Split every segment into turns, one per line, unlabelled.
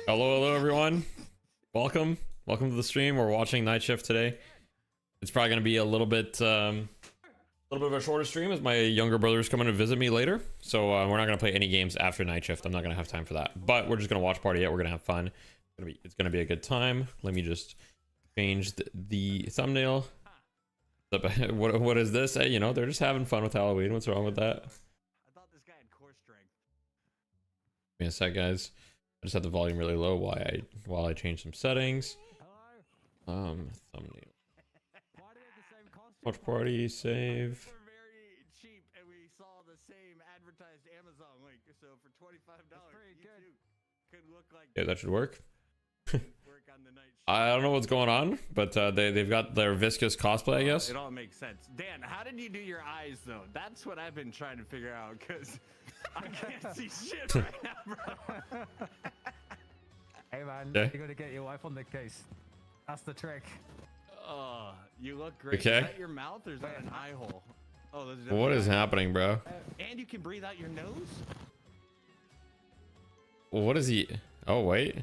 Hello everyone. Welcome to the stream. We're watching Night Shift today. It's probably going to be a little bit of a shorter stream as my younger brother's coming to visit me later. So we're not going to play any games after Night Shift. I'm not going to have time for that. But we're just going to watch party it. We're going to have fun. It's going to be a good time. Let me just change the thumbnail. What is this? Hey, you know, they're just having fun with Halloween. What's wrong with that?
I thought this guy had core strength.
Give me a sec, guys. I just had the volume really low while I change some settings. Thumbnail. Watch party, save.
They're very cheap, and we saw the same advertised Amazon link. So for $25, you too could look like.
Yeah, that should work.
Work on the night shift.
I don't know what's going on, but they've got their viscous cosplay, I guess.
It all makes sense. Dan, how did you do your eyes though? That's what I've been trying to figure out because I can't see shit right now, bro.
Hey man,
Okay.
you gotta get your wife on the case. That's the trick.
Oh, you look great.
Okay.
Is that your mouth or is that an eye hole? Oh, those are
What is
definitely-
happening, bro?
And you can breathe out your nose?
What is he? Oh wait.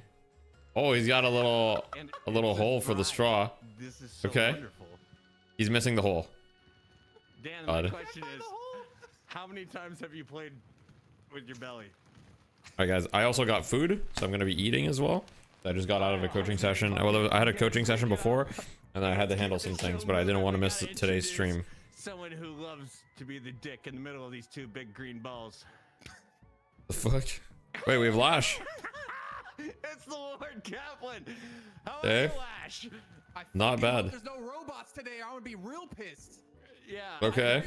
Oh, he's got a little hole for the straw.
This is so
Okay.
wonderful.
He's missing the hole.
Dan, my
Odd.
question is, how many times have you played with your belly?
All right, guys. I also got food, so I'm gonna be eating as well. I just got out of a coaching session. Well, I had a coaching session before, and then I had to handle some things, but I didn't want to miss today's stream.
Someone who loves to be the dick in the middle of these two big green balls.
The fuck? Wait, we have Lash.
It's the Lord Kaplan. How
Hey.
are you, Lash?
Not bad.
There's no robots today. I would be real pissed.
Yeah.
Okay.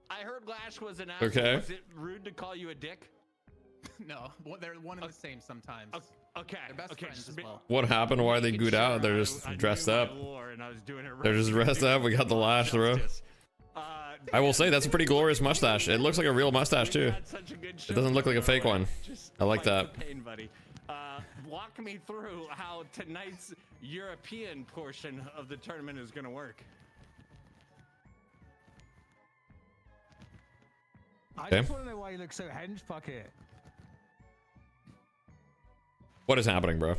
I heard Lash was an asshole.
Okay.
Was it rude to call you a dick?
No, they're one and the same sometimes.
Okay.
They're best
okay.
friends
just
as
be-
well.
What happened? Why are they
making
gooed out?
sure
They're
I
just dressed
knew my
up.
lore and I was doing it
They're
right.
just dressed up. We got the Lash, bro.
Justice.
I will say that's a pretty glorious mustache. It looks like a real mustache too.
Had such a good show
It doesn't look like a fake
going.
one.
Just
I like
fight
that.
the pain, buddy. Walk me through how tonight's European portion of the tournament is going to work.
I
Okay.
just wanna know why you look so henge bucket.
What is happening, bro?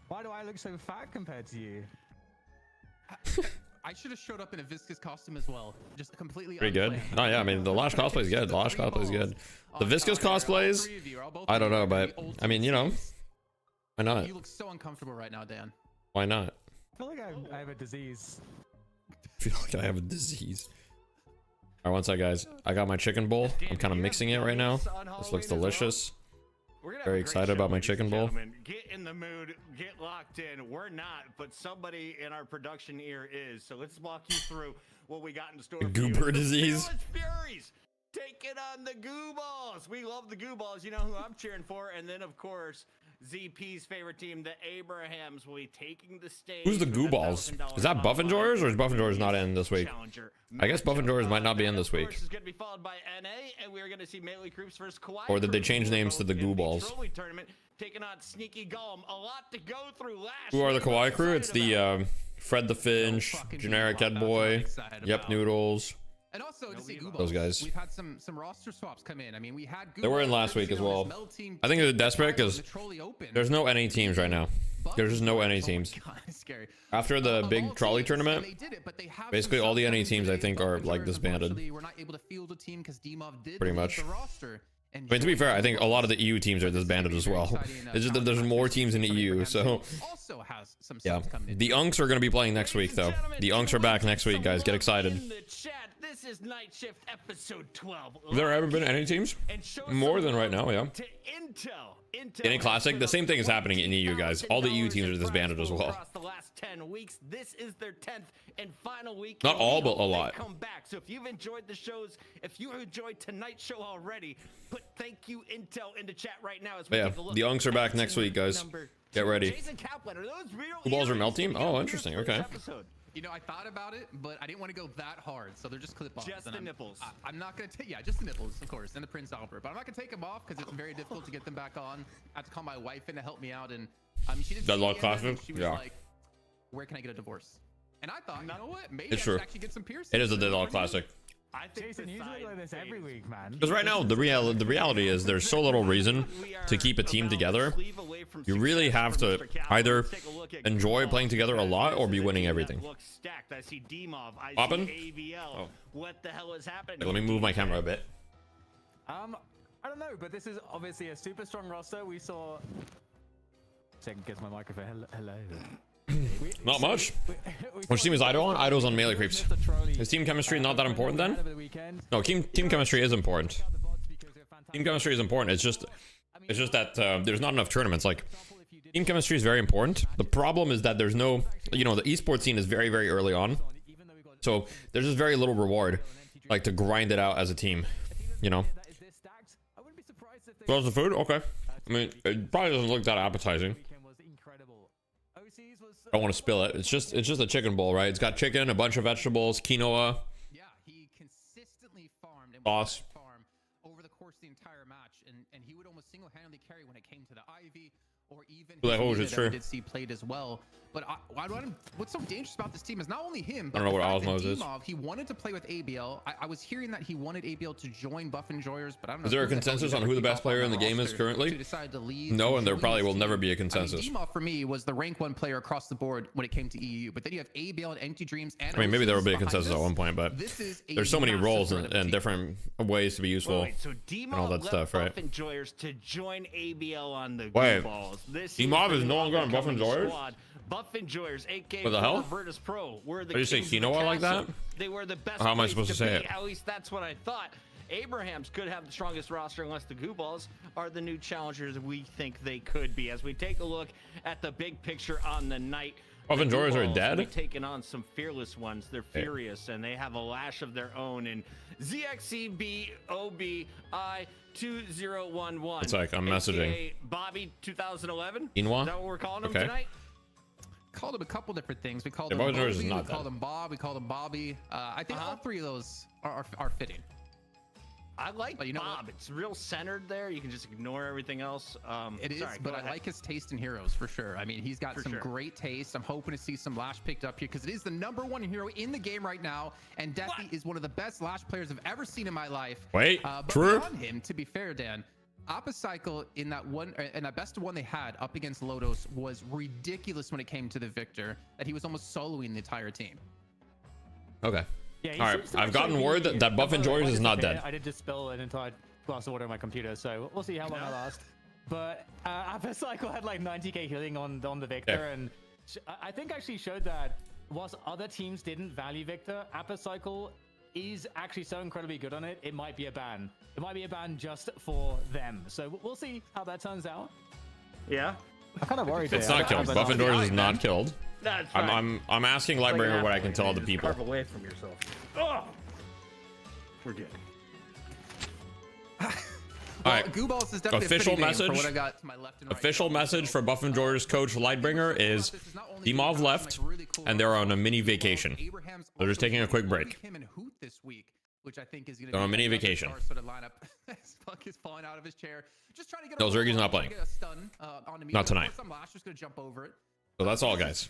Why do I look so fat compared to you?
I should have showed up in a viscous costume as well. Just completely
Pretty good.
unplanned.
Oh yeah, I mean the Lash cosplay is good. The Lash cosplay is good. The viscous cosplays, I don't know, but I mean, you know, why not?
You look so uncomfortable right now, Dan.
Why not?
I feel like I have a disease.
I feel like I have a disease. All right, one sec, guys. I got my chicken bowl. I'm kind of mixing it right now. This looks delicious.
We're gonna have
Very
a great
excited
show,
about my
ladies and
chicken bowl.
gentlemen. Get in the mood, get locked in. We're not, but somebody in our production ear is. So let's walk you through what we got in store. for you.
Goober
It's the
disease.
Fearless Furies taking on the Goo Balls. We love the Goo Balls. You know who I'm cheering for. And then, of course, ZP's favorite team, the Abrahams, will be taking the stage.
Who's the
with
Goo
a
Balls?
$1,000
Is that Buff and Joyers, or is Buff and Joyers not in this week?
Challenger
I guess Buff and Joyers might not be in
matchup.
this week.
Of course, is going to be followed by NA, and we're going to see Melee Groups versus Kawaii.
Or did they
Groups,
change
who are
names to
both
the
in
Goo Balls?
Trophy tournament, taking on Sneaky Golem. A lot to go through. Lash,
Who are the
what are you
Kawaii crew?
most
It's the
excited
Fred the Finch,
fucking
generic
Goo Ball,
head
that's what I'm
boy,
excited
Yep
about.
Noodles.
And also to see Goo
Those
Balls,
guys.
We've had some roster swaps come in. I mean, we had Goo
They were in
Balls
last week as
originally on
well.
this Mel team
I think they're desperate because
in the Trolley Open.
there's no NA teams right now. There's just no NA
Oh my
teams.
God, it's scary.
After the
Of
big
all
trolley
teams,
tournament,
and they did it, but they have
basically
some
all the
subs
NA
coming
teams, I
today.
think,
Buff
are,
and
like,
Joyers,
disbanded.
unfortunately, we're not able to field a team because Dimov did
Pretty
release
much.
the roster. And
I mean, to be fair, I think a lot of the
Joyers
EU teams are disbanded as well. It's just that there's more teams in the EU, so
also has some
yeah.
subs coming in.
The Unks are going to be playing next week, though. The Unks are back next week, guys. Get excited.
In the chat, this is Night Shift episode 12.
Have there ever been any teams?
And show
More
some
than right
love
now, yeah.
To Intel.
NA Classic, the same thing is happening in EU, guys. All the EU teams are disbanded as well.
Across the last 10 weeks, this is their 10th and final week.
Not
and we
all, but
hope
a
they
lot.
Come back. So if you've enjoyed the shows, if you enjoyed tonight's show already, put thank you Intel in the chat right now as we
But yeah,
take a look
the Unks are back
at
next week, guys.
number
Get
two.
ready.
Jason Kaplan, are those real
Who balls are
earrings
Mel team?
we got
Oh,
here
interesting,
for this
okay.
episode?
You know, I thought about it, but I didn't want to go that hard, so they're just clip-ons.
Just
and
the
I'm-
nipples.
I'm not gonna take, yeah, just the nipples, of course, and the Prince Albert. But I'm not gonna take them off because it's very difficult to get them back on. I have to call my wife in to help me out, and she didn't.
Deadlock
see me in them, and
Classic?
She was
Yeah.
like, "Where can I get a divorce?" And I thought, you know what? Maybe
It's
I
true.
should actually get some piercings.
It is a Deadlock Classic.
I think
Jason, you look like this every week, man.
Because right now, the reality is there's so little reason to keep a team together
from
You really
success
have
for
to
Mr. Cal.
either
Let's take a look at
enjoy
Gumballs,
playing together a
because
lot
this
or be
is a
winning
team that
everything.
looks stacked. I see Demov. I
Poppin'?
see AVL.
Oh.
What the hell is happening?
Let me move my camera a bit.
I don't know, but this is obviously a super strong roster. We saw. Second guess my microphone. Hello.
Not much. Which team is Ido on? Ido's on melee creeps. Is team chemistry not that important then? No, team chemistry is important. Team chemistry is important. It's just that there's not enough tournaments. Like, team chemistry is very important. The problem is that there's no, you know, the esports scene is very, very early on. So there's just very little reward, like, to grind it out as a team, you know? So the food? Okay. I mean, it probably doesn't look that appetizing. I don't want to spill it. It's just a chicken bowl, right? It's got chicken, a bunch of vegetables, quinoa.
Yeah, he consistently farmed and
Sauce.
would farm over the course of the entire match, and he would almost single-handedly carry when it came to the Ivy or even
Well, I hope
his
it's
mid that we
true.
did see played as well. But what's so dangerous about this team is not only him, but
I don't know
the
what
fact that
Osmos is.
Demov, he wanted to play with ABL. I was hearing that he wanted ABL to join Buff Enjoyers, but I don't know.
Is there a
who the hell
consensus
he's
on
gonna
who the
keep
best
up
player
on
in the
that
game is
roster
currently?
to decide to leave
No, and there
join
probably
his
will never
team.
be a
I mean,
consensus.
Demov for me was the rank 1 player across the board when it came to EU, but then you have ABL and Empty Dreams and
I mean, maybe there will be a
behind
consensus at
us.
one point, but
This is a
there's so many
massive
roles
tournament
and
team.
different ways to be useful.
Wait, so Demov
all that
left
stuff, right?
Buff Enjoyers to join ABL on the
Wait,
balls. This
Demov
the
is no longer on Buff
up-and-coming
Enjoyers?
squad. Buff Enjoyers, AK
What the hell?
Virtus Pro. Were the
Did you say
kings of the
quinoa like
castle.
that?
They were the best.
How am I
place
supposed to say
be.
it?
At least that's what I thought. Abrahams could have the strongest roster unless the Goo Balls are the new challengers we think they could be. As we take a look at the big picture on the night,
Buff
the
Enjoyers
Goo
are
Balls
dead?
will be taking on some fearless ones. They're furious and they have a lash of their own. And ZXCBOBI2011.
It's like, I'm messaging.
AKA Bobby 2011.
Quinoa?
Is that what we're calling him
Okay.
tonight?
Called him a couple different things. We called
Yeah,
him
Buff Enjoyers is
Bobby,
not
we called
that.
him Bob, we called him Bobby. I think all three of those are fitting.
I like
But you know what?
Bob. It's real centered there. You can just ignore everything else.
It is,
sorry,
but
go
I
ahead.
like his taste in heroes for sure. I mean, he's got
For
some
sure.
great taste. I'm hoping to see some Lash picked up here because it is the #1 hero in the game right now, and Deathy is one of the best Lash players I've ever seen in my life.
Wait,
But
true?
beyond him, to be fair, Dan, Apocycle in that best of one they had up against Lodos was ridiculous when it came to the Victor. That he was almost soloing the entire team.
Okay.
Yeah, he
All right,
seems to
I've gotten
actually
word
be-
that Buff
by the way,
Enjoyers
I
is not
disappeared.
dead.
I did just spill an entire glass of water on my computer, so we'll see how long I last. But Apocycle had like 90k healing on the Victor,
Yeah.
and I think actually showed that whilst other teams didn't value Victor, Apocycle is actually so incredibly good on it, it might be a ban. It might be a ban just for them. So we'll see how that turns out.
Yeah.
I'm kind of worried.
It's
there.
not killed.
I-
Buff Enjoyers is
man.
not killed.
That's fine.
I'm asking
Like an
Lightbringer what I
apple,
can tell
man.
the
Just
people.
Carve away from yourself. Oh, we're good.
All right.
Gooballs is definitely
Official
a fitting name for
message.
what I got to my left and right.
Official message for Buff Enjoyers coach Lightbringer is Demov left, and they're on a mini vacation. They're just taking a quick break.
Him and Hoot this week, which I think is going to
They're on a mini
another
vacation.
star-studded lineup. His fuck is falling out of his chair. Just trying to get.
No, Zergie's not playing.
Get a stun, on the
Not tonight.
Some Lash just going to jump over it.
So that's all, guys.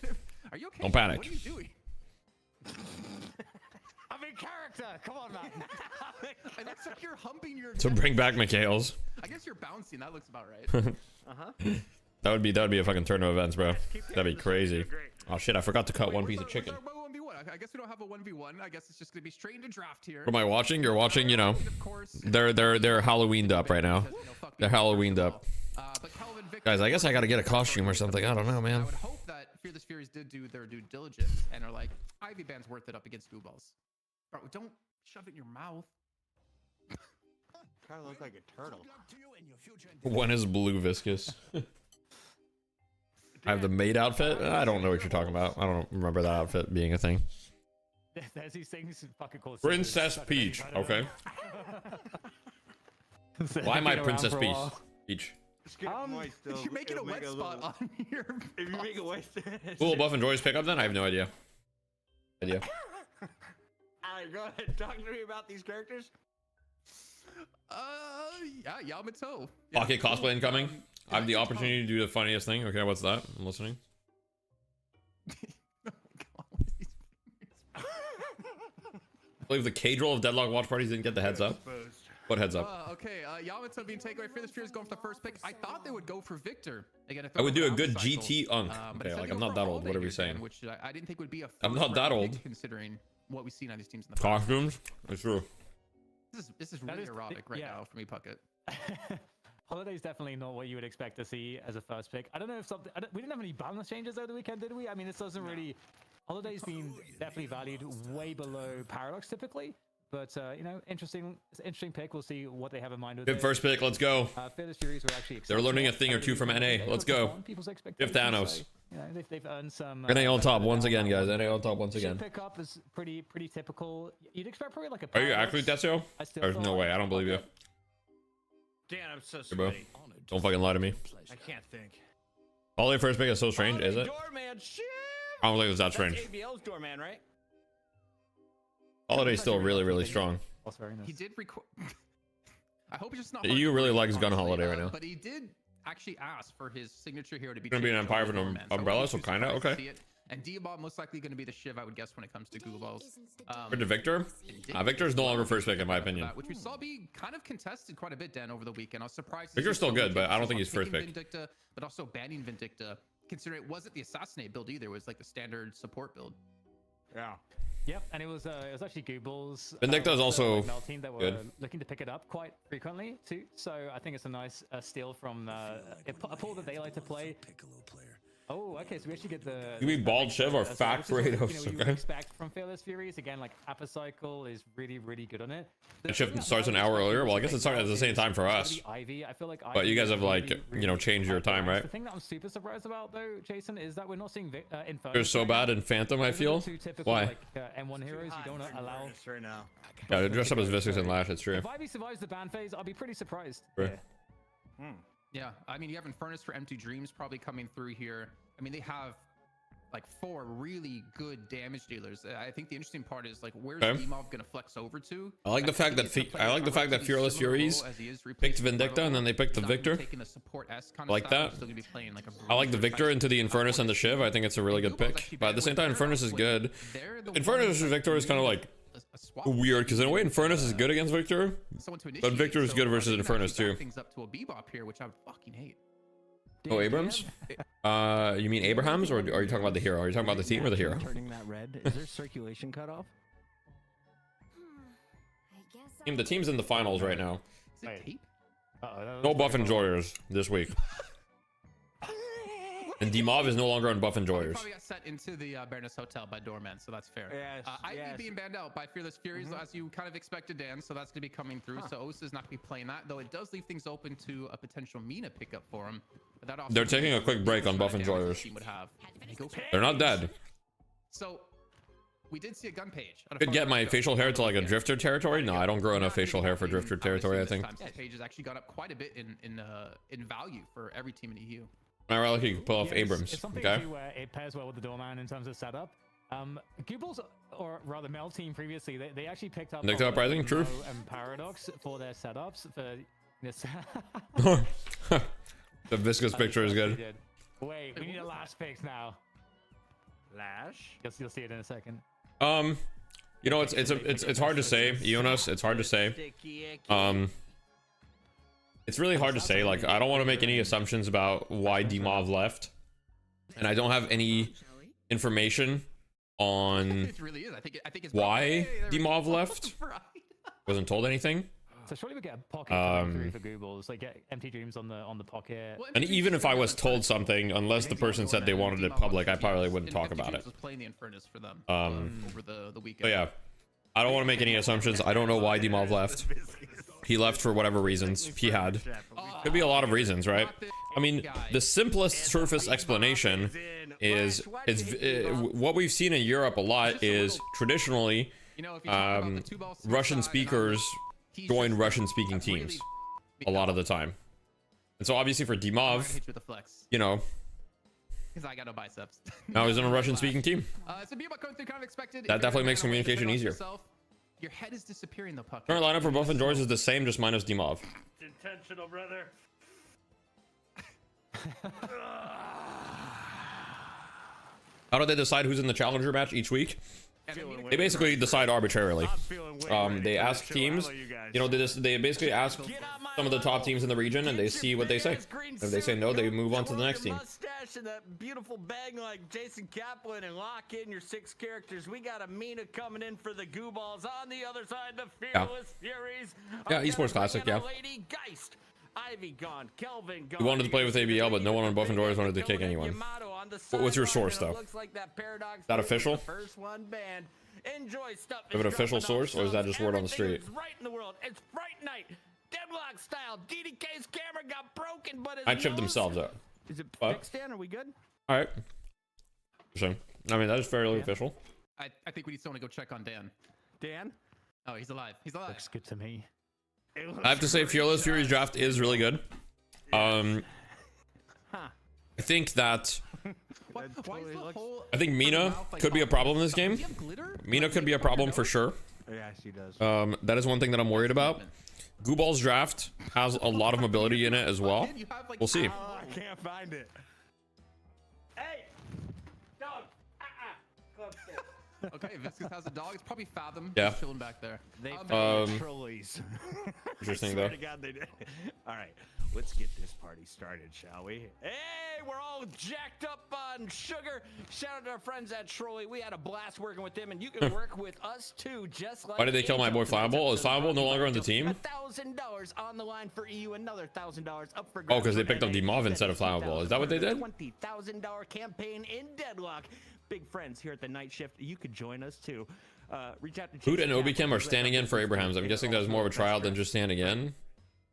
Are you okay?
Don't panic.
What are you doing?
I'm in character. Come on, man.
It looks like you're humping your.
So bring back Mikhail's.
I guess you're bouncing. That looks about right.
That would be a fucking turn of events, bro. That'd be crazy. Oh shit, I forgot to cut one piece of chicken.
Where's our 1v1? I guess we don't have a 1v1. I guess it's just gonna be straight into draft here.
What am I watching? You're watching, you know.
Of course.
They're Halloweened up right now. They're Halloweened up.
But Kelvin Victor,
Guys, I guess I gotta get a costume or something. I don't know,
I
man.
would hope that Fearless Furies did do their due diligence and are like, Ivy Band's worth it up against Goobballs. Bro, don't shove it in your mouth.
Kind of look like a turtle.
When is blue viscous? I have the maid outfit. I don't know what you're talking about. I don't remember that outfit being a thing.
There's these things fucking called
Princess
secrets.
Peach.
I don't know.
Okay.
So
Why
they've
am I
been around
Princess
for a
Peach?
while.
Peach.
Just get moist,
If you make it a wet spot on your.
If you make it moist.
Will Buff Enjoyers pick up then? I have no idea.
Alright, go ahead. Talk to me about these characters.
Yeah, Yamato.
Pocket cosplay incoming. I have the opportunity to do the funniest thing. Okay, what's that? I'm listening. I believe the cage roll of Deadlock watch parties didn't get the heads up. What heads up?
Okay, Yamato being taken away. Fearless Fury is going for the first pick. I thought they would go for Victor. Again,
I would do a good
Cycle.
GT unk.
But
Okay,
instead
like
they
I'm
go
not
for
that
All
old.
Day
What are we
here, Dan,
saying?
Which I didn't think would be a
I'm not that
first-round
old.
pick considering what we've seen on these teams in the past.
Costumes. It's true.
This is really erotic right now for me, Puckett.
Holiday's definitely not what you would expect to see as a first pick. I don't know if something. We didn't have any balance changes over the weekend, did we? I mean, this doesn't really. Holiday's been definitely valued way below Paradox typically, but you know, interesting pick. We'll see what they have in mind with
Good
it.
first pick. Let's go.
Fearless Furies were actually.
They're learning a thing or two from NA. Let's go.
People's
Fifth
expectations,
Thanos.
so, you know, they've earned some.
NA on top once
now.
again, guys. NA on top once again.
Pick up is pretty typical. You'd expect probably like a.
Are you
Paradox.
actually Tetsuo? There's no way. I don't believe you.
Dan, I'm so
Hey, bro.
sweaty.
Don't fucking lie to me.
I can't think.
Holiday first pick is so strange, is it?
Doorman, shit.
I don't think it's that
That's
strange.
ABL's doorman, right?
Holiday's still really strong.
That's very nice.
He did record. I hope it's just not.
You really likes Gun
honestly,
Holiday right now.
But he did actually ask for his signature hero to be.
Gonna be an
changed
Empire
to
with an
Doorman, so I
umbrella,
wasn't
so
too
kinda,
surprised to
okay.
see it. And Diabot most likely going to be the Shiv, I would guess, when it comes to Google Balls.
For the Victor? Victor's no longer first pick in my opinion.
Which we saw be kind of contested quite a bit, Dan, over the weekend. I was surprised. to
Victor's
see
still
so
good,
many
but I don't
picks
think he's
on
first
picking
pick.
Vindicta, but also banning Vindicta, considering it wasn't the Assassinate build either. It was like the standard support build.
Yeah.
Yep, and it was actually Google's
Vindicta is also
Mel team that were
good.
looking to pick it up quite frequently too. So I think it's a nice steal from a pool that they like to play. Oh, okay, so we actually get the.
You mean Bald Shiv or Fat
which is what, you know,
Kratos,
you would
okay?
expect from Fearless Furies. Again, like Apocycle is really good on it.
The shift starts an hour earlier. Well, I guess it started at the same time for us.
Ivy, I feel like.
But you
Ivy
guys
is
have like,
really,
you know, changed your time, right?
The thing that I'm super surprised about though, Jason, is that we're not seeing Inferno.
They're so bad in Phantom, I
Those are the
feel.
two typical,
Why?
Like, M1 heroes you don't allow.
right now.
Yeah, they dress up as Viscous and Lash, it's true.
If Ivy survives the ban phase, I'll be pretty surprised.
Right.
Yeah.
Yeah, I mean, you have Infernus for Empty Dreams probably coming through here. I mean, they have like 4 really good damage dealers. I think the interesting part is like, where's
Okay.
Demov gonna flex over to?
I like the fact that Fearless Furies picked Vindicta and then they picked the Victor.
I
like that. I like the Victor into the Infernus and the Shiv. I think it's a really good pick. But at the same time, Infernus is good. Infernus versus Victor is kind of like weird because in a way, Infernus is good against Victor. But Victor is good versus Infernus too.
Things up to a Bebop here, which I would fucking hate.
Oh, Abrams? You mean Abrahams, or are you talking about the hero? Are you talking about the team or the hero?
Turning that red. Is there circulation cutoff?
The team's in the finals right now.
Is it tape?
No buff enjoyers this week. And Demov is no longer on buff enjoyers.
Probably got set into the Baroness Hotel by Doorman, so that's fair.
Yes,
Ivy
yes.
being banned out by Fearless Furies, as you kind of expected, Dan, so that's going to be coming through. So Osa is not going to be playing that, though it does leave things open to a potential Mina pickup for him. But that also
They're taking a quick break on buff
damage
enjoyers.
the team would have. And they go for it.
They're not dead.
So we did see a gun page.
Could get my facial hair to like a drifter territory. No, I don't grow enough facial hair for drifter territory, I think.
This page has actually gone up quite a bit in value for every team in EU.
I really like you pull off
Yeah,
Abrams.
It's something
Okay.
too where it pairs well with the Doorman in terms of setup. Google's, or rather Mel team previously, they actually picked up
Nicked Uprising, true.
Mo and Paradox for their setups for this.
The Viscous picture is good.
Wait, we need a last picks now.
Lash.
You'll see it in a second.
You know, it's hard to say, Eonas. It's hard to say.
Sticky icky.
It's really hard to say. Like, I don't want to make any assumptions about why Demov left, and I don't have any information on
It really is. I think it's
why Demov left.
Right.
Wasn't told anything.
So surely we get a pocket coming through for Google's, like get Empty Dreams on the pocket.
Well,
And even if I was told something, unless the person said they wanted it public, I probably wouldn't talk about it.
Was playing the Infernus for them over the weekend.
But yeah, I don't want to make any assumptions. I don't know why Demov left. He left for whatever reasons he had. Could be a lot of reasons, right? I mean, the simplest surface explanation is what we've seen in Europe a lot is traditionally
You know, if you talk about the two ball
Russian
suicide,
speakers
he's
join
just
Russian speaking
a really
teams
big
a lot of the
dog.
time. And so obviously for
I
Demov,
hit you with a flex
you know,
because I got no biceps.
now he's in a Russian speaking team.
So Bebop going through kind of expected.
That
If you're
definitely
gonna
makes
run away,
communication
defend
easier.
yourself, your head is disappearing though, puck.
Current lineup for Buff and George is the same, just minus Demov.
Intentional, brother.
How do they decide who's in the challenger match each week?
And I mean,
They basically decide arbitrarily.
I'm feeling way ready
They
for
ask
this show. How
teams,
about you guys?
you know, they basically ask some of the top teams in the region, and they see what they say. If they say no, they move on to the next team.
Mustache and that beautiful bang like Jason Kaplan, and lock in your 6 characters. We got Amina coming in for the Goo Balls. On the other side, the Fearless Furies.
Yeah, esports classic. Yeah.
Lady Geist. Ivy gone, Kelvin gone.
We wanted to play with ABL, but no one on Buff and Doors wanted to kick anyone. What's your source, though? Is that official?
First one banned. Enjoy stuff.
Is it an official source, or is that just word on the street?
Right in the world. It's Fright Night. Deadlock style. DDK's camera got broken, but
I chipped themselves out.
Is it fixed, Dan? Are we good?
All right. So, I mean, that is fairly official.
I think we need someone to go check on Dan.
Dan?
Oh, he's alive. He's alive.
Looks good to me.
I have to say, Fearless Fury's draft is really good. I think that I think Mina could be a problem in this game. Mina could be a problem for sure.
Yeah, she does.
That is one thing that I'm worried about. Goo Ball's draft has a lot of mobility in it as well. We'll see.
Oh, I can't find it. Hey, dog. Go upstairs.
Okay, Viscous has a dog. It's probably Fathom.
Yeah.
He's chilling back there.
They found trolleys.
Interesting,
I swear
though.
to God, they did. All right, let's get this party started, shall we? Hey, we're all jacked up on sugar. Shout out to our friends at Trolley. We had a blast working with them, and you can work with us too, just like.
Why did they kill my boy Flammable? Is Flammable no longer on the team?
$1,000 on the line for EU. Another $1,000 up for.
Oh, because they picked up Demov instead of Flammable. Is that what they did?
$20,000 campaign in Deadlock. Big friends here at the Night Shift. You could join us too. Reach out to
Hoot and Obichem are standing in for Abrahams. I'm guessing that was more of a trial than just standing in.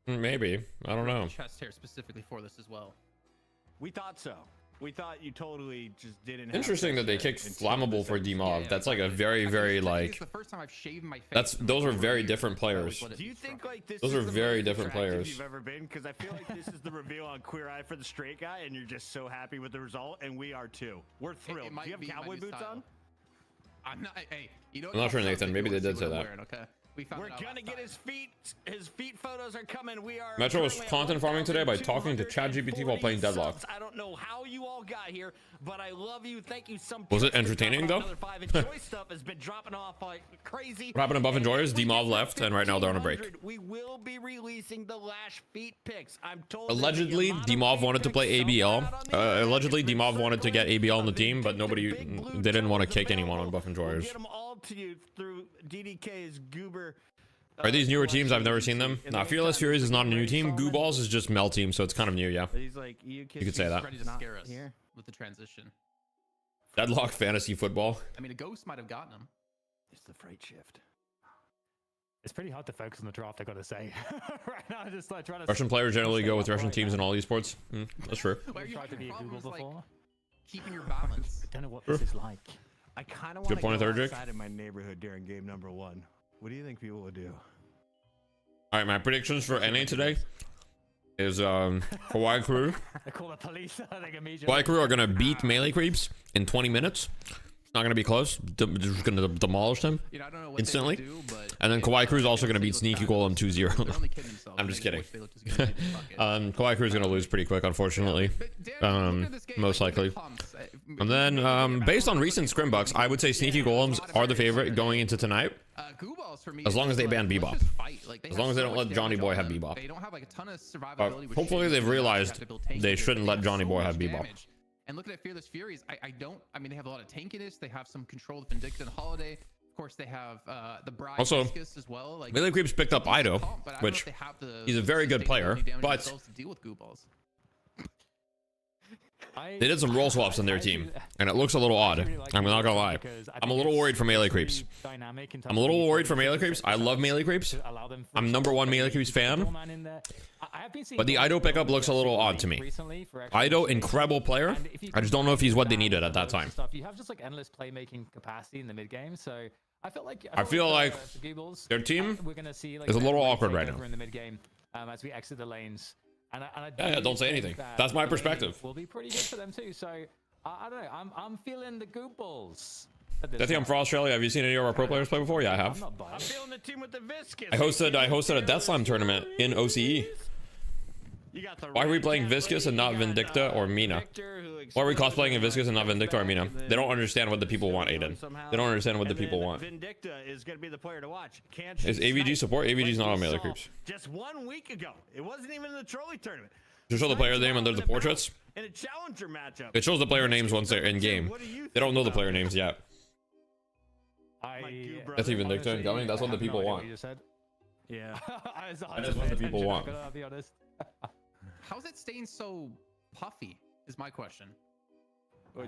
Maybe. I don't know.
Chest hair specifically for this as well.
We thought so. We thought you totally just didn't.
Interesting that they kicked Flammable for Demov. That's like a very, very like.
It's the first time I've shaved my face.
Those are very different players.
Do you think like this?
Those
is
are
the
very
most
different
attractive
players.
You've ever been? Because I feel like this is the reveal on Queer Eye for the Straight Guy, and you're just so happy with the result, and we are too. We're thrilled. Do you have cowboy boots on?
I'm not. Hey, you know.
I'm not sure, Nathan. Maybe they did say that.
Okay.
We're gonna get his feet. His feet photos are coming. We are.
Metro was content farming today by talking to ChatGPT while playing Deadlock.
I don't know how you all got here, but I love you. Thank you.
Was it entertaining though?
Enjoy stuff has been dropping off like crazy.
What happened to Buff Enjoyers? Demov left, and right now they're on a break.
We will be releasing the Lash feet picks. I'm told.
Allegedly, Demov wanted to play ABL. Allegedly, Demov wanted to get ABL on the team, but nobody, they didn't want to kick anyone on Buff Enjoyers.
Get them all to you through DDK's Goober.
Are these newer teams? I've never seen them. Nah, Fearless Furies is not a new team. Goo Balls is just Mel team, so it's kind of new, yeah.
He's like, you
could say that.
Ready to scare us with the transition.
Deadlock fantasy football.
I mean, a ghost might have gotten him.
It's the Fright Shift.
It's pretty hard to focus on the draft, I gotta say. Right now, just like trying to.
Russian players generally go with Russian teams in all esports. That's true.
Have you tried to be a Google before?
Keeping your balance.
I don't know what this is like.
I kind of want to
point,
go
Thurgic.
outside in my neighborhood during game number 1. What do you think people would do?
All right, my predictions for NA today is Hawaii Crew.
I call the police. I think immediately.
Hawaii Crew are gonna beat Melee Creeps in 20 minutes. It's not gonna be close. They're just gonna demolish them
I don't know what
instantly.
they would do, but
And then Kawaii Crew is also gonna beat Sneaky Golem 2-0.
They're only kidding themselves.
I'm just
They
kidding.
wish they looked as good as they did. Fuck it.
Kawaii Crew is gonna lose pretty quick, unfortunately.
But Dan, look at this game,
Most
like, look
likely.
at the pumps.
And then, based on recent scrimbucks, I would say Sneaky Golems are the favorite going into tonight.
Goo Balls for me
As long as they ban
let's
Bebop.
just fight. Like,
As long as they don't let Johnny Boy have Bebop.
They don't have like a ton of survivability. which
Hopefully
shapes
they've
them.
realized
have to build tankiness,
they
but
shouldn't let
have
Johnny
so
Boy
much
have Bebop.
damage. And looking at Fearless Furies, I mean, they have a lot of tankiness. They have some control with Vindicta and Holiday. Of course, they have the Bride
Also,
Viscous as well. Like,
Melee Creeps picked up Ido,
but I don't know
which
if they have the
he's a very good player,
sustainability damage
but
themselves to deal with Goo Balls.
they did some role swaps on their team, and it looks a little odd. I'm not gonna lie. I'm a little worried for Melee Creeps. I'm a little worried for Melee Creeps. I love Melee Creeps. I'm #1 Melee Creeps fan. But the Ido pickup looks a little odd to me. Ido, incredible player. I just don't know if he's what they needed at that time.
You have just like endless playmaking capacity in the mid game, so I feel like
their team
we're gonna see like
is a little awkward right now.
in the mid game as we exit the lanes. And I
Yeah, don't say anything. That's my perspective.
Will be pretty good for them too. So I don't know. I'm feeling the Goo Balls.
Deathy, I'm from Australia. Have you seen any of our pro players play before? Yeah, I have.
I'm feeling the team with the Viscous.
I hosted a Death Slam tournament in OCE.
You got the
Why are we
red
playing
cat
Viscous and
lady,
not
you got,
Vindicta or Mina?
Victor, who
Why are we cosplaying Inviscus and not Vindicta Armina? They don't understand what the people want, Aiden. They don't understand what the people want.
Vindicta is going to be the player to watch.
Is AVG support? AVG's not on melee creeps.
Just 1 week ago. It wasn't even in the trolley tournament.
Just show the player name under the portraits.
In a challenger matchup.
It shows the player names once they're in game. They don't know the player names yet. That's even Vindicta incoming. That's what the people want.
Yeah.
That's what the people want.
I'll be honest.
How's it staying so puffy? Is my question.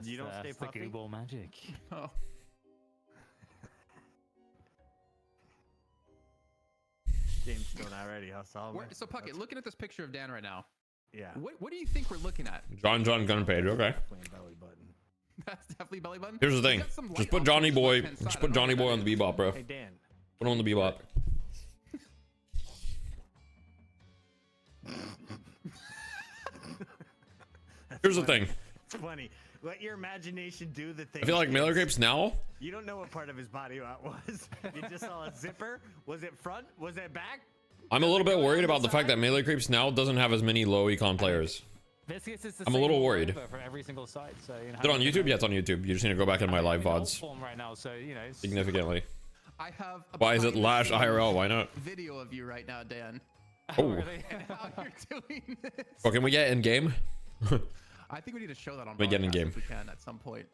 You don't stay
That's the
puffy?
goo ball magic.
Oh.
Game's still not ready, huh, Solomon?
So Puckett, looking at this picture of Dan right now,
Yeah.
what do you think we're looking at?
John Gunpage. Okay.
Definitely a belly button.
That's definitely belly button.
Here's the
He's
thing.
got some
Just
light
put
on
Johnny
his
Boy.
left-hand side.
Just
I
put
don't know
Johnny
what
Boy
that
on the
is.
bebop, bro.
Hey, Dan.
Put on the bebop. Here's the thing.
It's funny. Let your imagination do the thing.
I feel like melee creeps now.
You don't know what part of his body that was. You just saw a zipper. Was it front? Was it back?
I'm a little bit worried about the fact that melee creeps now doesn't have as many low econ players.
Viscous is the
I'm a
same
little
all
worried.
over for every single site. So you know,
Is it on YouTube? Yeah, it's on YouTube. You just need to go back in my live VODs
form right now, so you know. It's,
significantly.
I have. A
Why is it Lash
behind-the-scenes
IRL? Why not?
Video of you right now, Dan.
Oh.
really?
And how you're doing this.
Well, can we get in game?
I think we need to show that on
We get in
broadcast
game.
if we can at some point.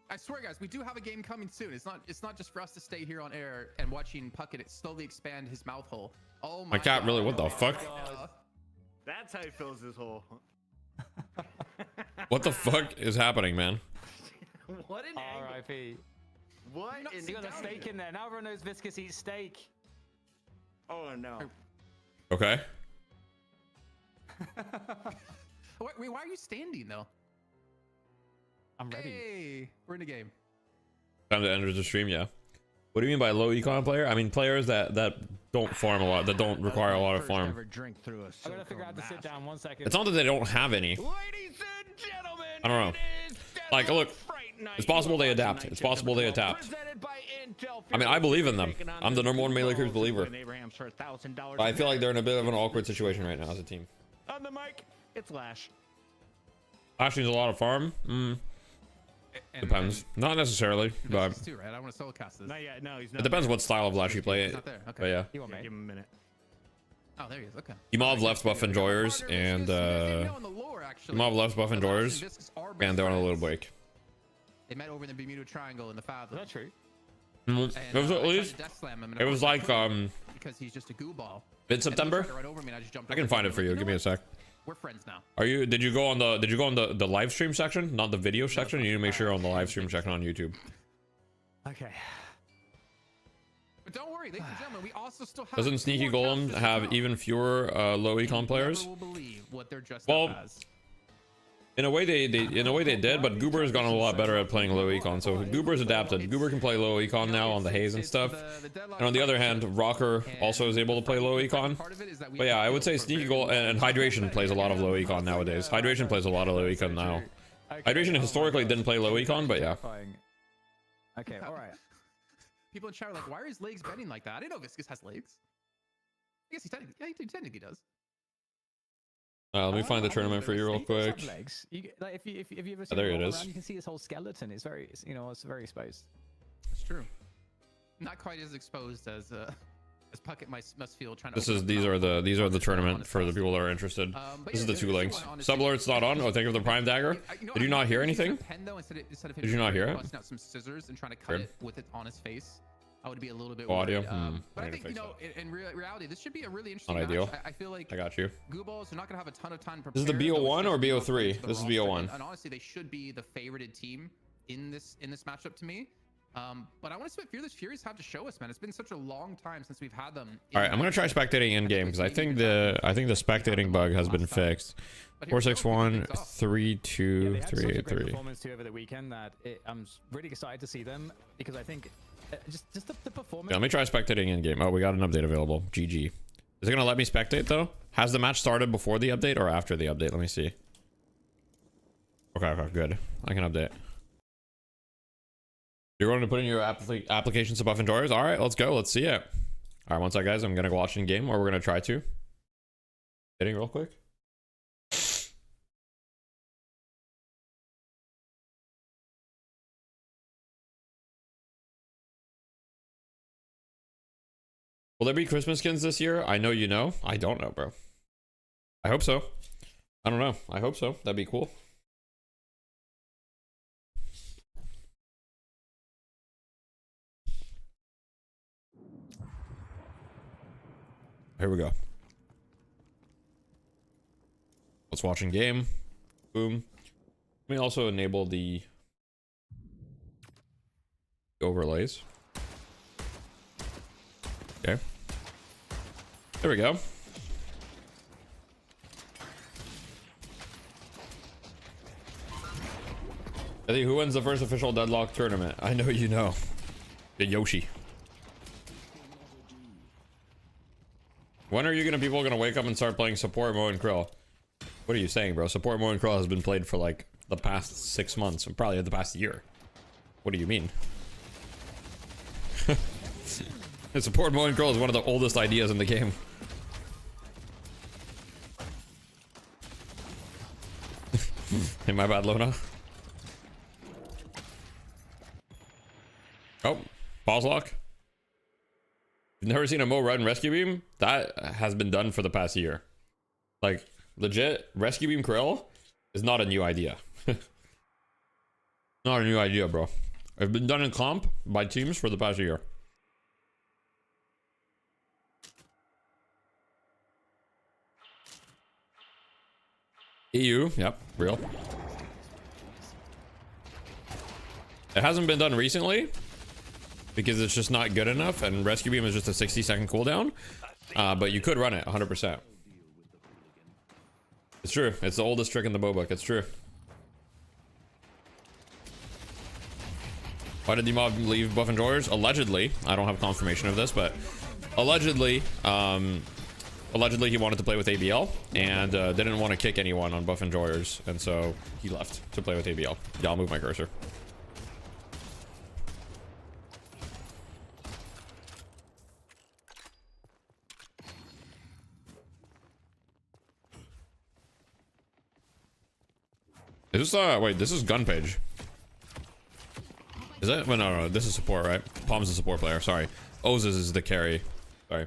I swear, guys, we do have a game coming soon. It's not just for us to stay here on air and watching Puckett slowly expand his mouth hole. Oh
My cat
God.
really, what the
Oh
fuck?
God.
That's how he fills his hole.
What the fuck is happening, man?
What an angle.
R.I.P.
What
Not
in
You got a
down
steak
here.
in there. Now everyone knows Viscous eats steak.
Oh no.
Okay.
Wait, why are you standing though?
I'm ready.
Hey, we're in the game.
Time to enter the stream, yeah. What do you mean by low econ player? I mean players that don't farm a lot, that don't require a lot of farm.
Ever drink through a
I gotta figure out how to sit down 1 second.
It's not that they don't have any.
Ladies and gentlemen,
I don't know.
it is
Like, look,
Fright Night.
it's possible they
You are watching
adapt.
Night
It's
Shift
possible they
Football,
adapt.
presented by Intel.
I mean, I believe in them.
Taking on
I'm the
the
number one melee creeps
Bulls
believer.
in Abrahams for $1,000.
But I feel like they're in a bit of an awkward situation right now as a team.
On the mic, it's Lash.
Lash needs a lot of farm. Depends. Not necessarily, but
This is too, right? I want to solo cast this.
Not yet. No, he's not.
it depends what style of Lash you play.
He's not there. Okay.
But yeah.
You want
Yeah,
me?
give him a minute.
Oh, there he is. Okay.
Imov left buff enjoyers and Imov left buff enjoyers and they're on a little break.
They met over in the Bermuda Triangle in the
Is
Fathom.
that true?
It was at least it was like
because he's just a goo ball.
mid-September.
Right over me and I just jumped
I can
over
find
him.
it for you.
Like,
Give me a sec.
We're friends now.
Did you go on the live stream section, not the video section? You need to make sure you're on the live stream section on YouTube.
Okay.
But don't worry, ladies and gentlemen, we also still have.
Doesn't Sneaky
more
Golem
justice
have
to come.
even fewer low
And
econ
you
players?
never will believe what they're dressed
Well,
up as.
In a way they did, but Goober has gotten a lot better at playing low econ. So Goober's adapted. Goober can play low econ now on the haze and stuff. And on the other hand, Rocker also is able to play low econ. But yeah, I would say Sneaky Goal and Hydration plays a lot of low econ nowadays. Hydration plays a lot of low econ now. Hydration historically didn't play low econ, but yeah.
Okay, alright.
People in chat are like, why are his legs bending like that? I didn't know Viscous has legs. I guess he technically, yeah, he technically does.
Let me find the tournament for you real quick.
Legs. You, like, if you ever
Oh,
see
there
him
it
roll
is.
around, you can see his whole skeleton. It's very, it's very exposed.
It's true. Not quite as exposed as Puckett must feel trying to.
These are the tournament for the people that are interested. This is the two links. Sub alert's not on. Oh, thank you for the Prime Dagger. Did you not hear anything? Did you not hear it?
Busting out some scissors and trying to cut
Weird.
it with it on his face. I would be a little bit
Audio?
worried. But
I
I
need to
think,
fix
in reality, this should be a really interesting
Not
match.
ideal.
I feel like
I got you.
Goo Balls are not going to have a ton of time to prepare.
This is the
They'll
BO1
just
or
be
BO3?
upgraded to the
This is
roster,
BO1.
And honestly, they should be the favorited team in this matchup to me. But I want to see what Fearless Furies have to show us, man. It's been such a long time since we've had them.
All right, I'm gonna try spectating in game because I think the spectating bug has been fixed. 461 32 383.
Performance too over the weekend that I'm really excited to see them because I think just the performance.
Yeah, let me try spectating in game. Oh, we got an update available. GG. Is it gonna let me spectate though? Has the match started before the update or after the update? Let me see. Okay, good. I can update. You're going to put in your applications to buff and drawers? All right, let's go. Let's see it. All right, one sec, guys. I'm going to go watch in game, or we're going to try to. Hitting real quick. Will there be Christmas skins this year? I know you know. I don't know, bro. I hope so. I don't know. I hope so. That'd be cool. Here we go. Let's watch in game. Boom. Let me also enable the overlays. Okay. There we go. I think who wins the first official deadlock tournament? I know you know. The Yoshi. When are you people gonna wake up and start playing support mode and Krill? What are you saying, bro? Support mode and Krill has been played for like the past 6 months, and probably the past year. What do you mean? Support mode and Krill is one of the oldest ideas in the game. Hey, my bad, Lona. Oh, pause lock. You've never seen a Mo run rescue beam? That has been done for the past year. Like, legit, rescue beam Krill is not a new idea. Not a new idea, bro. It's been done in comp by teams for the past year. EU, yep, real. It hasn't been done recently because it's just not good enough, and rescue beam is just a 60-second cooldown. But you could run it 100%. It's true. It's the oldest trick in the bow book. It's true. Why did D-Mob leave Buff Enjoyers? Allegedly, I don't have confirmation of this, but allegedly, allegedly he wanted to play with ABL and didn't want to kick anyone on Buff Enjoyers, and so he left to play with ABL. Yeah, I'll move my cursor. Is this wait, this is gun page. Is it? Well, no, this is support, right? Palm's the support player, sorry. Oz's is the carry. Sorry.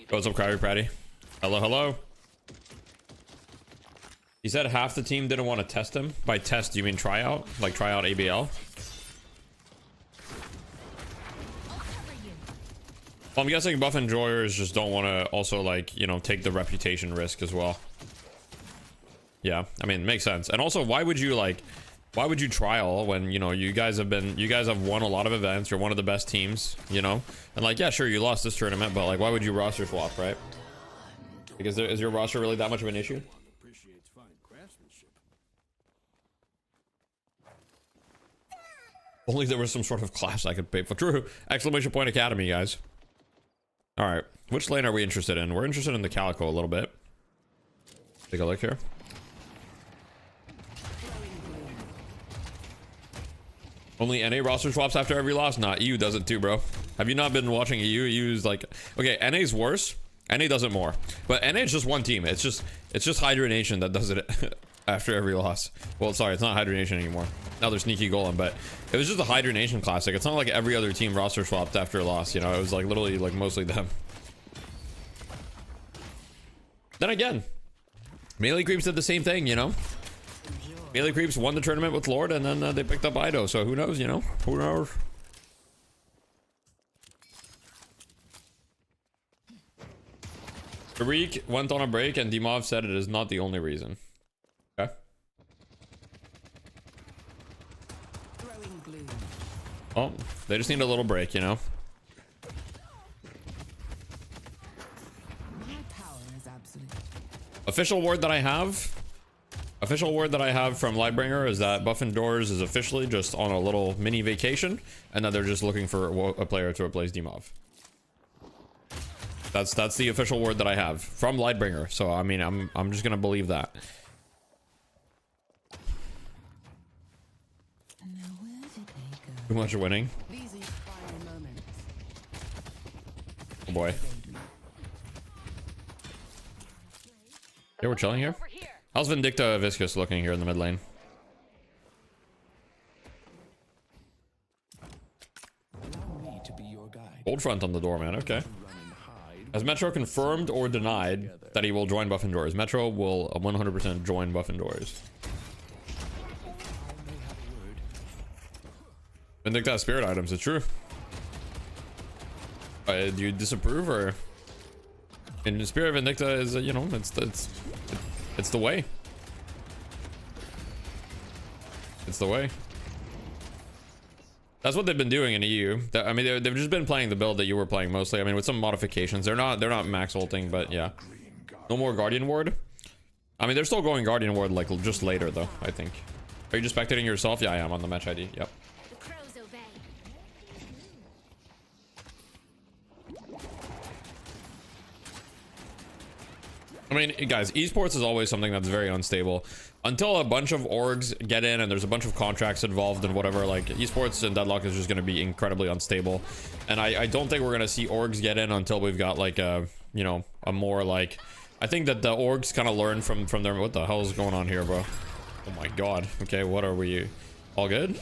What's up, Kyrie Patty? Hello, hello. He said half the team didn't want to test him. By test, you mean try out? Like try out ABL? Well, I'm guessing Buff Enjoyers just don't want to also, like, you know, take the reputation risk as well. Yeah, I mean, it makes sense. And also, why would you trial when, you know, you guys have won a lot of events, you're one of the best teams, you know? And like, yeah, sure, you lost this tournament, but like, why would you roster swap, right? Because is your roster really that much of an issue? Only there was some sort of class I could pay for. True! Exclamation point Academy, guys. Alright, which lane are we interested in? We're interested in the Calico a little bit. Take a look here. Only NA roster swaps after every loss? Nah, EU does it too, bro. Have you not been watching EU? EU's like... Okay, NA's worse. NA does it more. But NA is just one team. It's just Hydra Nation that does it after every loss. Well, sorry, it's not Hydra Nation anymore. Now they're Sneaky Golem, but it was just a Hydra Nation classic. It's not like every other team roster swapped after a loss, you know? It was like literally like mostly them. Then again, Melee Creeps did the same thing, you know? Melee Creeps won the tournament with Lord, and then they picked up Ido, so who knows, you know? Who knows? Tariq went on a break, and Dimov said it is not the only reason. Okay. Oh, they just need a little break, you know? Official word that I have from Lightbringer is that Buff Indoors is officially just on a little mini vacation, and that they're just looking for a player to replace Dimov. That's the official word that I have from Lightbringer. So I mean, I'm just gonna believe that. Too much winning. Oh boy. Yeah, we're chilling here. How's Vindicta Viscus looking here in the mid lane? Cold front on the door, man. Okay. Has Metro confirmed or denied that he will join Buff Indoors? Metro will 100% join Buff Indoors. Vindicta has spirit items. It's true. Do you disapprove or? In the spirit of Vindicta is, you know, it's the way. It's the way. That's what they've been doing in EU. I mean, they've just been playing the build that you were playing mostly. I mean, with some modifications. They're not max ulting, but yeah. No more Guardian Ward. I mean, they're still going Guardian Ward like just later though, I think. Are you just spectating yourself? Yeah, I am on the match ID. Yep. I mean, guys, esports is always something that's very unstable. Until a bunch of orgs get in and there's a bunch of contracts involved and whatever, like, esports and Deadlock is just going to be incredibly unstable. And I don't think we're going to see orgs get in until we've got, like, a, you know, a more, like... I think that the orgs kind of learn from their... What the hell is going on here, bro? Oh my god. Okay, what are we... All good?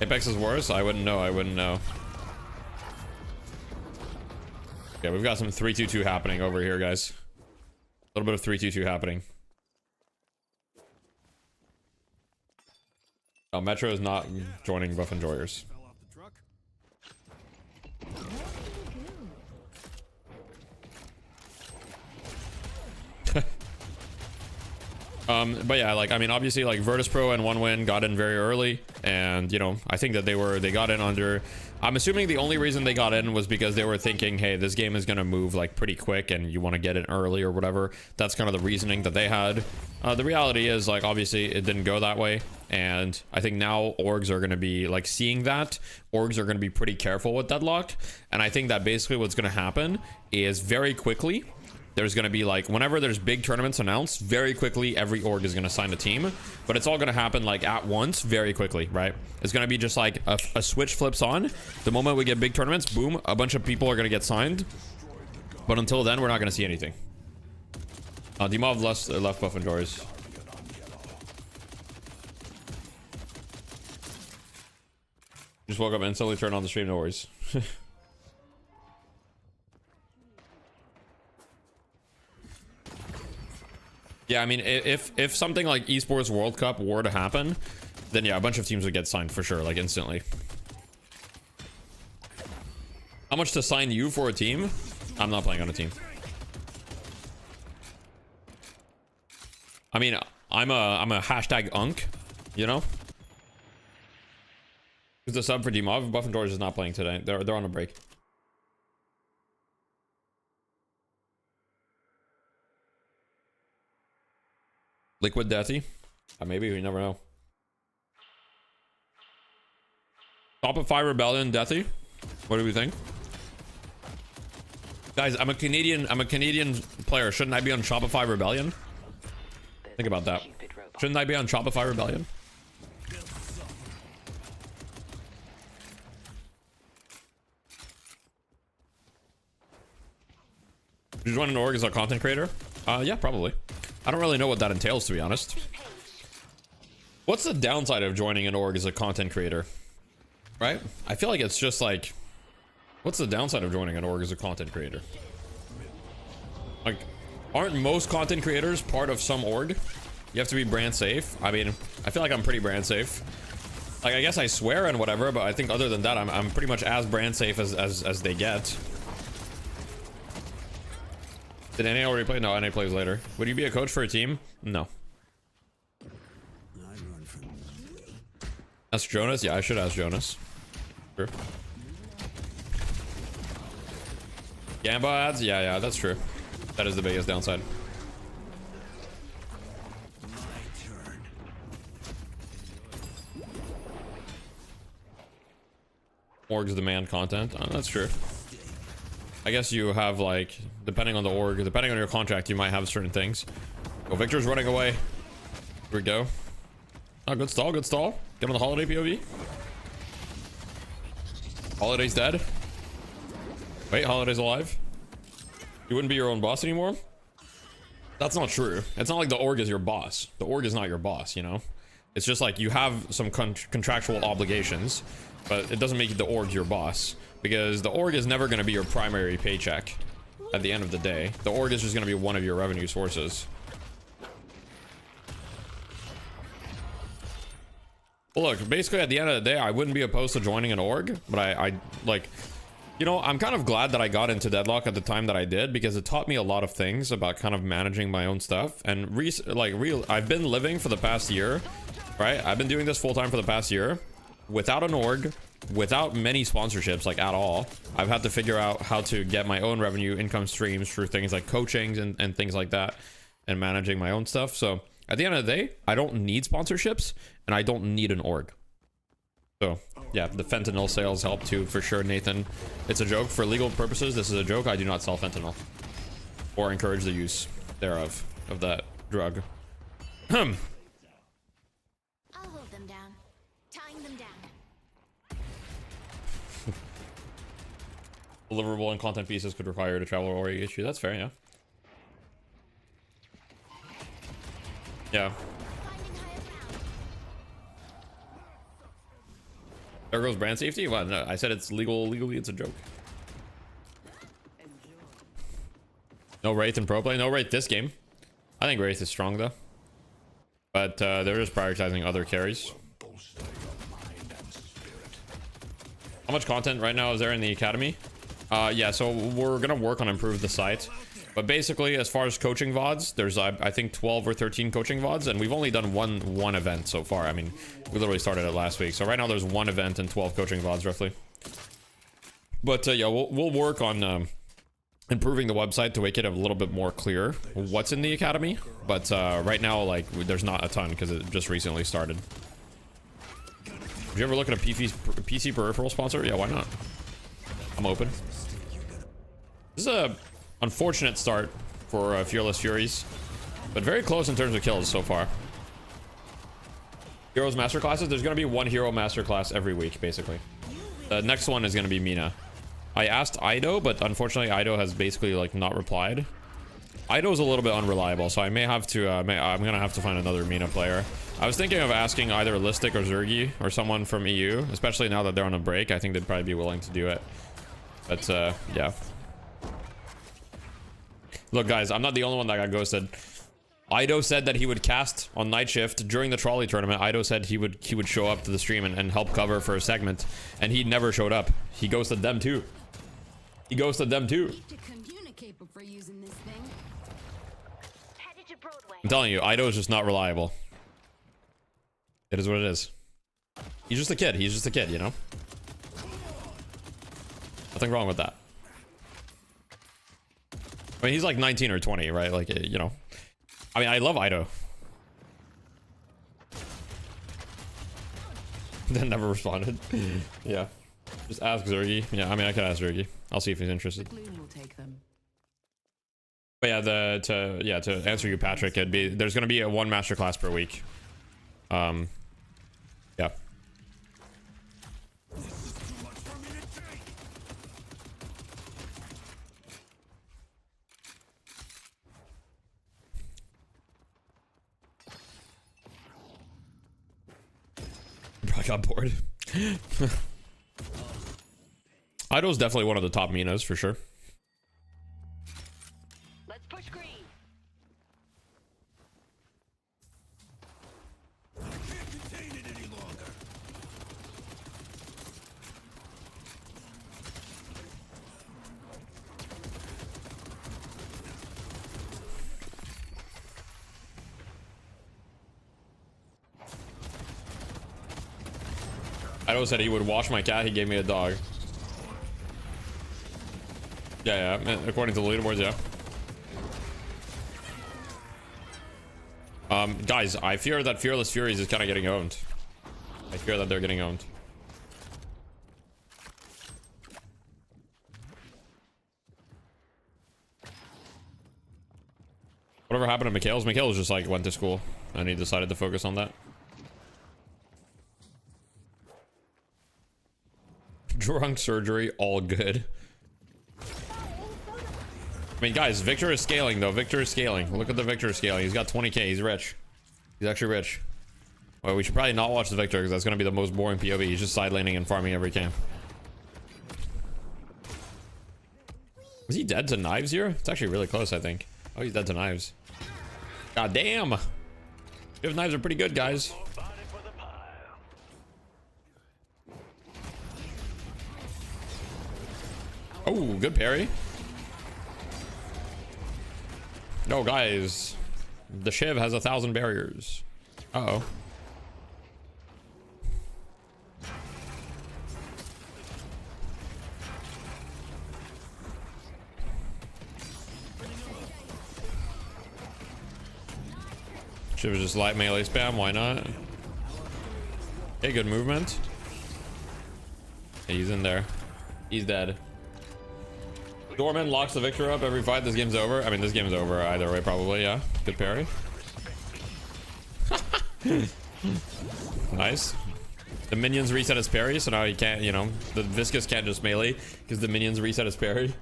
Apex is worse? I wouldn't know. I wouldn't know. Yeah, we've got some 3-2-2 happening over here, guys. A little bit of 3-2-2 happening. Oh, Metro is not joining Buff Enjoyers. But yeah, like, I mean, obviously, like, Virtus Pro and One Win got in very early, and, you know, I think that they got in under... I'm assuming the only reason they got in was because they were thinking, hey, this game is gonna move, like, pretty quick, and you want to get in early or whatever. That's kind of the reasoning that they had. The reality is, like, obviously, it didn't go that way, and I think now orgs are gonna be, like, seeing that. Orgs are gonna be pretty careful with Deadlock, and I think that basically what's gonna happen is very quickly... There's going to be, like, whenever there's big tournaments announced, very quickly every org is going to sign a team, but it's all going to happen, like, at once very quickly, right? It's going to be just like a switch flips on. The moment we get big tournaments, boom, a bunch of people are going to get signed, but until then we're not going to see anything. Dimov left Buff Enjoyers. Just woke up and instantly turned on the stream, no worries. Yeah, I mean, if something like Esports World Cup were to happen, then yeah, a bunch of teams would get signed for sure, like instantly. How much to sign you for a team? I'm not playing on a team. I mean, I'm a hashtag unk, you know? Who's the sub for Dimov? Buff and George is not playing today. They're on a break. Liquid Deathy? Maybe, we never know. Shopify Rebellion Deathy? What do we think? Guys, I'm a Canadian player. Shouldn't I be on Shopify Rebellion? Think about that. Shouldn't I be on Shopify Rebellion? Did you join an org as a content creator? Yeah, probably. I don't really know what that entails, to be honest. What's the downside of joining an org as a content creator? Right? I feel like it's just like... What's the downside of joining an org as a content creator? Like, aren't most content creators part of some org? You have to be brand safe. I mean, I feel like I'm pretty brand safe. Like, I guess I swear and whatever, but I think other than that, I'm pretty much as brand safe as they get. Did NA already play? No, NA plays later. Would you be a coach for a team? No. Ask Jonas? Yeah, I should ask Jonas. Sure. Gamba ads? Yeah, that's true. That is the biggest downside. Orgs demand content. That's true. I guess you have, like, depending on the org, depending on your contract, you might have certain things. Oh, Victor's running away. Here we go. Oh, good stall, good stall. Get on the Holiday POV. Holiday's dead. Wait, Holiday's alive? You wouldn't be your own boss anymore? That's not true. It's not like the org is your boss. The org is not your boss, you know? It's just like you have some contractual obligations, but it doesn't make the org your boss, because the org is never going to be your primary paycheck at the end of the day. The org is just going to be one of your revenue sources. Well, look, basically at the end of the day, I wouldn't be opposed to joining an org, but I like, you know, I'm kind of glad that I got into Deadlock at the time that I did, because it taught me a lot of things about kind of managing my own stuff. And I've been living for the past year, right? I've been doing this full time for the past year without an org, without many sponsorships, like at all. I've had to figure out how to get my own revenue income streams through things like coachings and things like that, and managing my own stuff. So at the end of the day, I don't need sponsorships and I don't need an org. So yeah, the fentanyl sales help too, for sure, Nathan. It's a joke. For legal purposes, this is a joke. I do not sell fentanyl or encourage the use thereof of that drug.
I'll hold them down. Tying them down.
Deliverable and content pieces could require you to travel or issue. That's fair, yeah. Yeah.
Finding higher ground.
There goes brand safety. Well, no, I said it's legally it's a joke. No Wraith in pro play. No Wraith this game. I think Wraith is strong though, but they're just prioritizing other carries. How much content right now is there in the academy? Yeah, so we're gonna work on improving the site. But basically, as far as coaching VODs, there's I think 12 or 13 coaching VODs, and we've only done one event so far. I mean, we literally started it last week. So right now there's one event and 12 coaching VODs roughly. But yeah, we'll work on improving the website to make it a little bit more clear what's in the academy. But right now, like, there's not a ton because it just recently started. Did you ever look at a PC peripheral sponsor? Yeah, why not? I'm open. This is a unfortunate start for Fearless Furies, but very close in terms of kills so far. Heroes masterclasses. There's going to be one hero masterclass every week, basically. The next one is going to be Mina. I asked Ido, but unfortunately Ido has basically like not replied. Ido's a little bit unreliable, so I may have to I'm gonna have to find another Mina player. I was thinking of asking either Listic or Zergi or someone from EU, especially now that they're on a break. I think they'd probably be willing to do it. But yeah. Look, guys, I'm not the only one that got ghosted. Ido said that he would cast on night shift during the trolley tournament. Ido said he would show up to the stream and help cover for a segment, and he never showed up. He ghosted them too. He ghosted them too.
To communicate before using this thing. Headed to Broadway.
I'm telling you, Ido is just not reliable. It is what it is. He's just a kid. He's just a kid, you know? Nothing wrong with that. I mean, he's like 19 or 20, right? Like, you know. I mean, I love Ido. Then never responded. Yeah. Just ask Zergi. Yeah, I mean, I could ask Zergi. I'll see if he's interested.
Gloom will take them.
But yeah, to answer you, Patrick, there's gonna be one masterclass per week. Yeah. Probably got bored. Ido's definitely one of the top Minas for sure.
Let's push green.
Ido said he would wash my cat. He gave me a dog. Yeah, according to the leaderboards, yeah. Guys, I fear that Fearless Furies is kind of getting owned. I fear that they're getting owned. Whatever happened to Mikhail's? Mikhail's just like went to school and he decided to focus on that. Drunk surgery, all good. I mean, guys, Victor is scaling though. Victor is scaling. Look at the Victor scaling. He's got 20k. He's rich. He's actually rich. Well, we should probably not watch the Victor because that's going to be the most boring POV. He's just side laning and farming every camp. Is he dead to knives here? It's actually really close, I think. Oh, he's dead to knives. God damn. His knives are pretty good, guys. Oh, good parry. No, guys. The Shiv has 1,000 barriers. Uh-oh. Shiv is just light melee spam, why not? Okay, good movement. Okay, he's in there. He's dead. Dorman locks the Victor up every fight. This game's over. I mean, this game's over either way, probably. Yeah. Good parry. Nice. The minions reset his parry, so now he can't, you know, the Viscous can't just melee because the minions reset his parry.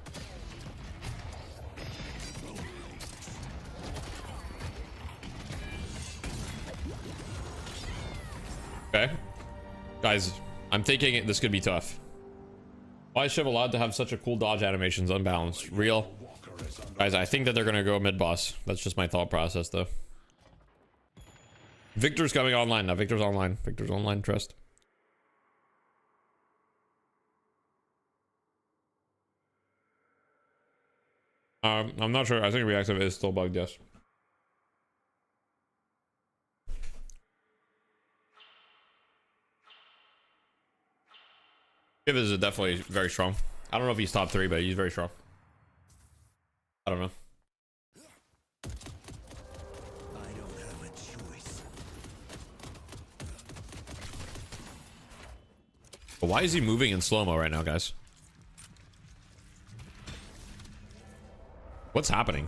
Okay. Guys, I'm thinking this could be tough. Why is Shiv allowed to have such a cool dodge animations unbalanced? Real. Guys, I think that they're gonna go mid boss. That's just my thought process though. Victor's coming online now. Victor's online. Victor's online, trust. I'm not sure. I think reactive is still bugged, yes. Shiv is definitely very strong. I don't know if he's top 3, but he's very strong. I don't know.
I don't have a choice.
But why is he moving in slow-mo right now, guys? What's happening?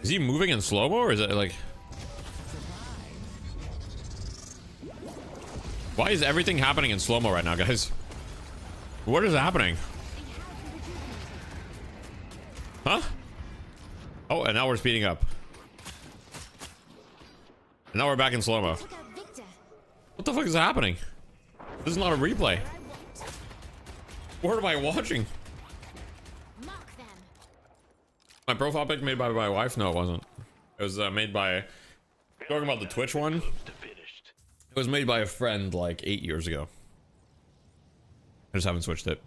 Is he moving in slow-mo or is it like... Why is everything happening in slow-mo right now, guys? What is happening? Huh? Oh, and now we're speeding up. And now we're back in slow-mo. What the fuck is happening? This is not a replay. What am I watching? My profile pic made by my wife? No, it wasn't. It was made by... Talking about the Twitch one? It was made by a friend like 8 years ago. I just haven't switched it.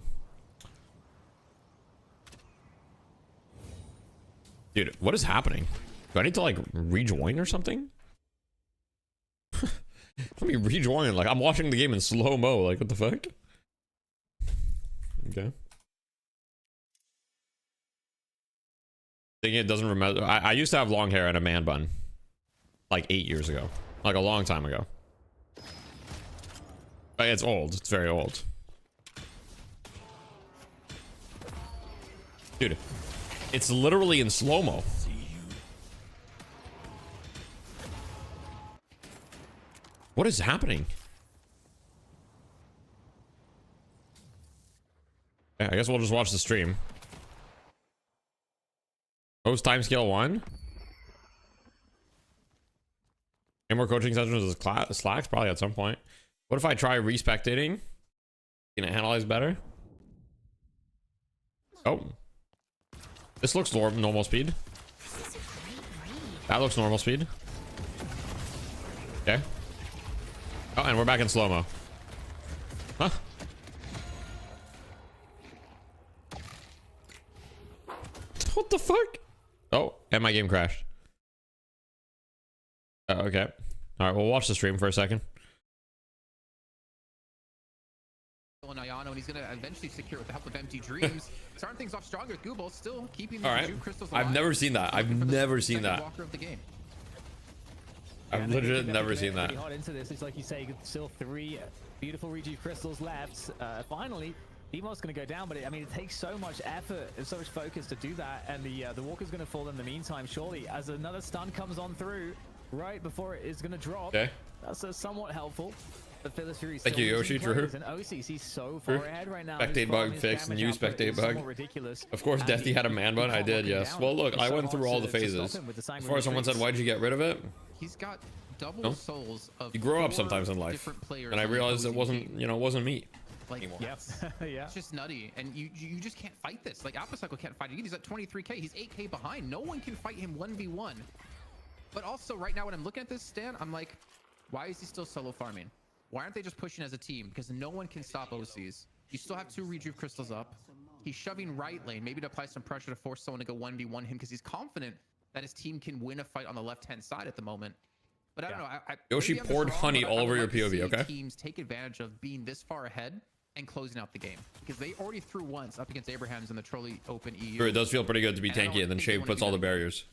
Dude, what is happening? Do I need to like rejoin or something? Let me rejoin. Like I'm watching the game in slow-mo. Like what the fuck? Okay. Thinking it doesn't remember. I used to have long hair and a man bun. Like 8 years ago. Like a long time ago. But it's old. It's very old. Dude, it's literally in slow-mo. What is happening? Yeah, I guess we'll just watch the stream. Host timescale 1. Any more coaching sessions with Slacks? Probably at some point. What if I try respectating? Can it analyze better? Oh. This looks normal speed. That looks normal speed. Okay. Oh, and we're back in slow-mo. Huh? What the fuck? Oh, and my game crashed. Oh, okay. All right, we'll watch the stream for a second.
Ayano, and he's gonna eventually secure with the help of Empty Dreams. Starting things off stronger with Google, still keeping the June crystals alive.
I've never seen that. I've never seen that.
Walker of the game.
I've legit never seen that.
Hot into this. It's like you say, still 3 beautiful Rejuve crystals left. Finally, Demo's going to go down, but I mean, it takes so much effort and so much focus to do that, and the Walker's going to fall in the meantime. Surely, as another stun comes on through right before it is going to drop.
Okay.
That's somewhat helpful. But Phyllis Fury
Thank you,
still
Yoshi,
losing
true.
players, and OCC's so far
True.
ahead right now.
Spectate
His
bug
farm, his
fixed,
damage
new
output
spectate
is
bug.
somewhat ridiculous.
Of course,
And
Deathy had a man bun. I
can't
did,
lock him
yes.
down.
Well, look,
It's
I
so
went
hard
through all the
to stop
phases.
him with the sanguinary
Before someone said,
tricks.
"Why'd you get rid of it?"
He's got double
No.
souls of
You grow up
4
sometimes in life,
different players
and I
on the
realized it
opposing
wasn't,
team.
you know, wasn't me.
Like,
anymore.
Yep. Yeah.
it's just nutty, and you just can't fight this. Like, Apocycle can't fight it. He's at 23k. He's 8k behind. No one can fight him 1v1. But also, right now, when I'm looking at this, Stan, I'm like, why is he still solo farming? Why aren't they just pushing as a team? Because no one can stop OCs. You still have 2 rejuve crystals up. He's shoving right lane, maybe to apply some pressure to force someone to go 1v1 him, because he's confident that his team can win a fight on the left-hand side at the moment. But I don't know.
Yoshi
maybe I'm just
poured
wrong,
honey
but
all
I would
over your
like to
POV,
see
okay?
Teams take advantage of being this far ahead and closing out the game, because they already threw once up against Abraham's in the Trolley Open EU.
Sure, it does feel pretty good to be
And I don't
tanky, and then
think they
Shave
wanna
puts
do
all
that.
the barriers.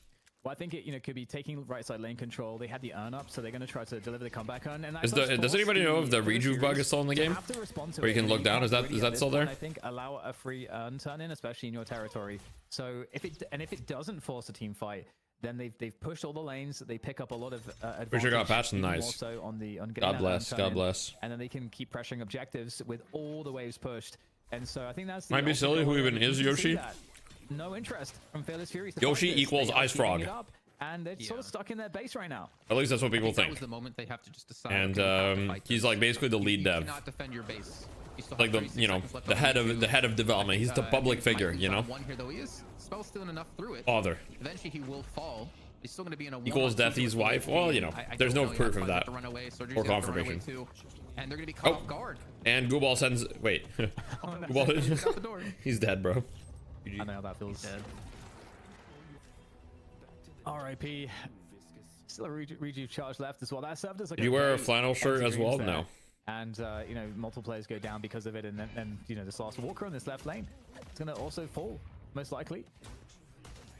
Well, I think it could be taking right side lane control. They had the earn up, so they're going to try to deliver the comeback earn. And
Does anybody know if the rejuve bug is still in the game? Where you can look down? Is that still there?
I think allow a free earn turn in, especially in your territory. So if it doesn't force a team fight, then they've pushed all the lanes. They pick up a lot of advantage.
Pretty sure got patched,
even
nice.
more so on getting
God
that earn
bless,
turn
God
in,
bless.
And then they can keep pressuring objectives with all the waves pushed. And so I think that's the
Might be
ultimate
silly
goal
who
here.
even
You
is
can see
Yoshi.
that. No interest from Fearless Furies. to
Yoshi
fight this.
equals
They are
Ice
keeping
Frog.
it up, and they're sort of stuck in their base right now.
At least that's what people
That was
think.
the moment they have to just decide.
And
okay, we have to fight
he's
this.
like basically the
You-
lead
you
dev,
cannot defend your base. You still
like
have
the
36
you know
seconds left
the
on
head
rejuve.
of development. He's the public
He
figure,
might
you know.
find one here, though he is spell stealing enough through it.
Father
Eventually he will fall. He's still going to be in a
equals
1-on-2
Deathy's
with
wife.
Luigi.
Well, you know,
I
there's
don't
no
know.
proof
He
of
might have
that
to run away. Soldier's
or
gonna have to run away
confirmation.
too. And they're going to be caught
Oh.
off guard.
And Gooball sends. Wait, Gooball,
He's out the door.
he's dead, bro.
I know how that feels. R.I.P. Still a rejuve charge left as well. That served as like
Did you wear a
great
flannel shirt as well?
experience
No.
there. And you know, multiple players go down because of it, and then you know, this last walker on this left lane, it's gonna also fall most likely.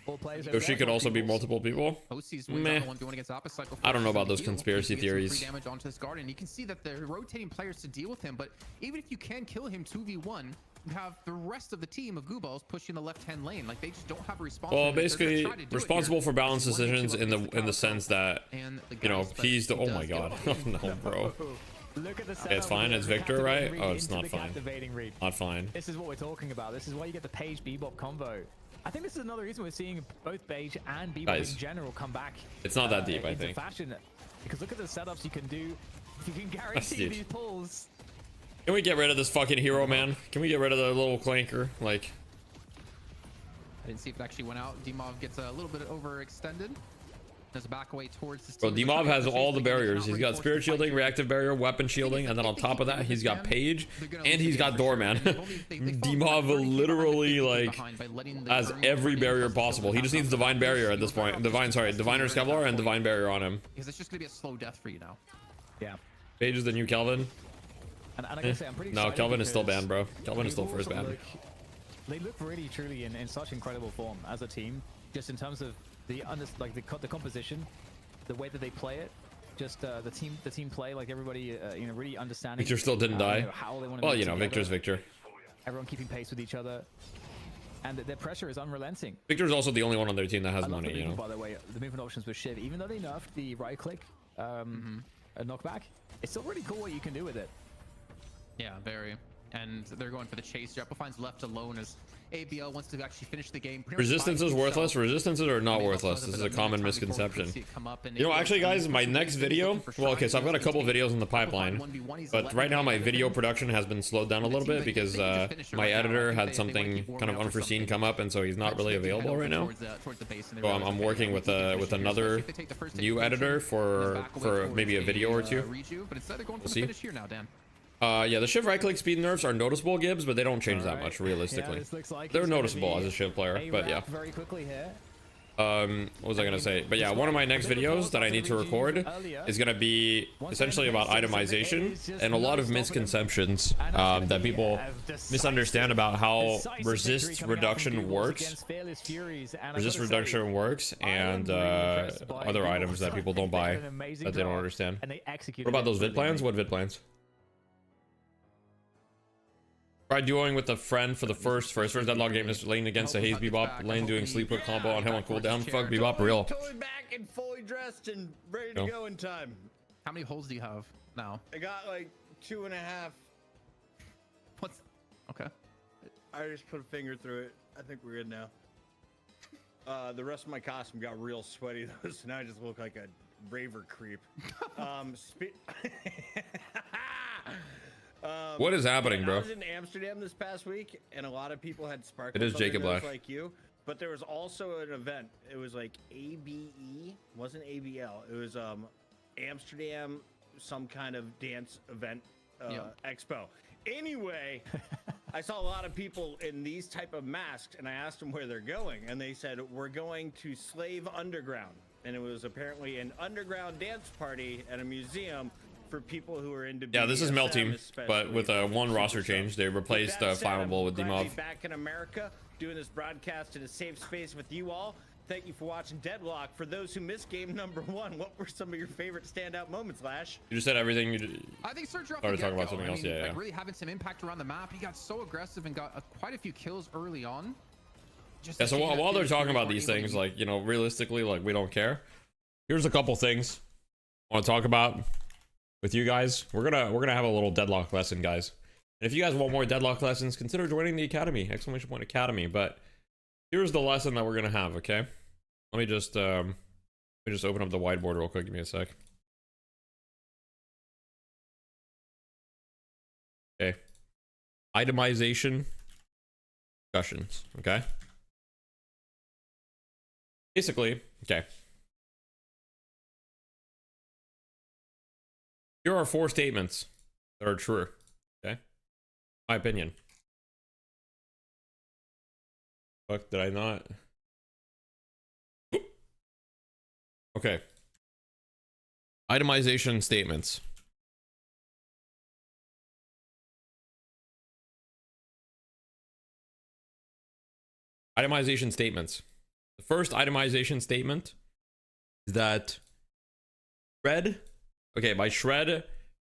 All players. over
Yoshi
there,
could also be
peoples.
multiple people.
OC's
Meh.
wins on the 1v1 against Apocycle.
I don't know about
forces
those
him to heal,
conspiracy
which means
theories.
free damage onto this guard, and you can see that they're rotating players to deal with him. But even if you can kill him 2v1, you have the rest of the team of Gooballs pushing the left-hand lane. Like, they just don't have a response.
Well, basically responsible for balanced decisions in the sense that you know he's the. Oh my god, oh no, bro.
Look at the
Okay, it's fine. It's Victor, right? Oh, it's not fine.
Read.
Not fine.
This is what we're talking about. This is why you get the Page Bebop combo. I think this is another reason we're seeing both Page and Bebop
Guys,
in general come back.
it's not that deep, I
into
think.
fashion, because look at the setups you can do. You can guarantee
deep.
these pulls.
Can we get rid of this fucking hero, man? Can we get rid of the little clanker? Like,
I didn't see if it actually went out. Dimov gets a little bit overextended. Does back away towards this
bro,
team.
Dimov has
Chase
all the
the game,
barriers.
not
He's
ready
got
for
spirit
the fight
shielding,
here.
reactive barrier, weapon shielding, and then on top of that, he's got Page, and he's got Doorman. Dimov literally like has every barrier possible. He just needs Divine Barrier at this point. Diviner's Kevlar and Divine Barrier on him.
Because it's just gonna be a slow death for you now.
Yeah.
Page is the new Kelvin.
And I gotta say, I'm pretty
No,
excited
Kelvin is still
because
banned, bro. Kelvin is still
they
first
also
banned.
They look really, truly in such incredible form as a team, just in terms of the composition, the way that they play it, just the team play, like everybody, you know, really understanding.
Victor still didn't
you
die.
know, how they want to
Well,
be
you know,
together,
Victor's Victor.
Everyone keeping pace with each other, and their pressure is unrelenting.
Victor's also the only one on their team that has
I love
money,
the
you know.
movement, by the way, the movement options with Shiv, even though they nerfed the right click knockback, it's still really cool what you can do with it.
Yeah, very. And they're going for the chase. Jeppo finds left alone as ABL wants to actually finish the game. Pretty much
Resistance
by
is worthless.
himself.
Resistances are not
I mean,
worthless.
also
This is
the
a common
minute time before we
misconception.
see it come up, and
You know,
ABL
actually, guys, my
looking
next
for
video. Well, okay, so I've got a
Shine,
couple
looking
videos in the
to
pipeline,
1v1. He's
but
11
right now my
ahead of
video
him.
production has been slowed down a little bit because my editor had something kind of unforeseen come up, and so he's not really available right now. So I'm working with another new editor for maybe a video or two.
We'll
see.
Here now, Dan.
Yeah, the Shiv right click speed nerfs are noticeable, Gibbs, but they don't change that much
Yeah,
realistically.
this looks like
They're
it's gonna
noticeable
be
as a Shiv player,
a
but yeah.
wrap very quickly here.
What was I gonna say? But yeah, one of my next videos that I need to record is gonna be essentially about itemization and a lot of misconceptions that people misunderstand about how resist reduction works. Resist reduction works and other items that people don't buy that they don't understand. What about those vid plans? What vid plans? Try dueling with a friend for the first deadlock game is lane against a Haze Bebop lane doing sleep with combo on him on cooldown. Fuck Bebop real.
Totally back and fully dressed and ready to
No.
go in time.
How many holes do you have now?
I got like
2.5.
What's okay?
I just put a finger through it. I think we're good now. The rest of my costume got real sweaty though, so now I just look like a raver creep.
What is happening, bro?
I was in Amsterdam this past week, and a lot of people had sparkles.
It is
on their
Jacob
nose
Black.
like you, but there was also an event. It was like ABE, wasn't ABL. It was Amsterdam, some kind of dance event expo. Anyway, I saw a lot of people in these type of masks, and I asked them where they're going, and they said we're going to Slave Underground, and it was apparently an underground dance party at a museum for people who are into
Yeah, this is Mel
BDSM
Team, but
especially.
with one roster change. They replaced
With that said,
Flammable with
I'm glad to be
Demov.
back in America, doing this broadcast in a safe space with you all. Thank you for watching Deadlock. For those who missed game number 1, what were some of your favorite standout moments, Lash?
You just said everything. You
I think Searcher off
Sorry
the
to talk about
get-go.
something
I
else,
mean,
yeah,
like
yeah.
really having some impact around the map. He got so aggressive and got quite a few kills early on. Just
Yeah, so
like,
while,
he
while
had
they're talking
feelings
about
before
these
anybody-
things, like, you know, realistically, like, we don't care. Here's a couple things I want to talk about with you guys. We're gonna have a little Deadlock lesson, guys. And if you guys want more Deadlock lessons, consider joining the Academy, ! Academy. But here's the lesson that we're gonna have, okay? Let me just open up the whiteboard real quick. Give me a sec. Okay. Itemization discussions, okay? Basically, okay. Here are 4 statements that are true, okay? My opinion. Fuck, did I not? Okay. Itemization statements. Itemization statements. The first itemization statement is that shred, okay, by shred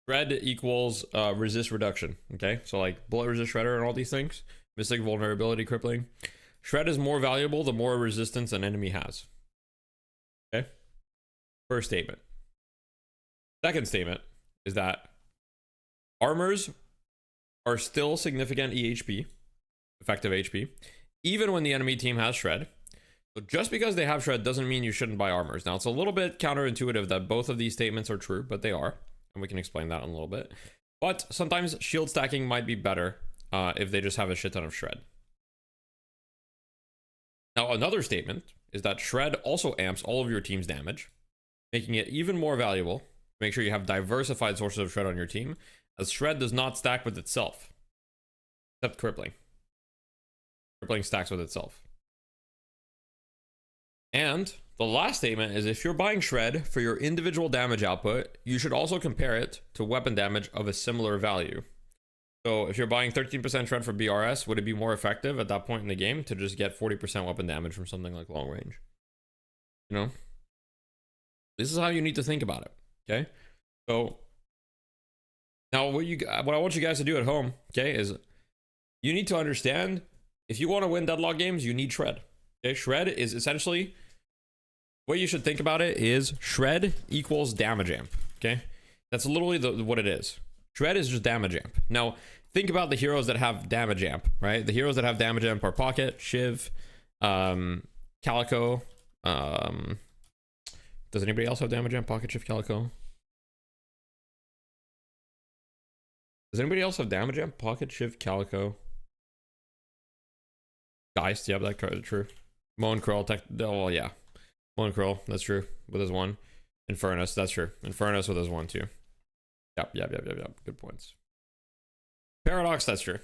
equals resist reduction, okay? So like bullet resist shredder and all these things, mystic vulnerability crippling. Shred is more valuable the more resistance an enemy has. Okay? First statement. Second statement is that armors are still significant EHP, effective HP, even when the enemy team has shred. So just because they have shred doesn't mean you shouldn't buy armors. Now, it's a little bit counterintuitive that both of these statements are true, but they are, and we can explain that in a little bit. But sometimes shield stacking might be better if they just have a shit ton of shred. Now, another statement is that shred also amps all of your team's damage, making it even more valuable. Make sure you have diversified sources of shred on your team, as shred does not stack with itself, except crippling. Crippling stacks with itself. And the last statement is if you're buying shred for your individual damage output, you should also compare it to weapon damage of a similar value. So if you're buying 13% shred for BRS, would it be more effective at that point in the game to just get 40% weapon damage from something like long range? You know? This is how you need to think about it, okay? So now what I want you guys to do at home, okay, is you need to understand if you want to win deadlock games, you need shred. Okay, shred is essentially, what you should think about it is shred equals damage amp, okay? That's literally what it is. Shred is just damage amp. Now, think about the heroes that have damage amp, right? The heroes that have damage amp are Pocket, Shiv, Calico. Does anybody else have damage amp? Pocket, Shiv, Calico? Does anybody else have damage amp? Pocket, Shiv, Calico? Geist, yeah, that's true. Moan Curl, oh yeah. Moan Curl, that's true, with his 1. Infernus, that's true. Infernus with his 1 too. Yep. Good points. Paradox, that's true.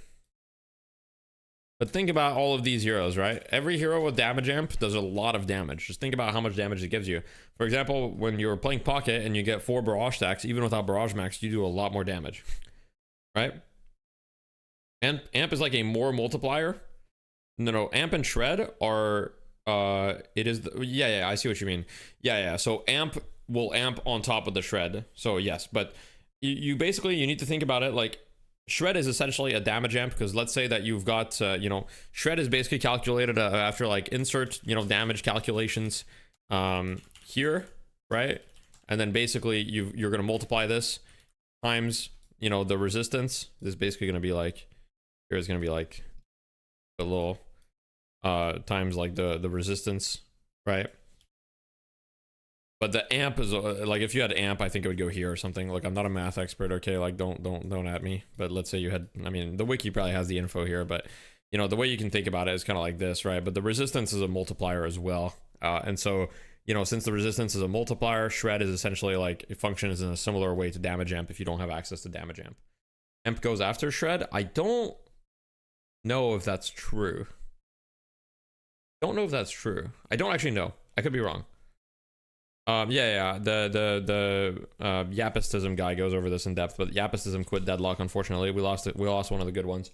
But think about all of these heroes, right? Every hero with damage amp does a lot of damage. Just think about how much damage it gives you. For example, when you're playing Pocket and you get 4 barrage stacks, even without barrage max, you do a lot more damage, right? And amp is like a more multiplier. No, amp and shred are yeah, I see what you mean. Yeah, so amp will amp on top of the shred. So yes, but you basically, you need to think about it like shred is essentially a damage amp, because let's say that you've got you know, shred is basically calculated after like insert, you know, damage calculations here, right? And then basically you're going to multiply this times you know, the resistance is basically gonna be like, here's gonna be like a little times like the resistance, right? But the amp is like, if you had amp, I think it would go here or something. Like, I'm not a math expert, okay? Like, don't at me. But let's say you had, I mean, the wiki probably has the info here, but you know, the way you can think about it is kind of like this, right? But the resistance is a multiplier as well. And so, you know, since the resistance is a multiplier, shred is essentially like, it functions in a similar way to damage amp if you don't have access to damage amp. Amp goes after shred. I don't know if that's true. Don't know if that's true. I don't actually know. I could be wrong. The Yapistism guy goes over this in depth, but Yapistism quit Deadlock, unfortunately. We lost it. We lost one of the good ones.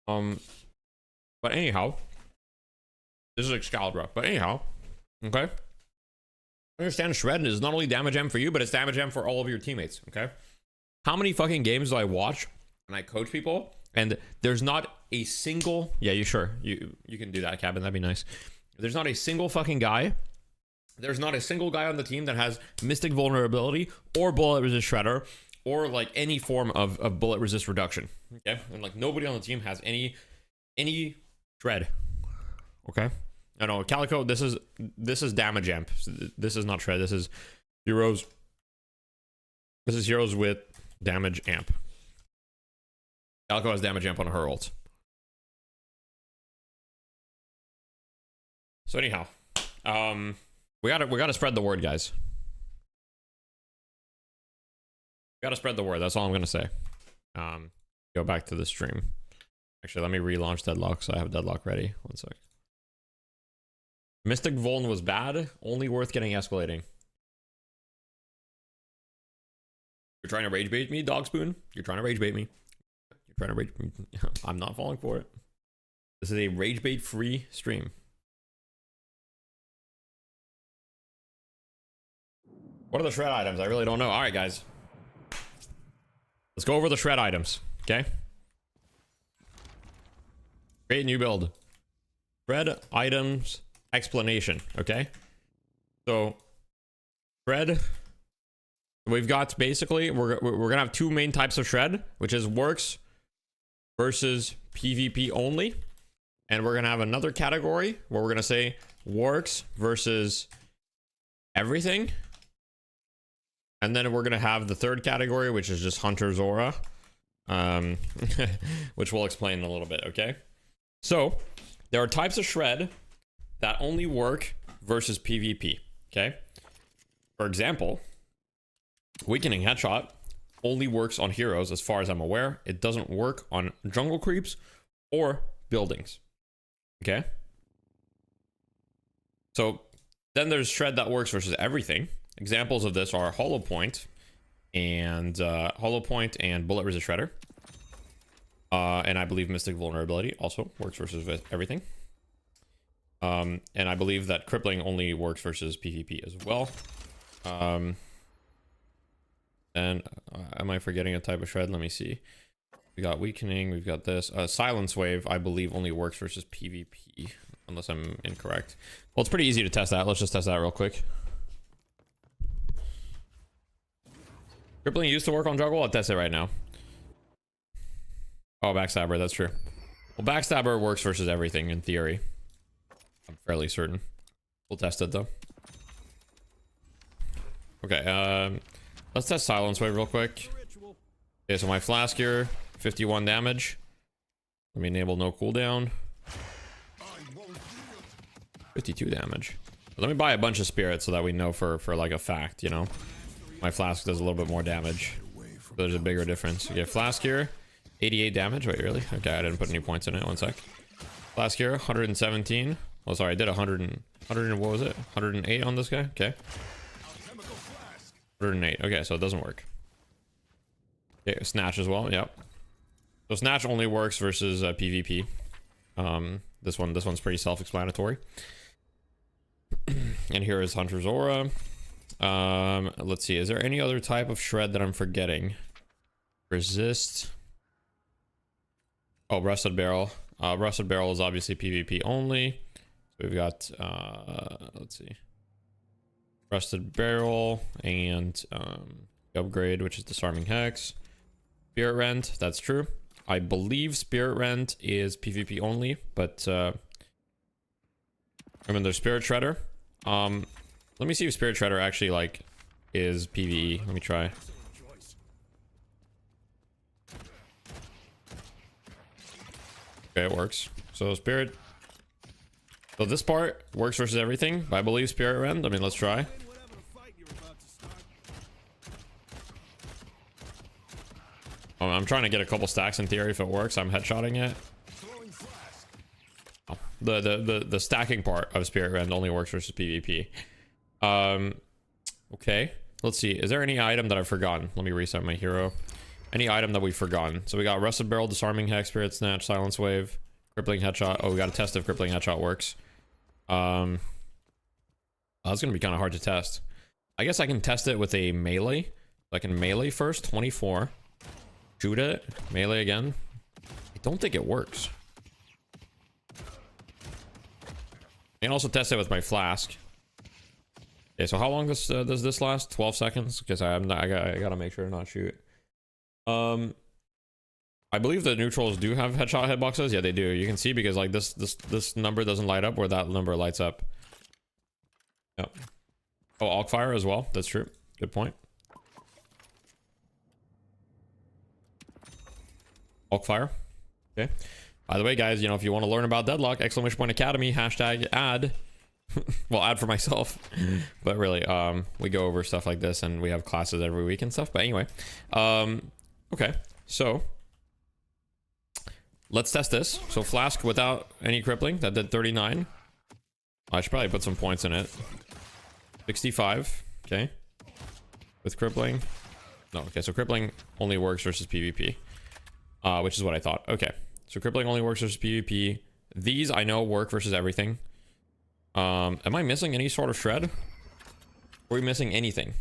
But anyhow, this is Excalibur. But anyhow, okay. Understand shred is not only damage M for you, but it's damage M for all of your teammates, okay? How many fucking games do I watch and I coach people, and there's not a single, yeah, you sure, you can do that, Cabin, that'd be nice. There's not a single fucking guy, there's not a single guy on the team that has Mystic Vulnerability or Bullet Resist Shredder or like any form of bullet resist reduction, okay? And like nobody on the team has any shred, okay? I know, Calico, this is damage amp. This is not shred, this is heroes. This is heroes with damage amp. Calico has damage amp on her ult. So anyhow, we gotta spread the word, guys. We gotta spread the word. That's all I'm gonna say. Go back to the stream. Actually, let me relaunch Deadlock so I have Deadlock ready. One sec. Mystic Vuln was bad. Only worth getting escalating. You're trying to rage bait me, Dog Spoon? You're trying to rage bait me. You're trying to rage me. I'm not falling for it. This is a rage bait free stream. What are the shred items? I really don't know. All right, guys. Let's go over the shred items, okay? Create a new build. Shred items explanation, okay? So, shred, we've got basically, we're gonna have two main types of shred, which is works versus PvP only. And we're gonna have another category where we're gonna say works versus everything. And then we're gonna have the third category, which is just Hunter's Aura, which we'll explain in a little bit, okay? So, there are types of shred that only work versus PvP, okay? For example, Weakening Headshot only works on heroes as far as I'm aware. It doesn't work on jungle creeps or buildings, okay? So, then there's shred that works versus everything. Examples of this are Hollow Point and Bullet Resist Shredder. And I believe Mystic Vulnerability also works versus everything. And I believe that Crippling only works versus PvP as well. And am I forgetting a type of shred? Let me see. We got Weakening, we've got this. Silence Wave, I believe, only works versus PvP, unless I'm incorrect. Well, it's pretty easy to test that. Let's just test that real quick. Crippling used to work on jungle. I'll test it right now. Oh, Backstabber, that's true. Well, Backstabber works versus everything in theory. I'm fairly certain. We'll test it though. Okay, let's test Silence Wave real quick. Okay, so my flask here, 51 damage. Let me enable no cooldown. 52 damage. Let me buy a bunch of spirits so that we know for like a fact, you know. My flask does a little bit more damage. So there's a bigger difference. Okay, flask here, 88 damage. Wait, really? Okay, I didn't put any points in it. One sec. Flask here, 117. Oh, sorry, I did 100 and what was it? 108 on this guy? Okay. 108. Okay, so it doesn't work. Okay, Snatch as well. Yep. So Snatch only works versus PvP. This one's pretty self-explanatory. And here is Hunter's Aura. Let's see, is there any other type of shred that I'm forgetting? Resist. Oh, Rusted Barrel. Rusted Barrel is obviously PvP only. So we've got let's see, Rusted Barrel and upgrade, which is Disarming Hex. Spirit Rend, that's true. I believe Spirit Rend is PvP only, but I mean, there's Spirit Shredder. Let me see if Spirit Shredder actually like is PvE. Let me try. Okay, it works. So Spirit. So this part works versus everything, but I believe Spirit Rend. I mean, let's try. I'm trying to get a couple stacks in theory if it works. I'm headshotting it. Oh, the stacking part of Spirit Rend only works versus PvP. Okay. Let's see. Is there any item that I've forgotten? Let me reset my hero. Any item that we've forgotten. So we got Rusted Barrel, Disarming Hex, Spirit Snatch, Silence Wave, Crippling Headshot. Oh, we got to test if Crippling Headshot works. That's gonna be kind of hard to test. I guess I can test it with a melee. I can melee first, 24. Shoot it, melee again. I don't think it works. I can also test it with my flask. Okay, so how long does this last? 12 seconds? Because I gotta make sure to not shoot. I believe the neutrals do have headshot hitboxes. Yeah, they do. You can see because like this number doesn't light up where that number lights up. Yep. Oh, Alk Fire as well. That's true. Good point. Alk Fire. Okay. By the way, guys, you know, if you want to learn about Deadlock, !Academy, hashtag ad. Well, ad for myself. But really, we go over stuff like this and we have classes every week and stuff. But anyway, okay. So let's test this. So Flask without any crippling, that did 39. I should probably put some points in it. 65. Okay. With crippling. No, okay. So crippling only works versus PvP. Which is what I thought. Okay, so crippling only works versus PvP. These I know work versus everything. Am I missing any sort of shred? Are we missing anything?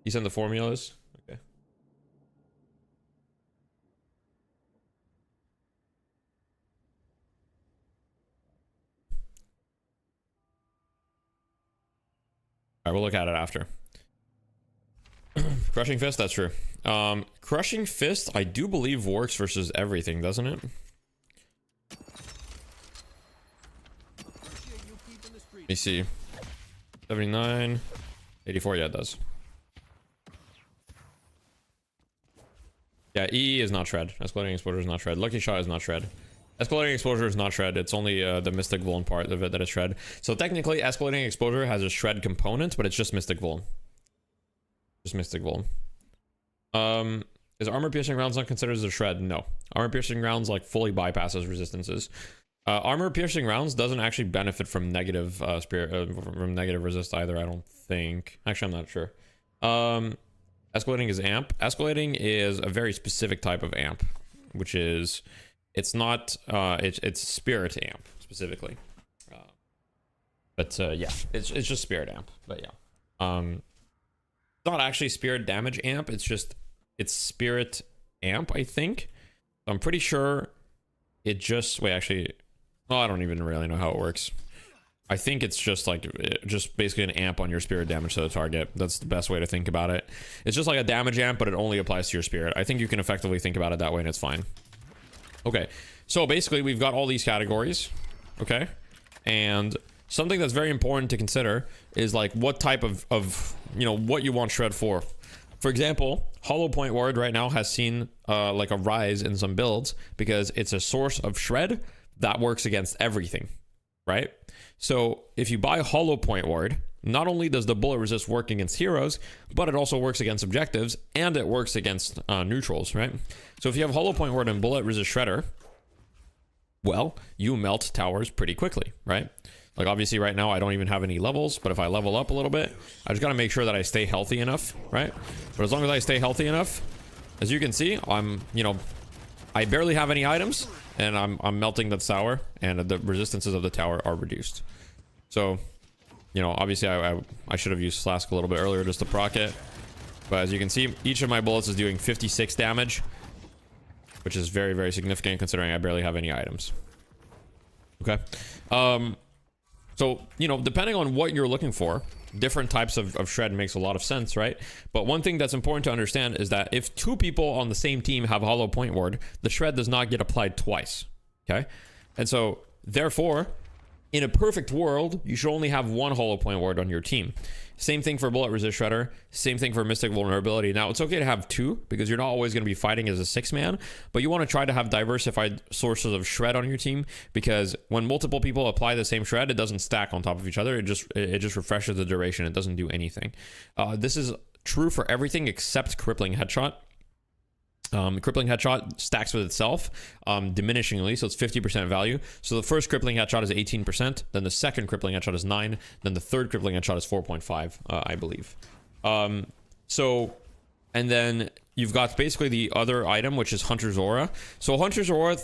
You send the formulas. Okay. All right, we'll look at it after. Crushing Fist, that's true. Crushing Fist, I do believe works versus everything, doesn't it? Let me see. 79, 84, yeah, it does. Yeah, E is not shred. Escalating Exposure is not shred. Lucky Shot is not shred. Escalating Exposure is not shred. It's only the Mystic Vuln part of it that is shred. So technically, Escalating Exposure has a shred component, but it's just Mystic Vuln. Just Mystic Vuln. Is Armor Piercing Rounds not considered as a shred? No. Armor Piercing Rounds like fully bypasses resistances. Armor Piercing Rounds doesn't actually benefit from negative from negative resist either, I don't think. Actually, I'm not sure. Escalating is amp. Escalating is a very specific type of amp, which is it's not it's spirit amp specifically. Yeah, it's just spirit amp. But yeah. It's not actually spirit damage amp, it's spirit amp, I think. I'm pretty sure it just actually, oh, I don't even really know how it works. I think it's just like just basically an amp on your spirit damage to the target. That's the best way to think about it. It's just like a damage amp, but it only applies to your spirit. I think you can effectively think about it that way and it's fine. Okay, so basically we've got all these categories, okay? And something that's very important to consider is like what type of you know, what you want shred for. For example, Hollow Point Ward right now has seen like a rise in some builds because it's a source of shred that works against everything, right? So if you buy Hollow Point Ward, not only does the bullet resist work against heroes, but it also works against objectives and it works against neutrals, right? So if you have Hollow Point Ward and bullet resist shredder, well, you melt towers pretty quickly, right? Like obviously right now I don't even have any levels, but if I level up a little bit, I just gotta make sure that I stay healthy enough, right? But as long as I stay healthy enough, as you can see, I'm, you know, I barely have any items and I'm melting the tower and the resistances of the tower are reduced. So, you know, obviously I should have used Flask a little bit earlier just to proc it. But as you can see, each of my bullets is doing 56 damage, which is very, very significant considering I barely have any items. Okay. So, you know, depending on what you're looking for, different types of shred makes a lot of sense, right? But one thing that's important to understand is that if 2 people on the same team have hollow point ward, the shred does not get applied twice, okay? And so, therefore, in a perfect world, you should only have 1 hollow point ward on your team. Same thing for bullet resist shredder, same thing for mystic vulnerability. Now, it's okay to have 2 because you're not always going to be fighting as a 6-man, but you want to try to have diversified sources of shred on your team, because when multiple people apply the same shred, it doesn't stack on top of each other. It just refreshes the duration. It doesn't do anything. This is true for everything except crippling headshot. Crippling headshot stacks with itself diminishingly, so it's 50% value. So the first crippling headshot is 18%, then the second crippling headshot is 9%, then the third crippling headshot is 4.5, I believe. So, and then you've got basically the other item, which is Hunter's Aura. So Hunter's Aura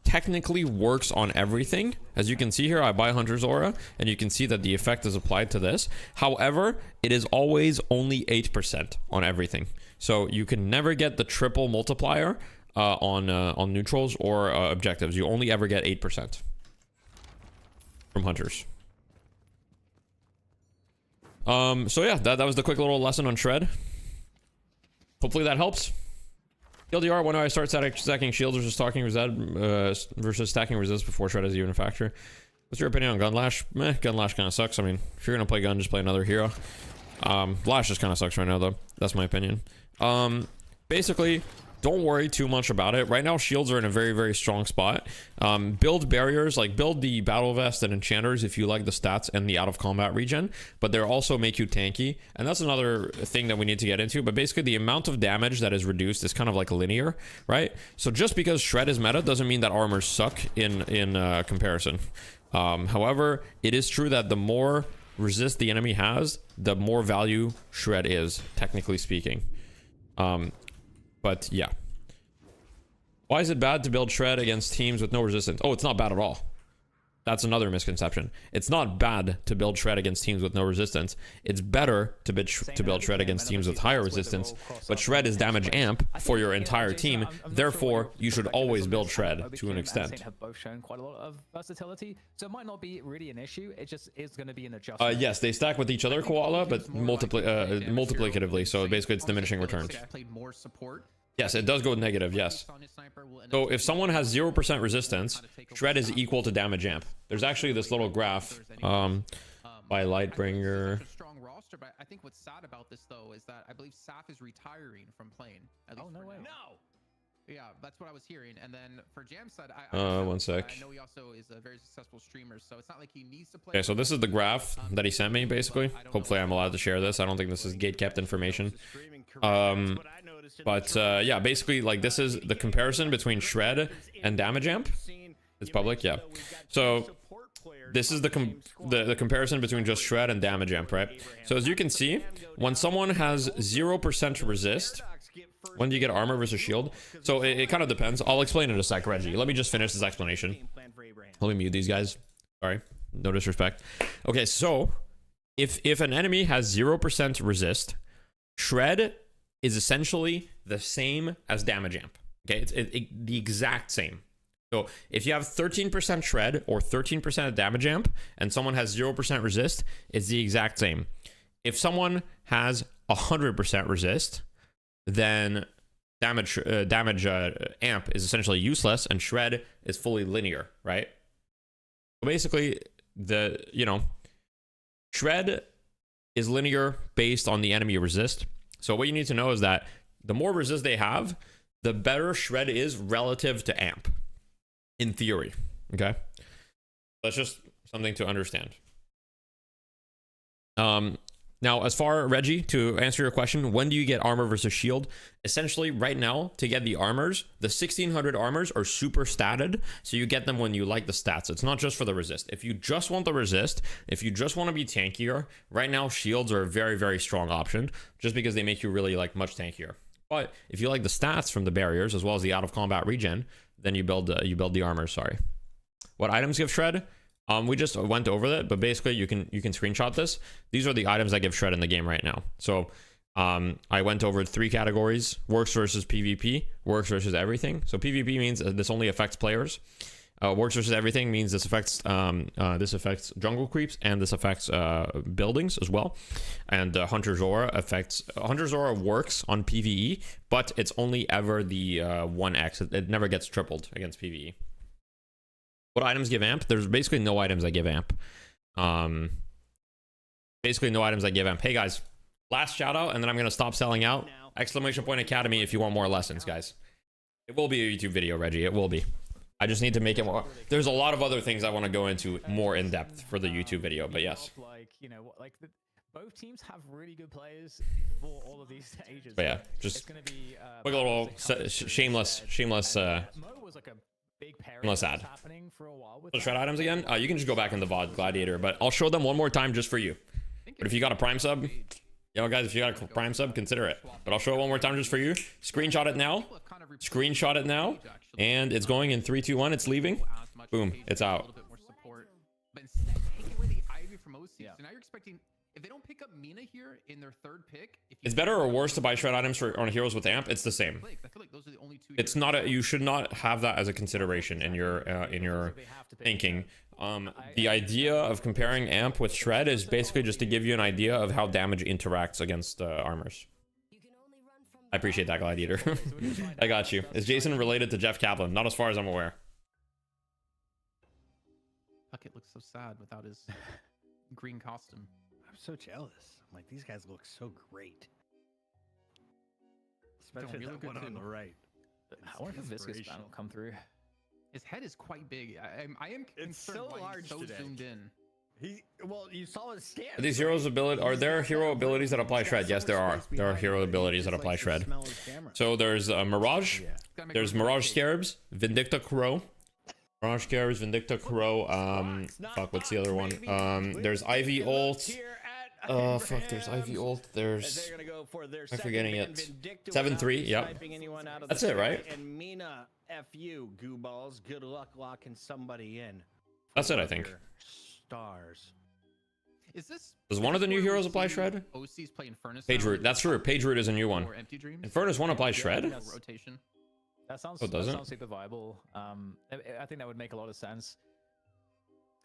technically works on everything. As you can see here, I buy Hunter's Aura, and you can see that the effect is applied to this. However, it is always only 8% on everything. So you can never get the triple multiplier on neutrals or objectives. You only ever get 8% from Hunters. So yeah, that was the quick little lesson on shred. Hopefully that helps. TLDR, when do I start stacking shields versus stacking resist before shred is even a factor? What's your opinion on Gunlash? Gunlash kind of sucks. I mean, if you're gonna play gun, just play another hero. Lash just kind of sucks right now, though. That's my opinion. Basically, don't worry too much about it. Right now, shields are in a very, very strong spot. Build barriers, like build the battle vest and enchanters if you like the stats and the out of combat regen, but they also make you tanky. And that's another thing that we need to get into. But basically, the amount of damage that is reduced is kind of like linear, right? So just because shred is meta doesn't mean that armors suck in comparison. However, it is true that the more resist the enemy has, the more value shred is, technically speaking. But yeah. Why is it bad to build shred against teams with no resistance? Oh, it's not bad at all. That's another misconception. It's not bad to build shred against teams with no resistance. It's better to build shred against teams with higher resistance, but shred is damage amp for your entire team. Therefore, you should always build shred to an extent.
Have both shown quite a lot of versatility, so it might not be really an issue. It just is going to be an adjustment.
Yes, they stack with each other, Koala, but multiplicatively. So basically, it's diminishing returns.
I played more support.
Yes, it does go negative, yes. So if someone has 0% resistance, shred is equal to damage amp. There's actually this little graph by Lightbringer.
Strong roster, but I think what's sad about this though is that I believe Saf is retiring from playing.
Oh no way!
No.
Yeah, that's what I was hearing. And then for Jamside,
one sec.
I know he also is a very successful streamer, so it's not like he needs to play.
Okay, so this is the graph that he sent me, basically. Hopefully I'm allowed to share this. I don't think this is gate-kept information. But yeah, basically, like, this is the comparison between shred and damage amp. It's public, yeah. So this is the comparison between just shred and damage amp, right? So as you can see, when someone has 0% resist, when do you get armor versus shield? So it kind of depends. I'll explain in a sec, Reggie. Let me just finish this explanation. Let me mute these guys. Sorry, no disrespect. Okay, so if an enemy has 0% resist, shred is essentially the same as damage amp. Okay, it's the exact same. So if you have 13% shred or 13% damage amp and someone has 0% resist, it's the exact same. If someone has 100% resist, then damage amp is essentially useless and shred is fully linear, right? So basically, shred is linear based on the enemy resist. So what you need to know is that the more resist they have, the better shred is relative to amp, in theory. Okay, that's just something to understand. Now, as far, Reggie, to answer your question, when do you get armor versus shield? Essentially, right now, to get the armors, the 1600 armors are super statted, so you get them when you like the stats. It's not just for the resist. If you just want the resist, if you just want to be tankier, right now, shields are a very, very strong option, just because they make you really, like, much tankier. But if you like the stats from the barriers, as well as the out-of-combat regen, then you build the armor, sorry. What items give shred? We just went over that, but basically you can screenshot this. These are the items that give shred in the game right now. So I went over 3 categories: works versus PvP, works versus everything. So PvP means this only affects players. Works versus everything means this affects jungle creeps, and this affects buildings as well. And Hunter Zora works on PvE, but it's only ever the 1x. It never gets tripled against PvE. What items give amp? There's basically no items that give amp. Basically no items that give amp. Hey guys, last shout out, and then I'm gonna stop selling out. Exclamation point Academy if you want more lessons, guys. It will be a YouTube video, Reggie. It will be. I just need to make it more. There's a lot of other things I want to go into more in depth for the YouTube video, but yes.
Like, you know, like both teams have really good players for all of these ages.
But yeah, just
gonna be,
like a little shameless ad.
Happening for a while with
The shred items again. You can just go back in the VOD Gladiator, but I'll show them one more time just for you. But if you got a Prime sub, guys, if you got a Prime sub, consider it. But I'll show it one more time just for you. Screenshot it now. Screenshot it now. And it's going in 3, 2, 1. It's leaving. Boom. It's out.
But instead, take away the Ivy from OC. So now you're expecting, if they don't pick up Mina here in their third pick,
It's better or worse to buy shred items on heroes with amp? It's the same.
I feel like those are the only two.
It's not you should not have that as a consideration in your thinking. The idea of comparing amp with shred is basically just to give you an idea of how damage interacts against armors. I appreciate that, Gladiator. I got you. Is Jason related to Jeff Kaplan? Not as far as I'm aware.
Puckett looks so sad without his green costume.
I'm so jealous. I'm like, these guys look so great. Especially
really
that
good
one on
too.
the right.
I wonder if a viscous ban will come through.
His head is quite big. I am
It's
concerned
so
why
large
he's so
today.
zoomed in.
Well, you saw his stance.
Are these heroes are there hero abilities that apply shred? Yes, there are. There are hero abilities that apply shred. So there's Mirage. There's Mirage Scarabs, Vindicta Crow. Mirage Scarabs, Vindicta Crow. Fuck, what's the other one? There's Ivy ult. Fuck, there's Ivy ult. There's, I'm forgetting it. 7-3, yep. That's it, right?
And Mina, FU, goo balls. Good luck locking somebody in.
That's it, I think.
Stars.
Does one of the new heroes apply shred?
OC's play Infernus.
Page Root. That's true. Page Root is a new one.
Or Empty Dreams.
Infernus 1 applies shred?
Rotation.
That sounds,
Oh, it doesn't?
that sounds super viable. I think that would make a lot of sense.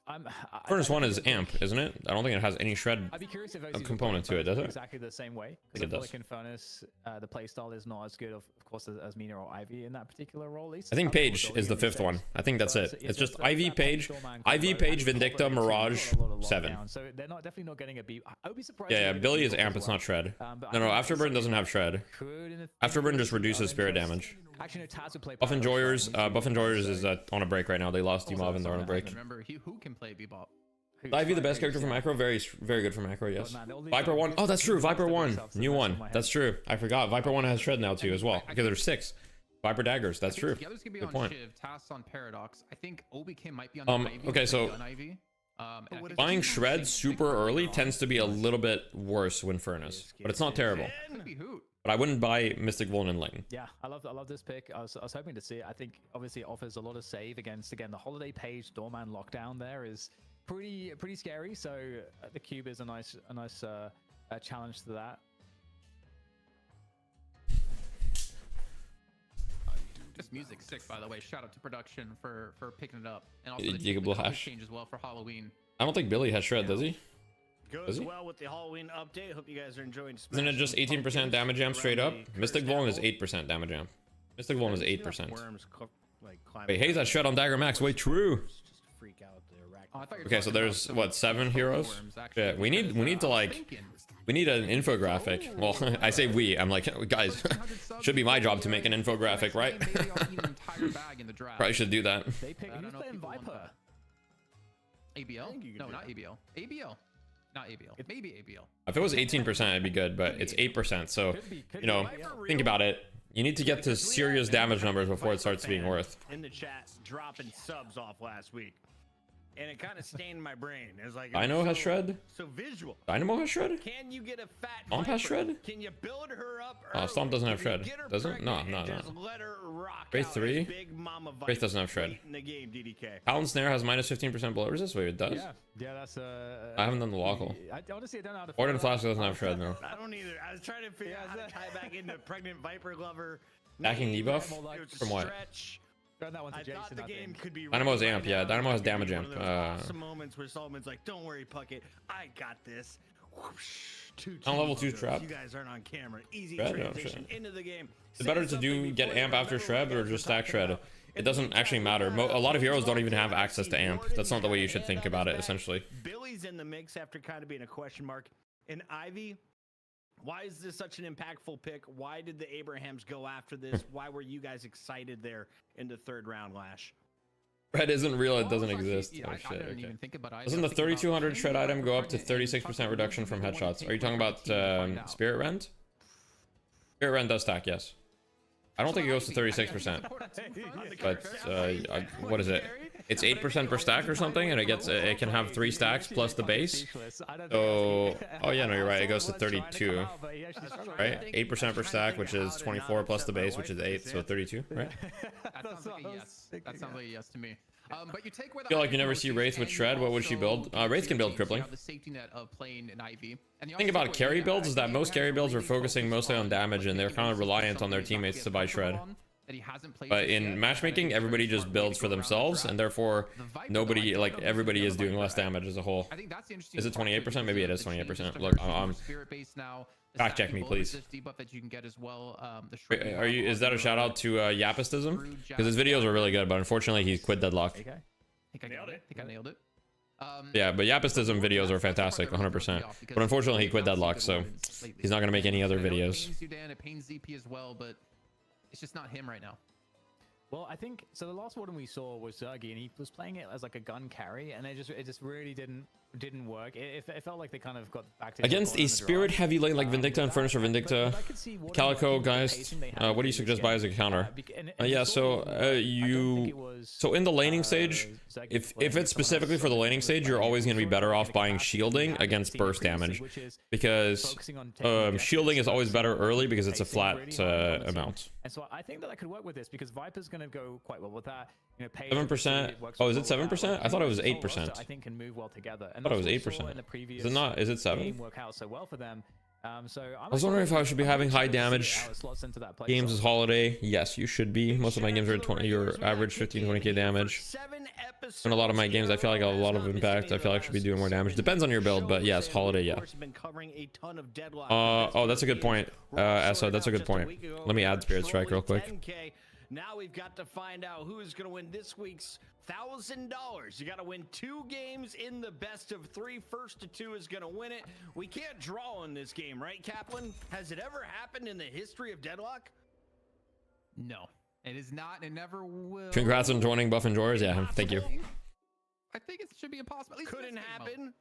Infernus 1 is amp, isn't it? I don't think it has any shred
I'd be curious if
component to it, does it?
Exactly the same way.
I think it does.
Like Infernus, the playstyle is not as good, of course, as Mina or Ivy in that particular role. At least
I think Page is the 5th one. I think that's it. It's just Ivy, Page, Vindicta, Mirage, 7.
So they're definitely not getting a beat. I would be surprised.
Yeah, Billy is amp, it's not shred. No, Afterburn doesn't have shred. Afterburn just reduces spirit damage.
Actually, no, Taz would play
Buff Enjoyers is on a break right now. They lost Demov and they're on a break.
Remember, who can play Bebop?
Ivy, the best character for macro, very good for macro, yes. Viper 1, oh that's true, Viper 1, new one, that's true. I forgot, Viper 1 has shred now too as well, because there's 6. Viper daggers, that's true.
The others can be
Good
on
point.
Shiv, Tass on Paradox. I think Obi Kim might be on Ivy.
Okay, so
on Ivy.
buying shred super early tends to be a little bit worse when Furnace, but it's not terrible.
Could be Hoot.
But I wouldn't buy Mystic Vuln and Lane.
Yeah, I love this pick. I was hoping to see it. I think obviously it offers a lot of save against, again, the Holiday Page Doorman lockdown there is pretty scary. So the cube is a nice challenge to that.
This music's sick, by the way. Shout out to production for picking it up, and also the
Jacob
color
Hash.
change as well for Halloween.
I don't think Billy has shred, does he?
Goes well with the Halloween update. Hope you guys are enjoying.
Isn't it just 18% damage amp straight up? Mystic Vuln is 8% damage amp. Mystic Vuln is 8%. Wait, Hayes has shred on Dagger Max. Wait, true. Okay, so there's what, 7 heroes? Yeah, we need to like, we need an infographic. Well, I say we. I'm like, guys, should be my job to make an infographic, right? Probably should do that.
Who's playing Viper?
ABL? No, not ABL. ABL. Not ABL. It may be ABL.
If it was 18%, it'd be good, but it's 8%. So, you know, think about it. You need to get to serious damage numbers before it starts being worth.
In the chat, dropping subs off last week. And it kind of stained my brain. It's like
Dino has shred?
So visual.
Dynamo has shred?
Can you get a fat
Stomp has shred?
Can you build her up?
Stomp doesn't have shred. Does it? No.
Just let her rock
Wraith
out
3?
as Big Mama
Wraith doesn't have shred.
late in the game, DDK.
Talon Snare has minus 15% bullet resist. Wait, it does?
Yeah, that's
I haven't done the local.
Honestly, I don't know how to.
Orden Flask doesn't have shred, no.
I don't either. I was trying to figure out how to tie back into Pregnant Viper Glover.
Backing debuff?
It was
From what?
Stretch,
Turn that one to
I
Jason,
thought the game could be
Dynamo's
right
amp,
right
yeah,
now.
Dynamo has
It's gonna
damage
be one
amp,
of those awesome moments where Solomon's like, "Don't worry, Puckett, I got this." Whoosh,
On level 2
logos.
trap.
You guys aren't on camera. Easy
Shred? Oh,
transition
shit.
into the game.
Is it better to get amp after shred or just stack shred? It doesn't actually matter. A lot of heroes don't even have access to amp. That's not the way you should think about it, essentially.
Billy's in the mix after kind of being a question mark. And Ivy, why is this such an impactful pick? Why did the Abrahams go after this? Why were you guys excited there in the 3rd round, Lash?
Shred isn't real, it doesn't
Actually,
exist.
yeah,
Oh
I
shit,
didn't
okay.
even think about it.
Doesn't the 3200 shred item go up to 36% reduction from headshots? Are you talking about Spirit Rend? Spirit Rend does stack, yes. I don't think it goes to 36%. But what is it? It's 8% per stack or something, and it can have 3 stacks plus the base. So, oh yeah, no, you're right. It goes to 32, right? 8% per stack, which is 24 plus the base, which is 8, so 32, right?
That sounds like a yes. That sounds like a yes to me. But you take where the
I feel like you never
Ivy
see
goes,
Wraith with
and
Shred.
you
What would she build?
also
Wraith can build
teams who
crippling.
have the safety net of playing an Ivy. And you
The thing
also
about
take
carry
what
builds is that
Abraham
most
has
carry builds are
really
focusing
focused
mostly on damage, and they're kind of reliant on their teammates to buy shred.
that he hasn't played
But
just
in
yet,
matchmaking,
and I think
everybody
it's a
just
smart way to
builds for
go around the
themselves,
draft.
and therefore
The Viper, though, I
nobody,
don't
like
know if
everybody
he's
is
gonna
doing
Viper
less
act.
damage as a whole.
I think that's the interesting
Is it
part,
28%?
because
Maybe it
the
is
change
28%.
just
Look,
occurred
I'm
for Spirit base now, the
fact check
stacking
me,
bullet
please.
resist debuff that you can get as well. The
Wait,
shred
is that a shout out to Yapistism? Because his videos are really good, but unfortunately he quit Deadlock.
I think I nailed it. I think I nailed it.
Yeah, but Yapistism videos are fantastic, 100%. But unfortunately he quit Deadlock, so he's not gonna make any other videos.
It pains you, Dan. It pains ZP as well, but it's just not him right now.
Well, I think so. The last one we saw was Zergy, and he was playing it as like a gun carry, and it just really didn't work. It felt like they kind of got back to
Against a spirit heavy lane like Vindicta and Furnace or Vindicta, Calico guys, what do you suggest buy as a counter? Yeah, so so in the laning stage, if it's specifically for the laning stage, you're always going to be better off buying shielding against burst damage, because shielding is always better early because it's a flat amount.
And so I think that could work with this because Viper's going to go quite well with that. You know,
7%. Oh, is it 7%? I thought it was 8%.
I think can move well together.
I thought it was 8%. Is it not? Is it 7?
Work out so well for them. So
I was wondering if I should be having high damage games as Holiday. Yes, you should be. Most of my games are 20, your average 15-20k damage. And a lot of my games, I feel like I have a lot of impact. I feel like I should be doing more damage. Depends on your build, but yes, Holiday, yeah. Oh, that's a good point. Essa, that's a good point. Let me add Spirit Strike real quick.
Now we've got to find out who is going to win this week's $1,000. You got to win 2 games in the best of 3. First to 2 is going to win it. We can't draw in this game, right, Kaplan? Has it ever happened in the history of Deadlock?
No, it is not. It never will.
Congrats on joining Buff and Joyers. Yeah, thank you.
I think it should be impossible. At least
Couldn't happen.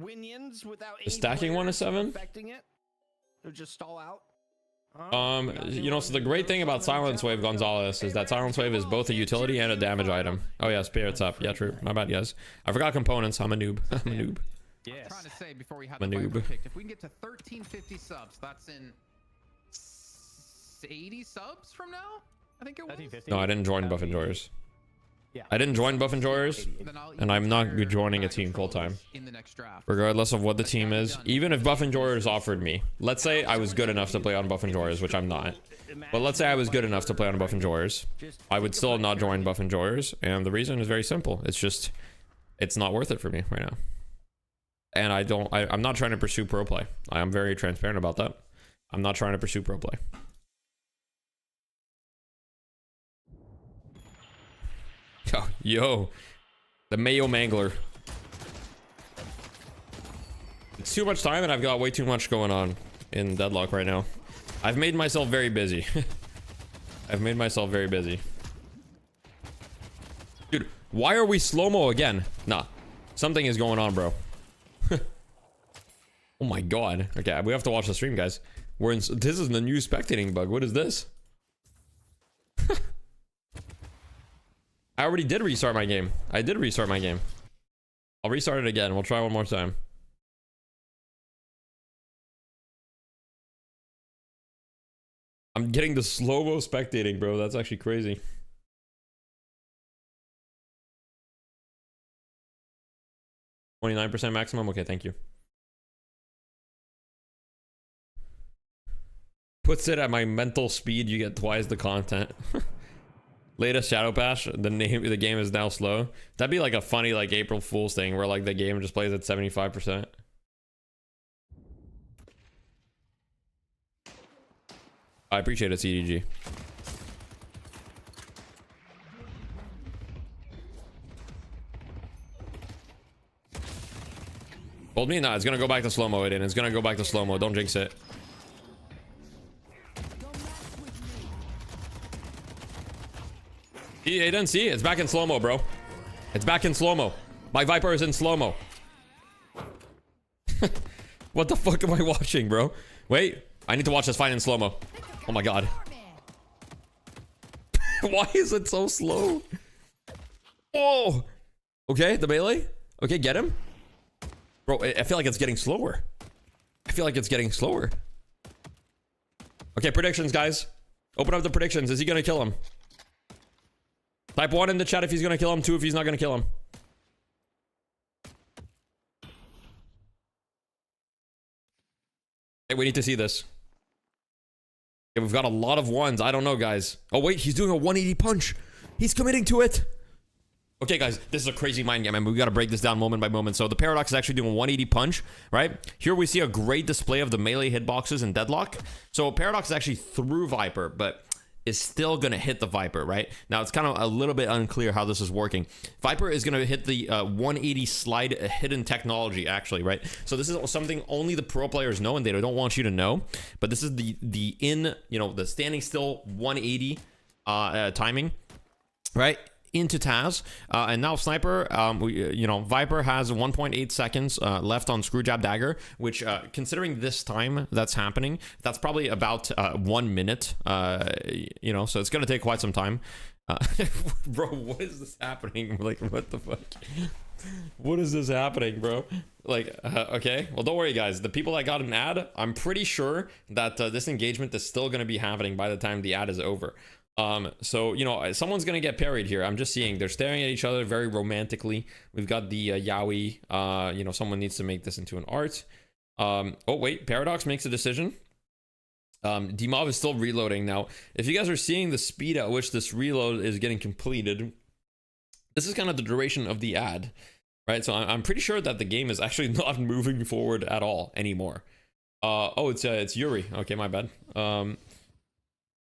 Winions without
The stacking one is 7?
affecting it. They'll just stall out.
You know, so the great thing about Silence Wave Gonzalez is that Silence Wave is both a utility and a damage item. Oh yeah, Spirit's up. Yeah, true. My bad, guys. I forgot components. I'm a noob. I'm a noob.
I'm trying to say before we have
I'm
the
a
Viper
noob.
picked, if we can get to 1350 subs, that's in 80 subs from now. I think it was.
No, I didn't join Buff and Joyers.
Yeah.
I didn't join Buff and Joyers,
Then I'll
and I'm not
even
joining a
try
team full
controls
time.
in the next draft.
Regardless of what the team is, even if Buff and Joyers offered me, let's say I was good enough to play on Buff and Joyers, which I'm not, but let's say I was good enough to play on Buff and Joyers, I would still not join Buff and Joyers, and the reason is very simple. It's just, it's not worth it for me right now. And I'm not trying to pursue pro play. I am very transparent about that. I'm not trying to pursue pro play. Oh, yo, the Mayo Mangler. It's too much time and I've got way too much going on in Deadlock right now. I've made myself very busy. I've made myself very busy. Dude, why are we slow-mo again? Nah, something is going on, bro. Oh my god. Okay, we have to watch the stream, guys. This is the new spectating bug. What is this? I already did restart my game. I did restart my game. I'll restart it again. We'll try one more time. I'm getting the slow-mo spectating, bro. That's actually crazy. %29 maximum? Okay, thank you. Puts it at my mental speed, you get twice the content. latest shadow patch, the game is now slow. That'd be like a funny like April Fool's thing where like the game just plays at 75%. I appreciate it, CDG. Hold me? Nah, it's gonna go back to slow-mo, Aiden. It's gonna go back to slow-mo. Don't jinx it. See, Aiden, see? It's back in slow-mo, bro. It's back in slow-mo. My Viper is in slow-mo. What the fuck am I watching, bro? Wait, I need to watch this fight in slow-mo. Oh my god. Why is it so slow? Oh! Okay, the melee. Okay, get him. Bro, I feel like it's getting slower. I feel like it's getting slower. Okay, predictions, guys. Open up the predictions. Is he gonna kill him? Type 1 in the chat if he's gonna kill him, 2 if he's not gonna kill him. Hey, we need to see this. Okay, we've got a lot of ones. I don't know, guys. Oh, wait, he's doing a 180 punch. He's committing to it. Okay, guys, this is a crazy mind game, and we got to break this down moment by moment. So the Paradox is actually doing a 180 punch, right? Here we see a great display of the melee hitboxes and deadlock. So Paradox is actually through Viper, but is still going to hit the Viper, right? Now, it's kind of a little bit unclear how this is working. Viper is going to hit the 180 slide hidden technology, actually, right? So this is something only the pro players know, and they don't want you to know. But this is the the standing still 180 timing, right? Into Taz, and now Sniper, Viper has 1.8 seconds left on Screwjab Dagger, which, considering this time that's happening, that's probably about 1 minute, so it's gonna take quite some time. Bro, what is this happening? Like, what the fuck? What is this happening, bro? Like, okay, well, don't worry, guys. The people that got an ad, I'm pretty sure that this engagement is still gonna be happening by the time the ad is over. So, someone's gonna get parried here. I'm just seeing they're staring at each other very romantically. We've got the yaoi. Someone needs to make this into an art. Oh wait, Paradox makes a decision. Dmov is still reloading now. If you guys are seeing the speed at which this reload is getting completed, this is kind of the duration of the ad, right? So I'm pretty sure that the game is actually not moving forward at all anymore. It's Yuri. Okay, my bad.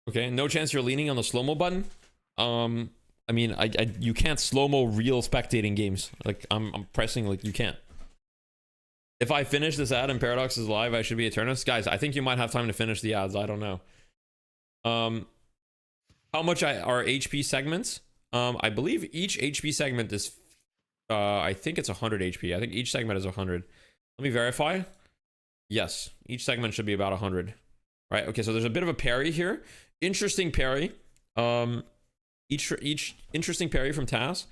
Okay, no chance you're leaning on the slow-mo button. You can't slow-mo real spectating games. Like, I'm pressing, like, you can't. If I finish this ad and Paradox is live, I should be Eternus. Guys, I think you might have time to finish the ads. I don't know. How much are HP segments? I believe each HP segment is, I think it's 100 HP. I think each segment is 100. Let me verify. Yes, each segment should be about 100. Right, okay, so there's a bit of a parry here. Interesting parry. Each interesting parry from Taz.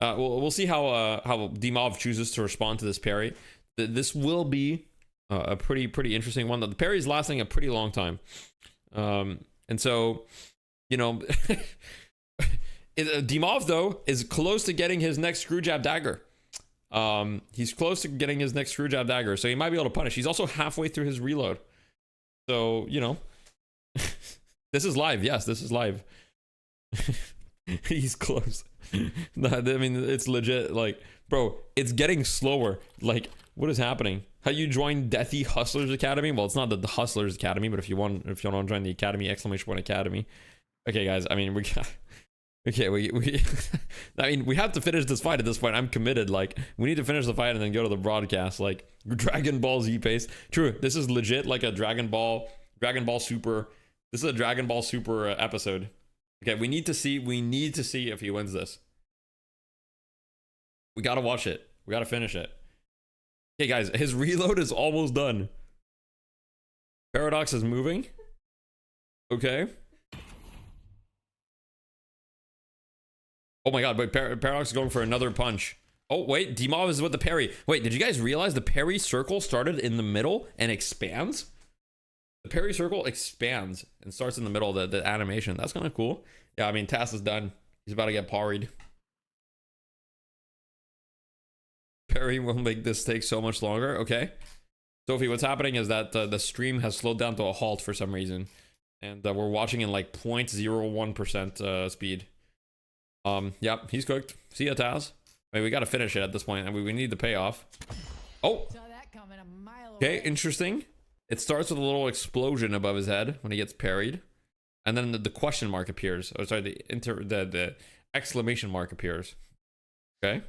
We'll see how Dmov chooses to respond to this parry. This will be a pretty interesting one. The parry is lasting a pretty long time, and so Dmov though is close to getting his next Screwjab Dagger. He's close to getting his next Screwjab Dagger, so he might be able to punish. He's also halfway through his reload, so this is live. Yes, this is live. He's close. It's legit. Like, bro, it's getting slower. Like, what is happening? How you join Deathy Hustlers Academy? Well, it's not the Hustlers Academy, but if you want to join the Academy, ! Academy. Okay, guys. I mean, we have to finish this fight at this point. I'm committed. Like, we need to finish the fight and then go to the broadcast. Like, Dragon Ball Z pace. True. This is legit like a Dragon Ball Super. This is a Dragon Ball Super episode. Okay, we need to see if he wins this. We gotta watch it. We gotta finish it. Okay, guys, his reload is almost done. Paradox is moving. Okay. Oh my god, but Paradox is going for another punch. Oh, wait, Dmov is with the parry. Wait, did you guys realize the parry circle started in the middle and expands? The parry circle expands and starts in the middle of the animation. That's kind of cool. Yeah, I mean, Tass is done. He's about to get parried. Parry will make this take so much longer. Okay. Sophie, what's happening is that the stream has slowed down to a halt for some reason. And we're watching in like 0.01% speed. Yep, he's cooked. See ya, Taz. I mean, we got to finish it at this point, and we need the payoff. Oh,
Saw that coming a mile
okay,
away.
interesting. It starts with a little explosion above his head when he gets parried, and then the question mark appears. Oh, sorry, the exclamation mark appears. Okay.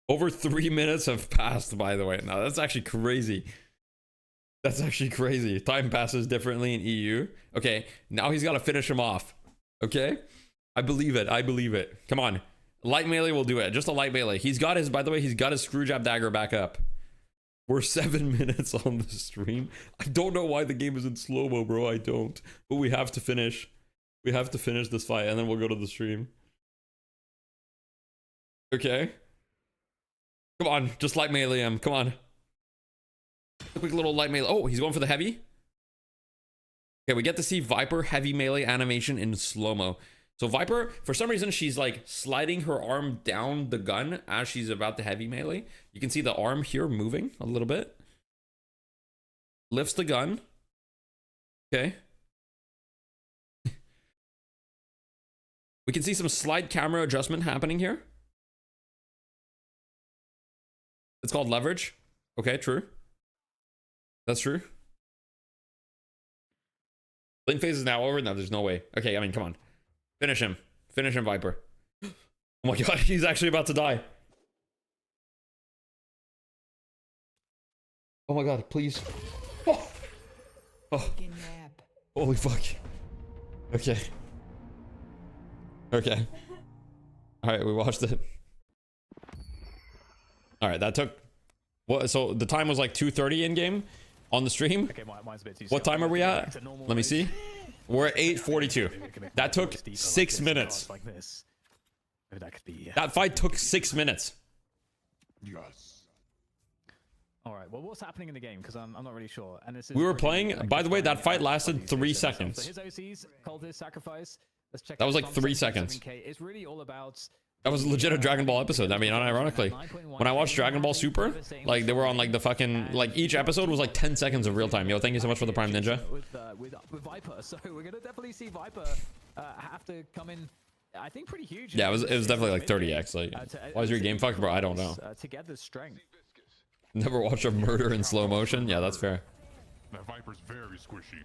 Over 3 minutes have passed, by the way. Now, that's actually crazy. That's actually crazy. Time passes differently in EU. Okay, now he's got to finish him off. Okay? I believe it. I believe it. Come on. Light melee will do it. Just a light melee. He's got his, by the way, he's got his screw jab dagger back up. We're 7 minutes on the stream. I don't know why the game is in slow-mo, bro. I don't. But we have to finish. We have to finish this fight, and then we'll go to the stream. Okay. Come on. Just light melee him. Come on. A quick little light melee. Oh, he's going for the heavy. Okay, we get to see Viper heavy melee animation in slow-mo. So Viper, for some reason, she's like sliding her arm down the gun as she's about to heavy melee. You can see the arm here moving a little bit. Lifts the gun. Okay. We can see some slide camera adjustment happening here. It's called leverage. Okay, true. That's true. Link phase is now over. No, there's no way. Okay, I mean, come on. Finish him. Finish him, Viper. Oh my god, he's actually about to die. Oh my god, please. Oh. Oh. Holy fuck. Okay. Okay. Alright, we watched it. Alright, that took... What? So the time was like 2:30 in game on the stream.
Okay, mine's a bit too
What time are we at? Let me see. We're at 8:42. That took 6 minutes.
Like this. Maybe that could be.
That fight took 6 minutes.
Yes.
All right. Well, what's happening in the game? Because I'm not really sure. And this is
We were
pretty,
playing. By the way, that fight lasted 3
So
seconds.
his OCs, Cultist, Sacrifice. Let's check.
That was
out
like
Tom
3
7.7K.
seconds.
It's really all about.
That was legit a Dragon Ball episode. I mean, unironically, when I watched Dragon Ball Super, like they were on like the fucking like each episode was like 10 seconds of real time. Yo, thank you so much for the Prime Ninja.
With Viper, so we're gonna definitely see Viper have to come in. I think pretty huge.
Yeah, it was definitely like 30x. Like, why is your game fucked, bro? I don't know.
To get the strength.
Never watched a murder in slow motion. Yeah, that's fair.
That Viper's very squishy.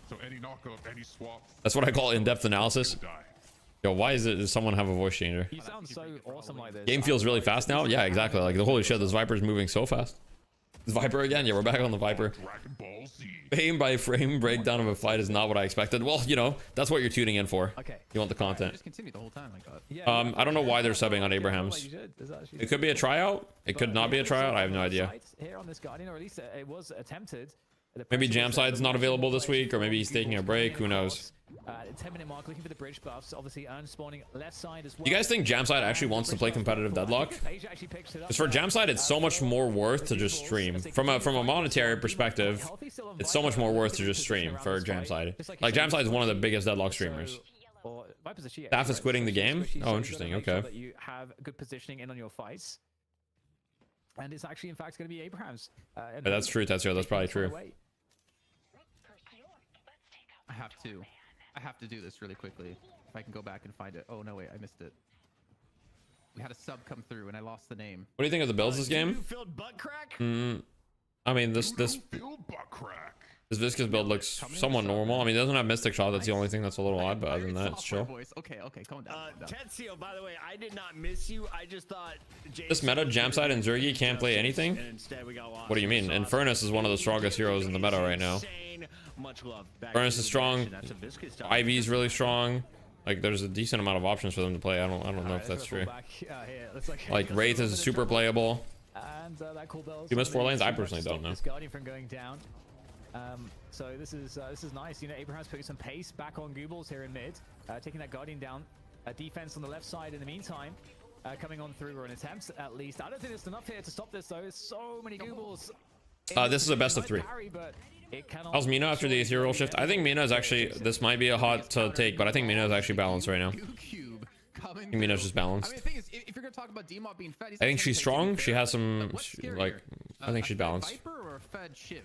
So any knockup, any swap.
That's what I call in-depth analysis.
Die.
Yo, why does someone have a voice changer?
You sound so awesome like this.
Game feels really fast now. Yeah, exactly. Like the holy shit, this Viper's moving so fast. This Viper again. Yeah, we're back on the Viper.
Dragon Ball Z.
Frame by frame breakdown of a fight is not what I expected. Well, you know, that's what you're tuning in for.
Okay.
You want the content.
Just continue the whole time like that.
Yeah,
I don't know why they're subbing on Abraham's. It could be a tryout. It could not be a tryout. I have no idea.
Here on this Guardian, or at least it was attempted.
Maybe Jamside's not available this week, or maybe he's taking a break. Who knows?
10-minute mark, looking for the bridge buffs. Obviously, Ern spawning left side as well.
You guys think Jamside actually wants to play competitive deadlock? Because for Jamside, it's so much more worth to just stream. From a monetary perspective, it's so much more worth to just stream for Jamside. Like Jamside is one of the biggest deadlock streamers. Staff is quitting the game? Oh, interesting. Okay.
You have good positioning in on your fights. And it's actually, in fact, going to be Abraham's.
Yeah, that's true, Tetsuo. That's probably true.
I have to do this really quickly. If I can go back and find it. Oh, no, wait, I missed it. We had a sub come through and I lost the name.
What do you think of the builds this game?
Filled butt crack?
I mean, this
Feel butt crack.
Viscous build looks somewhat normal. I mean, it doesn't have Mystic Shot. That's the only thing that's a little odd, but other than that, it's chill.
Okay, calm down.
Tetsuo, by the way, I did not miss you. I just thought
This meta, Jamside and Zergi can't play anything?
And instead we got
What do you mean? Infernus is one of the strongest heroes in the meta right now.
Much love.
Infernus is strong. Ivy's really strong. Like, there's a decent amount of options for them to play. I don't know if that's true. Like, Wraith is super playable. You miss 4 lanes? I personally don't know.
Guardian from going down. So this is nice. You know, Abraham's putting some pace back on Goobles here in mid, taking that Guardian down. Defense on the left side in the meantime, coming on through, or an attempt at least. I don't think there's enough here to stop this though. There's so many Goobles.
This is a best of 3. How's Mina after the ethereal shift? I think Mina is actually, this might be a hot take, but I think Mina is actually balanced right now. I think Mina's just balanced.
I mean, the thing is, if you're gonna talk about Demon being fed,
I think she's strong. She has some, like, I think she's balanced.
Viper or a fed Shiv?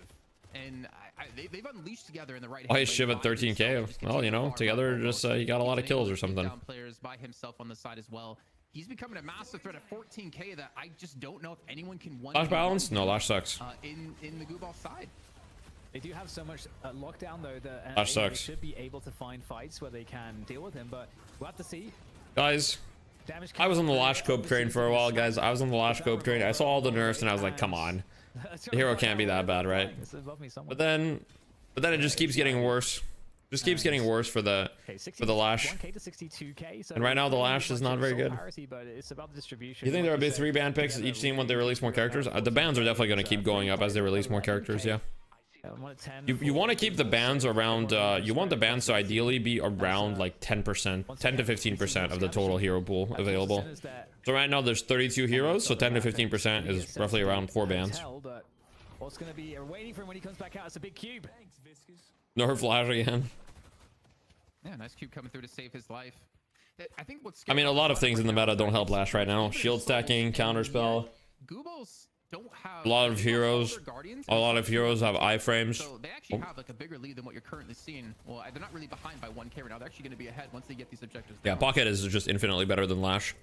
And they've unleashed together in the right.
Why is Shiv at 13k? Well, you know, together just he got a lot of kills or something.
Players by himself on the side as well. He's becoming a massive threat at 14k that I just don't know if anyone can one.
Lash balance? No, Lash sucks.
In the Gooball side.
They do have so much lockdown though that
Lash
they
sucks.
should be able to find fights where they can deal with him, but we'll have to see.
Guys, I was on the Lash Cope train for a while, guys. I was on the Lash Cope train. I saw all the nerfs and I was like, come on. The hero can't be that bad, right? But then it just keeps getting worse. Just keeps getting worse for the Lash. And right now the Lash is not very good. You think there will be 3 ban picks each team when they release more characters? The bans are definitely going to keep going up as they release more characters, yeah. You want to keep the bans around, you want the bans to ideally be around like 10%, 10 to 15% of the total hero pool available. So right now there's 32 heroes, so 10 to 15% is roughly around 4 bans.
What's going to be waiting for him when he comes back out? It's a big cube.
Nerf Lash again.
Yeah, nice cube coming through to save his life. I think what's
I mean, a lot of things in the meta don't help Lash right now. Shield stacking, counterspell.
Goobals don't have
A lot of heroes have iframes.
So they actually have like a bigger lead than what you're currently seeing. Well, they're not really behind by 1k right now. They're actually going to be ahead once they get these objectives
Yeah,
down.
Pocket is just infinitely better than Lash.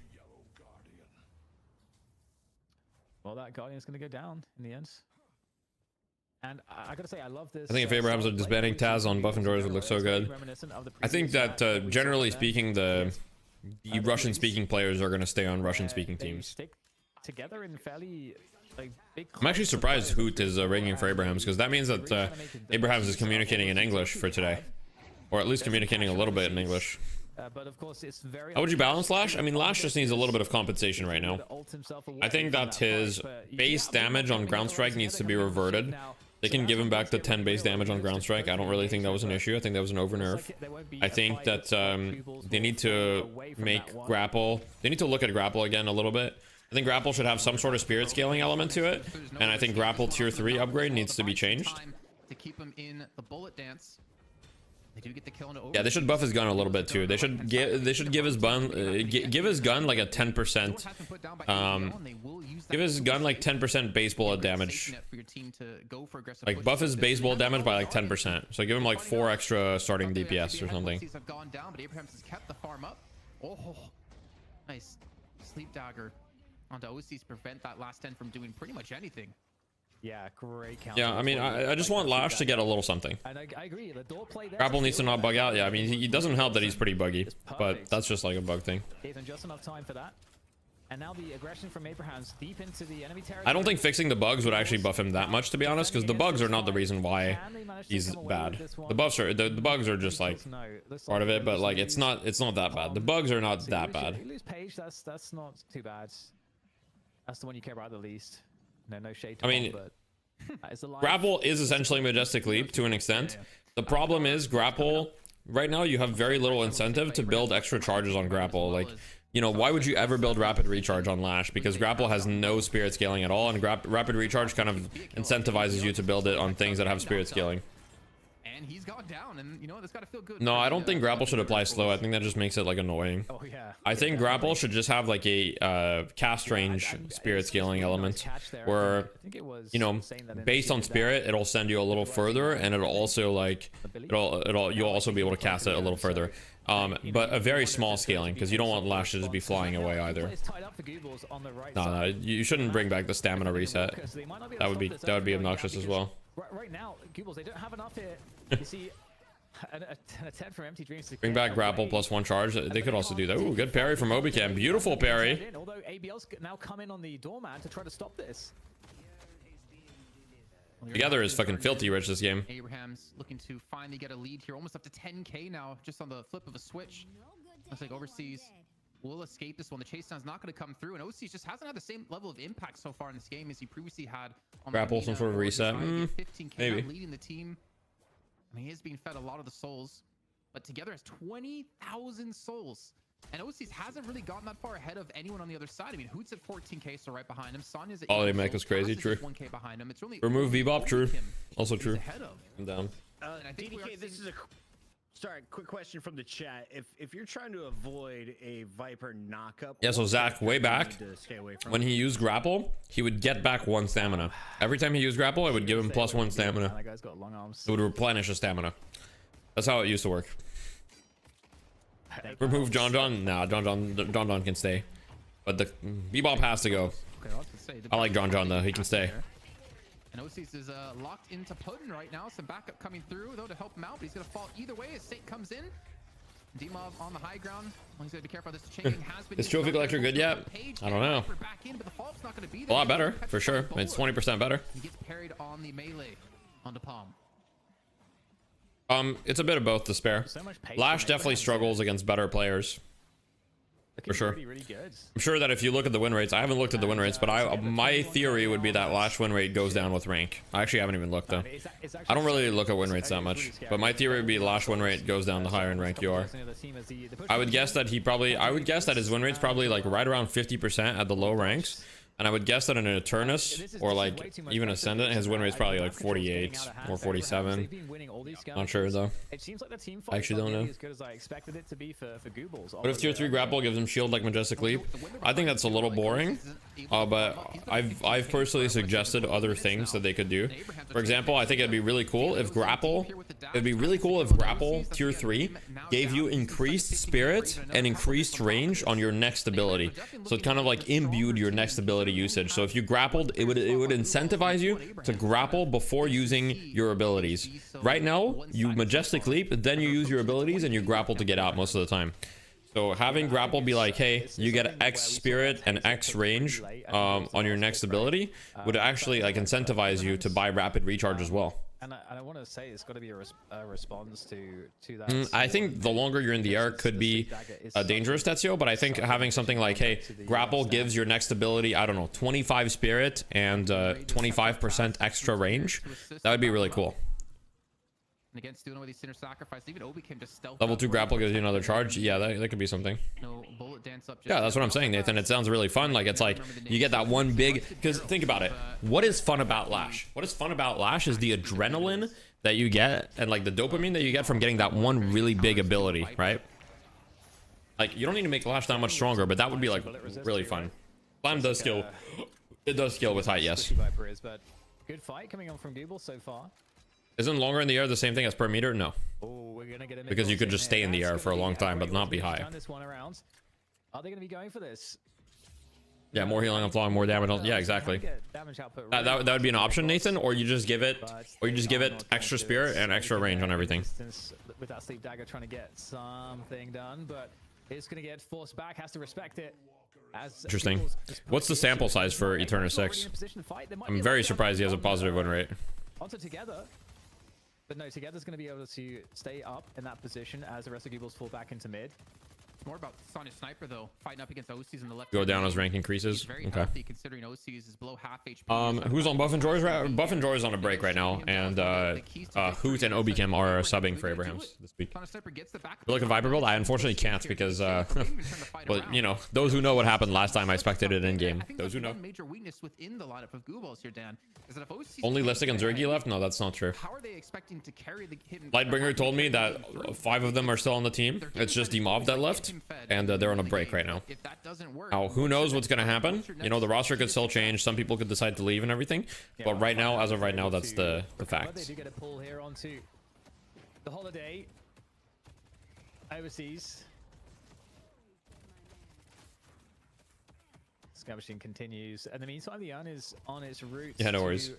Well, that Guardian's going to go down in the end. And I gotta say, I love this.
I think if Abrahams are disbanding Taz on buff and doors would look so good. I think that generally speaking, the Russian-speaking players are going to stay on Russian-speaking teams.
Together in fairly like big.
I'm actually surprised Hoot is ringing for Abrahams, because that means that Abrahams is communicating in English for today, or at least communicating a little bit in English.
But of course, it's very.
How would you balance Lash? I mean, Lash just needs a little bit of compensation right now. I think that his base damage on ground strike needs to be reverted. They can give him back the 10 base damage on ground strike. I don't really think that was an issue. I think that was an over nerf. I think that they need to make grapple. They need to look at grapple again a little bit. I think grapple should have some sort of spirit scaling element to it, and I think grapple tier 3 upgrade needs to be changed.
To keep him in the bullet dance. They do get the kill into
Yeah, they should buff his gun a little bit too. They should give his gun give his gun like a 10%. Give his gun like 10% base bullet damage. Like buff his base bullet damage by like 10%. So give him like 4 extra starting DPS or something.
Have gone down, but Abrahams has kept the farm up. Oh, nice sleep dagger onto OCs to prevent that last 10 from doing pretty much anything.
Yeah, great counter.
Yeah, I mean, I just want Lash to get a little something.
And I agree. The door play there.
Grapple needs to not bug out. Yeah, I mean, he doesn't help that he's pretty buggy, but that's just like a bug thing.
Ethan, just enough time for that. And now the aggression from Abrahams deep into the enemy territory.
I don't think fixing the bugs would actually buff him that much, to be honest, because the bugs are not the reason why he's bad. The buffs are the bugs are just like part of it, but like it's not that bad. The bugs are not that bad.
You lose Page, that's not too bad. That's the one you care about the least. No shade.
I mean, grapple is essentially Majestic Leap to an extent. The problem is grapple. Right now, you have very little incentive to build extra charges on grapple. Like, you know, why would you ever build rapid recharge on Lash? Because grapple has no spirit scaling at all, and rapid recharge kind of incentivizes you to build it on things that have spirit scaling.
And he's gone down, and you know that's got to feel good.
No, I don't think grapple should apply slow. I think that just makes it like annoying.
Oh yeah.
I think grapple should just have like a cast range spirit scaling element, where, you know, based on spirit, it'll send you a little further, and it'll also like you'll also be able to cast it a little further. But a very small scaling, because you don't want Lash to just be flying away either. No, you shouldn't bring back the stamina reset. That would be obnoxious as well.
Right now, Goobals, they don't have enough here. You see, an attempt from Empty Dreams to
Bring back grapple plus 1 charge. They could also do that. Ooh, good parry from Obicam. Beautiful parry.
Although ABL's now come in on the doorman to try to stop this.
Together is fucking filthy rich this game.
Abrahams looking to finally get a lead here, almost up to 10k now, just on the flip of a switch. Looks like Overseas will escape this one. The chase down's not going to come through, and OC just hasn't had the same level of impact so far in this game as he previously had. On
Grapple, some sort of reset.
15k
maybe.
Leading the team. I mean, he is being fed a lot of the souls, but together has 20,000 souls. And OCs hasn't really gotten that far ahead of anyone on the other side. I mean, Hoot's at 14k, so right behind him. Sonya's at
Holiday Mech is crazy, true.
1k behind him. It's really
Remove Bebop, true. Also true.
ahead of.
I'm down.
DDK, this is a Sorry, quick question from the chat. If you're trying to avoid a Viper knockup,
Yeah, so
what
Zach, way back,
do you need to stay away from?
when he used grapple, he would get back 1 stamina. Every time he used grapple, I would give him +1 stamina.
That guy's got long arms.
It would replenish his stamina. That's how it used to work. Remove John John? Nah, John John can stay. But the Bebop has to go.
Okay, I was gonna say, the
I like John John though. He can stay.
And OCs is locked into Puddin right now. Some backup coming through though to help him out, but he's gonna fall either way as Sate comes in. D-Mob on the high ground. Well, he's gotta be careful. This chaining has been.
Is Trophy Collector good yet? I don't know. A lot better, for sure. It's 20% better.
He gets parried on the melee onto Palm.
It's a bit of both to spare.
So much pace
Lash
in
definitely
Abraham's
struggles against better players.
Looking
for sure.
Really, really good.
I'm sure that if you look at the win rates, I haven't looked at the win rates, but my theory would be that Lash win rate goes down with rank. I actually haven't even looked though. I don't really look at win rates that much, but my theory would be Lash win rate goes down the higher in rank you are. I would guess that his win rate's probably like right around 50% at the low ranks. And I would guess that in an Eternus or like even Ascendant, his win rate's probably like 48 or 47. Not sure though.
It seems like the team
I actually don't know.
as good as I expected it to be for Goobles.
What if tier 3 grapple gives him shield like Majestic Leap? I think that's a little boring. But I've personally suggested other things that they could do. For example, I think it'd be really cool if grapple tier 3 gave you increased spirit and increased range on your next ability. So it kind of like imbued your next ability usage. So if you grappled, it would incentivize you to grapple before using your abilities. Right now, you Majestic Leap, then you use your abilities and you grapple to get out most of the time. So having grapple be like, hey, you get X spirit and X range on your next ability would actually like incentivize you to buy rapid recharge as well.
And I want to say it's got to be a response to that.
I think the longer you're in the air could be dangerous, Tetsuo, but I think having something like, hey, grapple gives your next ability, I don't know, 25 spirit and 25% extra range. That would be really cool.
And again, doing with these sinner sacrifice, even Obi came to stealth.
Level 2 grapple gives you another charge. Yeah, that could be something.
No bullet dance up.
Yeah, that's what I'm saying, Nathan. It sounds really fun. Like, it's like you get that one big, because think about it. What is fun about Lash? What is fun about Lash is the adrenaline that you get and like the dopamine that you get from getting that one really big ability, right? Like, you don't need to make Lash that much stronger, but that would be like really fun. Slam does skill. It does skill with height, yes.
But good fight coming on from Google so far.
Isn't longer in the air the same thing as per meter? No.
Oh, we're gonna get
Because you could just stay in the air for a long time, but not be high.
This one around. Are they gonna be going for this?
Yeah, more healing on flying, more damage on. Yeah, exactly. That would be an option, Nathan, or you just give it, extra spirit and extra range on everything.
With that sleep dagger, trying to get something done, but it's gonna get forced back. Has to respect it.
Interesting. What's the sample size for Eternus 6? I'm very surprised he has a positive win rate.
Onto Together. But no, Together's going to be able to stay up in that position as the rest of Goobles fall back into mid.
It's more about Sonya Sniper though, fighting up against OCs in the left.
Go down as rank increases.
Very
okay.
healthy considering OCs is below half HP.
Who's on Buff and Joy's? Buff and Joy's on a break right now, and Hoot and Obi-Kim are subbing for Abrahams this week. You look at Viper build? I unfortunately can't because, well, you know, those who know what happened last time I spectated in game. Those who know.
Major weakness within the lineup of Goobles here, Dan, is that if OCs
only Listic and Zergy left? No, that's not true.
How are they expecting to carry the hidden?
Lightbringer told me that 5 of them are still on the team. It's just D-Mob that left, and they're on a break right now.
If that doesn't work,
now, who knows what's going to happen? You know, the roster could still change. Some people could decide to leave and everything. But right now, as of right now, that's the fact.
They do get a pull here onto the holiday overseas. Scavenging continues. In the meantime, the urn is on its route.
Yeah, no worries.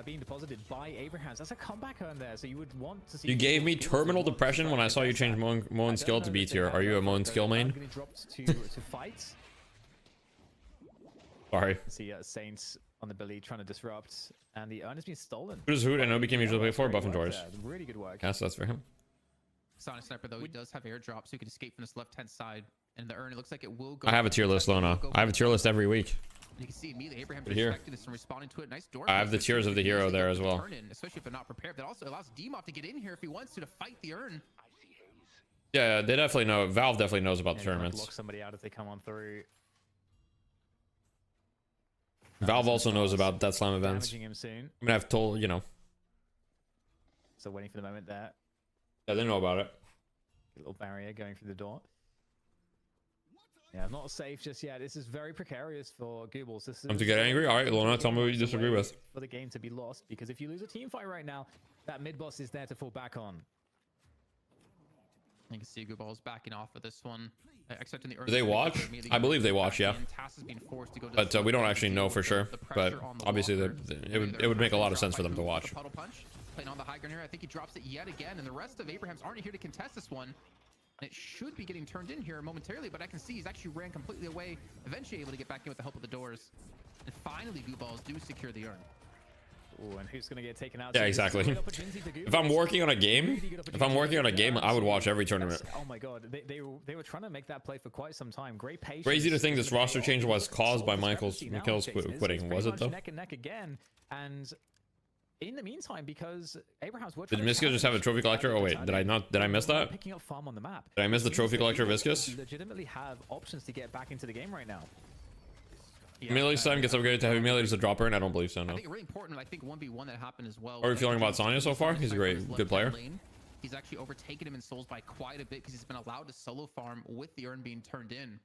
Being deposited by Abrahams. That's a comeback urn there, so you would want to see.
You gave me terminal depression when I saw you change Moen skill to B tier. Are you a Moen skill main?
To fight.
Sorry.
See Saints on the belly trying to disrupt, and the urn has been stolen.
Who does Hoot and Obi-Kim usually play for? Buff and George.
Really good work.
Yes, that's for him.
Sonic Sniper though, he does have airdrops, so he can escape from this left-hand side. And the urn, it looks like it will go.
I have a tier list, Lona. I have a tier list every week.
You can see immediately Abraham
Here.
this and responding to it. Nice door.
I have the tiers of the hero there as well.
Especially if they're not prepared. That also allows D-Mob to get in here if he wants to fight the urn.
Yeah, they definitely know. Valve definitely knows about the tournaments.
Block somebody out if they come on through.
Valve also knows about Death Slam events.
Him soon.
I mean, I've told, you know.
So waiting for the moment there.
Yeah, they know about it.
Little barrier going through the door. Yeah, not safe just yet. This is very precarious for Goobles. This is
Time to get angry? All right, Lona, tell me what you disagree with.
For the game to be lost, because if you lose a team fight right now, that mid boss is there to fall back on.
You can see Gooball's backing off of this one. Except in the early
Do they watch? I believe they watch, yeah. But we don't actually know for sure. But obviously, it would make a lot of sense for them to watch.
Puddle punch, playing on the high ground here. I think he drops it yet again, and the rest of Abrahams aren't here to contest this one. And it should be getting turned in here momentarily, but I can see he's actually ran completely away, eventually able to get back in with the help of the doors. And finally, Gooballs do secure the urn.
Ooh, and who's gonna get taken out?
Yeah, exactly. If I'm working on a game, I would watch every tournament.
Oh my god, they were trying to make that play for quite some time. Great patience.
Crazy to think this roster change was caused by Mikkel's quitting, was it though?
Neck and neck again, and in the meantime, because Abraham's
did Viscus just have a trophy collector? Oh wait, did I miss that?
Picking up farm on the map.
Did I miss the trophy collector Viscus?
Legitimately have options to get back into the game right now.
Yeah, melee stun gets upgraded to heavy melee as a dropper, and I don't believe so. No.
I think really important. I think 1v1 that happened as well.
How are you feeling about Sonya so far? He's a good player.
He's actually overtaken him in souls by quite a bit because he's been allowed to solo farm with the urn being turned in. And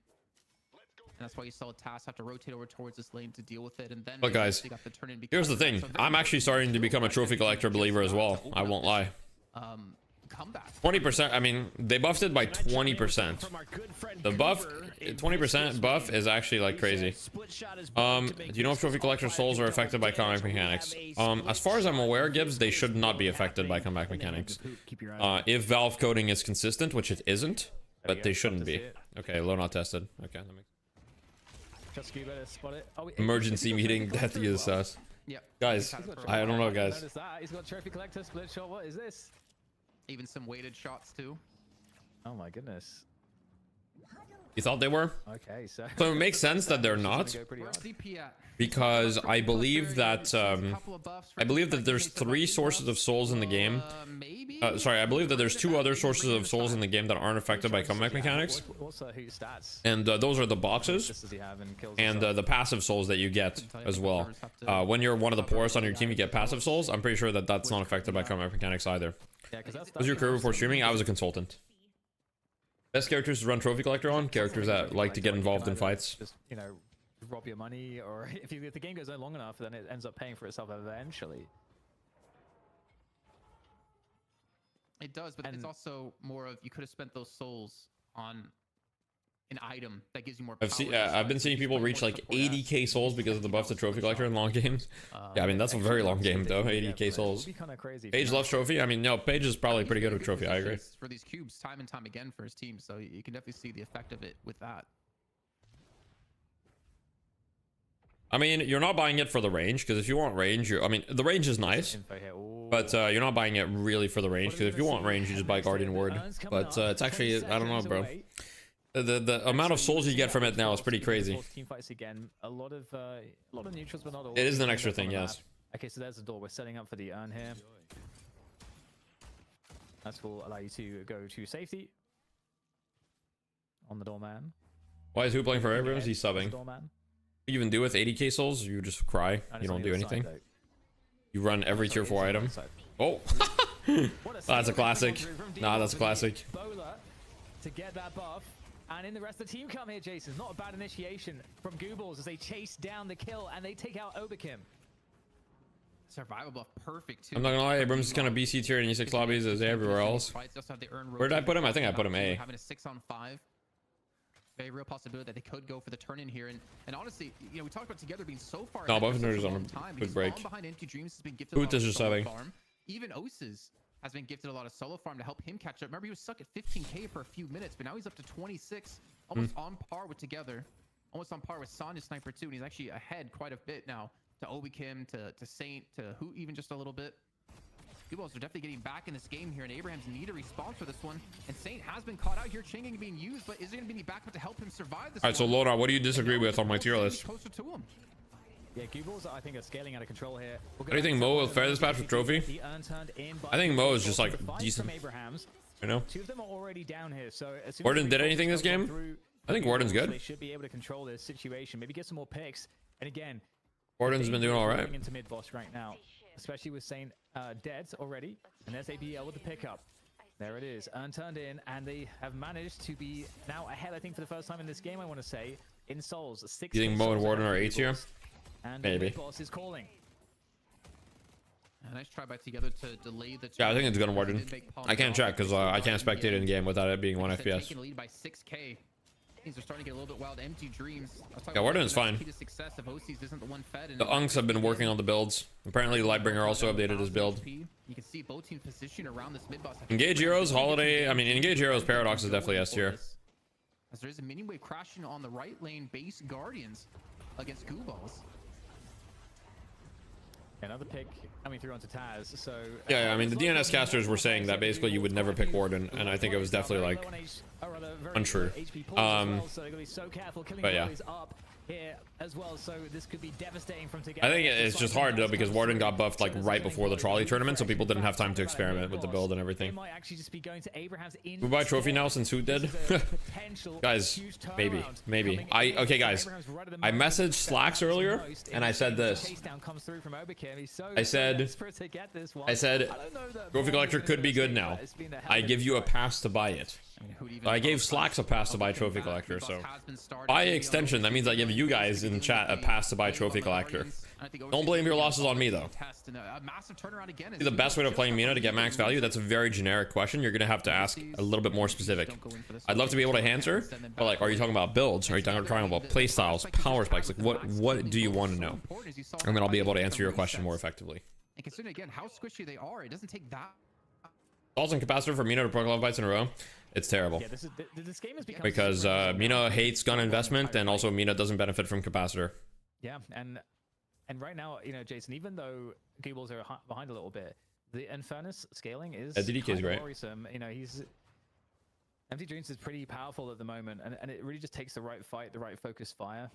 that's why you saw TAS have to rotate over towards this lane to deal with it. And then,
but guys, here's the thing. I'm actually starting to become a trophy collector believer as well. I won't lie. 20%. I mean, they buffed it by 20%. The buff, 20% buff is actually like crazy. Do you know if trophy collector souls are affected by comeback mechanics? As far as I'm aware, Gibbs, they should not be affected by comeback mechanics. If Valve coding is consistent, which it isn't, but they shouldn't be. Okay, low not tested. Okay, that makes. Emergency meeting, death is sus.
Yep.
Guys, I don't know, guys.
He's got trophy collector split shot. What is this?
Even some weighted shots too.
Oh my goodness.
You thought they were?
Okay, so
it makes sense that they're not, because I believe that there's 3 sources of souls in the game. Sorry, I believe that there's 2 other sources of souls in the game that aren't affected by comeback mechanics. And those are the boxes and the passive souls that you get as well. When you're one of the poorest on your team, you get passive souls. I'm pretty sure that that's not affected by comeback mechanics either. Was your career before streaming? I was a consultant. Best characters to run trophy collector on? Characters that like to get involved in fights.
Just, you know, rob your money, or if the game goes on long enough, then it ends up paying for itself eventually.
It does, but it's also more of you could have spent those souls on an item that gives you more power.
I've been seeing people reach like 80k souls because of the buff to trophy collector in long games. Yeah, I mean that's a very long game though. 80k souls. Paige loves trophy. I mean, no, Paige is probably pretty good with trophy. I agree.
For these cubes, time and time again for his team, so you can definitely see the effect of it with that.
I mean, you're not buying it for the range, because if you want range, I mean, the range is nice, but you're not buying it really for the range, because if you want range, you just buy Guardian Ward. But it's actually, I don't know, bro. The amount of souls you get from it now is pretty crazy.
Team fights again. A lot of neutrals, but not all.
It is an extra thing, yes.
Okay, so there's the door. We're setting up for the urn here. That will allow you to go to safety. On the doorman.
Why is who playing for Abrams? He's subbing. What do you even do with 80k souls? You just cry. You don't do anything. You run every tier 4 item. Oh, that's a classic. Nah, that's a classic.
To get that buff. And in the rest of the team come here, Jason. Not a bad initiation from Goobles as they chase down the kill and they take out Oberkim.
Survival buff perfect too.
I'm not gonna lie, Abrams is kind of BC tier in E6 lobbies as everywhere else. Where did I put him? I think I put him A.
Having a 6-on-5. Very real possibility that they could go for the turn in here, and honestly, you know, we talked about Together being so far.
No, both is on a good break. Boot is just having.
Even Oses has been gifted a lot of solo farm to help him catch up. Remember, he was stuck at 15k for a few minutes, but now he's up to 26, almost on par with Together, almost on par with Sonya Sniper too, and he's actually ahead quite a bit now to Obikim, to Saint, to Who even just a little bit. Gooballs are definitely getting back in this game here, and Abrahams need a response for this one. And Saint has been caught out here, Changing being used, but is there going to be any backup to help him survive this?
All right, so Lona, what do you disagree with on my tier list?
Closer to him.
Yeah, Gooballs, I think, are scaling out of control here.
What do you think Mo will fare this patch with trophy? I think Mo is just like decent. You know?
2 of them are already down here, so as soon
Warden did anything this game? I think Warden's good.
They should be able to control this situation, maybe get some more picks. And again,
Warden's been doing all right.
Into mid boss right now, especially with Saint dead already, and there's ABL with the pickup. There it is, turned in, and they have managed to be now ahead, I think, for the first time in this game, I want to say, in souls. 6
You think Mo and Warden are A tier?
And
Maybe.
the boss is calling.
A nice try by Together to delay the.
Yeah, I think it's gonna Warden. I can't check because I can't spectate in game without it being 1 FPS.
Taking a lead by 6K. Things are starting to get a little bit wild. Empty dreams.
Yeah, Warden's fine. The Unks have been working on the builds. Apparently, Lightbringer also updated his build.
You can see both teams position around this mid boss.
Engage Heroes, Holiday. I mean, Engage Heroes, Paradox is definitely S tier.
As there is a mini wave crashing on the right lane base Guardians against Goo Balls.
Another pick coming through onto Taz. So
Yeah, I mean, the DNS casters were saying that basically you would never pick Warden, and I think it was definitely like untrue. But yeah.
Here as well, so this could be devastating from
I think it's just hard though because Warden got buffed like right before the trolley tournament, so people didn't have time to experiment with the build and everything. We buy trophy now since who did? Guys, maybe. Okay, guys. I messaged Slacks earlier and I said this. I said Trophy Collector could be good now. I give you a pass to buy it. I gave Slacks a pass to buy Trophy Collector, so by extension, that means I give you guys in chat a pass to buy Trophy Collector. Don't blame your losses on me, though. The best way to play Mina to get max value? That's a very generic question. You're gonna have to ask a little bit more specific. I'd love to be able to answer, but like, are you talking about builds? Are you talking about playstyles, power spikes? Like, what do you want to know? And then I'll be able to answer your question more effectively.
And considering again how squishy they are, it doesn't take that.
Calls and capacitor for Mina to pro club fights in a row. It's terrible.
Yeah, this game has become
because Mina hates gun investment, and also Mina doesn't benefit from capacitor.
Yeah, and right now, you know, Jason, even though Goobles are behind a little bit, the Infernus scaling is
DDK is great.
Worrisome. You know, Empty Dreams is pretty powerful at the moment, and it really just takes the right fight, the right focus fire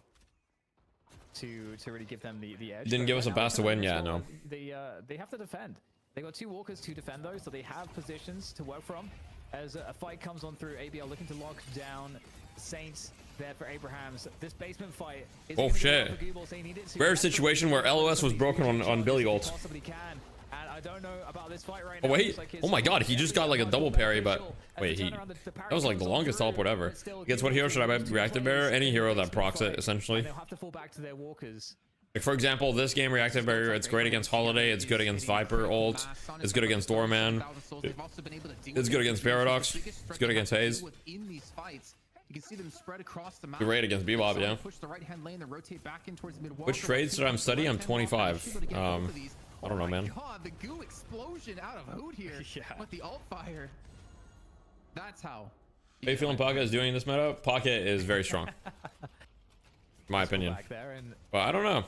to really give them the edge.
Didn't give us a pass to win, yeah, no.
They have to defend. They got 2 walkers to defend though, so they have positions to work from. As a fight comes on through, ABL looking to lock down Saints there for Abrahams. This basement fight is
oh shit. Rare situation where LOS was broken on Billy ult.
And I don't know about this fight right
oh
now.
wait, oh my god, he just got like a double parry, but wait, that was like the longest teleport ever. Guess what hero should I buy? Reactive Barrier? Any hero that procs it, essentially.
They'll have to fall back to their walkers.
Like for example, this game, Reactive Barrier, it's great against Holiday, it's good against Viper ult, it's good against Doorman, it's good against Paradox, it's good against Haze. Great against Bebop, yeah. Which trades should I study? I'm 25. I don't know, man.
God, the goo explosion out of Hoot here with the alt fire. That's how.
How you feeling Pocket is doing in this meta? Pocket is very strong. My opinion. Well, I don't know.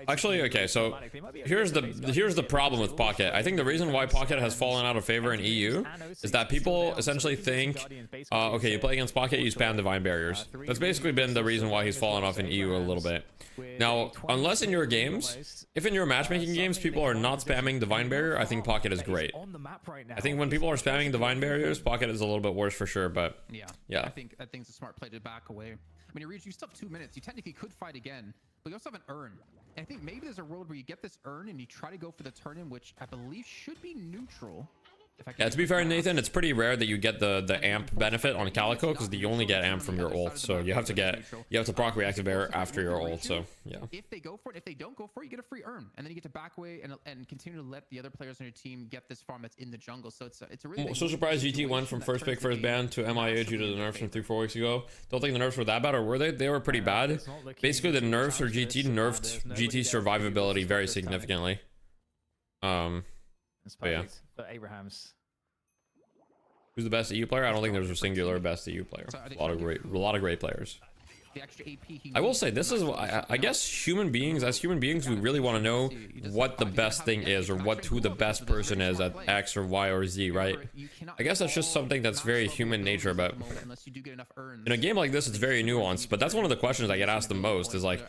Actually, okay, so here's the problem with Pocket. I think the reason why Pocket has fallen out of favor in EU is that people essentially think, okay, you play against Pocket, you spam Divine Barriers. That's basically been the reason why he's fallen off in EU a little bit. Now, unless in your games, if in your matchmaking games people are not spamming Divine Barrier, I think Pocket is great. I think when people are spamming Divine Barriers, Pocket is a little bit worse for sure, but yeah.
I think it's a smart play to back away. I mean, you still have 2 minutes. You technically could fight again, but you also have an urn. And I think maybe there's a world where you get this urn and you try to go for the turn-in, which I believe should be neutral.
Yeah, to be fair, Nathan, it's pretty rare that you get the amp benefit on Calico because you only get amp from your ult, so you have to proc Reactive Barrier after your ult. So yeah.
If they go for it, if they don't go for it, you get a free urn, and then you get to back away and continue to let the other players on your team get this farm that's in the jungle. So it's a really
so surprised GT went from first pick, first ban to MIA due to the nerfs from 3-4 weeks ago. Don't think the nerfs were that bad, or were they? They were pretty bad. Basically, the nerfs for GT nerfed GT's survivability very significantly. But yeah.
But Abraham's.
Who's the best EU player? I don't think there's a singular best EU player. A lot of great players. I will say this is, I guess, human beings. As human beings, we really want to know what the best thing is, or who the best person is at X or Y or Z, right? I guess that's just something that's very human nature. But in a game like this, it's very nuanced. But that's one of the questions I get asked the most: is like,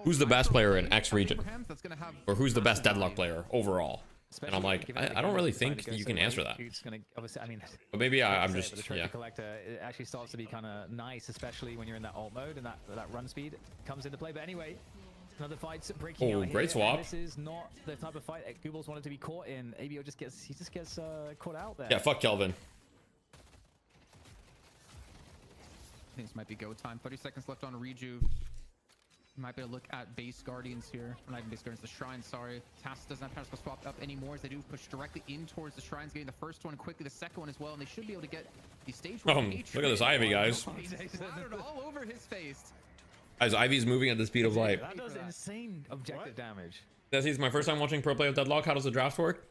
who's the best player in X region, or who's the best Deadlock player overall? And I'm like, I don't really think you can answer that. But maybe I'm just, yeah.
Collector, it actually starts to be kind of nice, especially when you're in that alt mode and that run speed comes into play. But anyway, Another fight's breaking
Oh,
out
great
here,
swap.
and this is not the type of fight that Googles wanted to be caught in. ABO just gets caught out there.
Yeah, fuck Kelvin.
I think this might be go time. 30 seconds left on Reju. Might be able to look at base guardians here. Not even base guardians, the shrines, sorry. Task doesn't have to swap up anymore as they do push directly in towards the shrines, getting the first one quickly, the second one as well, and they should be able to get the stage one.
Look at this Ivy, guys.
Splattered all over his face.
Guys, Ivy's moving at the speed of light.
That does insane objective damage.
This is my first time watching Pro Play of Deadlock. How does the draft work?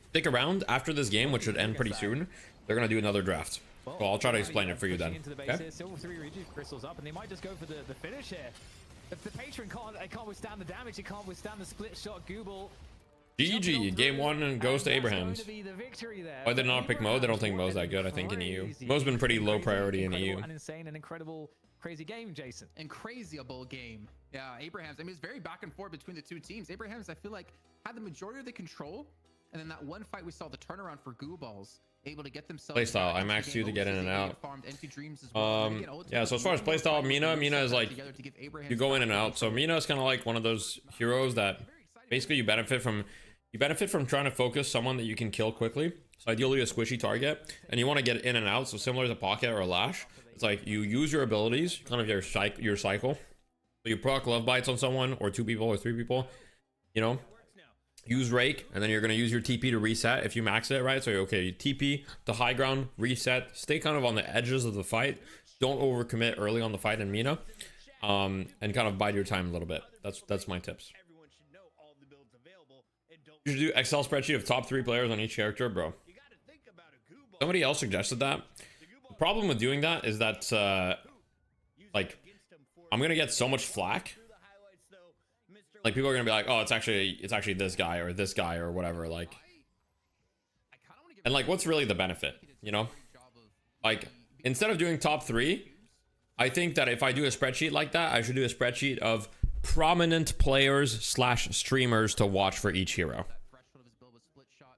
Stick around after this game, which should end pretty soon. They're gonna do another draft. Well, I'll try to explain it for you then. Okay?
Silver 3 Reju crystals up, and they might just go for the finish here. If the patron can't withstand the damage, it can't withstand the split shot. Google.
GG, game 1 and goes to Abrahams. Why did not pick Mo? They don't think Mo's that good, I think, in EU. Mo's been pretty low priority in EU.
An insane and incredible, crazy game, Jason.
And crazyable game. Yeah, Abrahams, I mean, it's very back and forth between the two teams. Abrahams, I feel like, had the majority of the control, and then that one fight we saw the turnaround for Goo Balls, able to get themselves
playstyle. I maxed you to get in and out. Yeah, so as far as playstyle, Mina is like, you go in and out. So Mina is kind of like one of those heroes that basically you benefit from trying to focus someone that you can kill quickly. So ideally a squishy target, and you want to get in and out. So similar to Pocket or a Lash, it's like you use your abilities, kind of your cycle. So you proc love bites on someone, or 2 people or 3 people, you know. Use Rake, and then you're going to use your TP to reset if you max it, right? So, okay, you TP to high ground, reset, stay kind of on the edges of the fight. Don't overcommit early on the fight in Mina, and kind of bide your time a little bit. That's my tips. You should do Excel spreadsheet of top 3 players on each character, bro. Somebody else suggested that. The problem with doing that is that, like, I'm going to get so much flack. Like, people are gonna be like, oh, it's actually this guy or whatever, like, and like, what's really the benefit, you know? Like, instead of doing top 3, I think that if I do a spreadsheet like that, I should do a spreadsheet of prominent players / streamers to watch for each hero.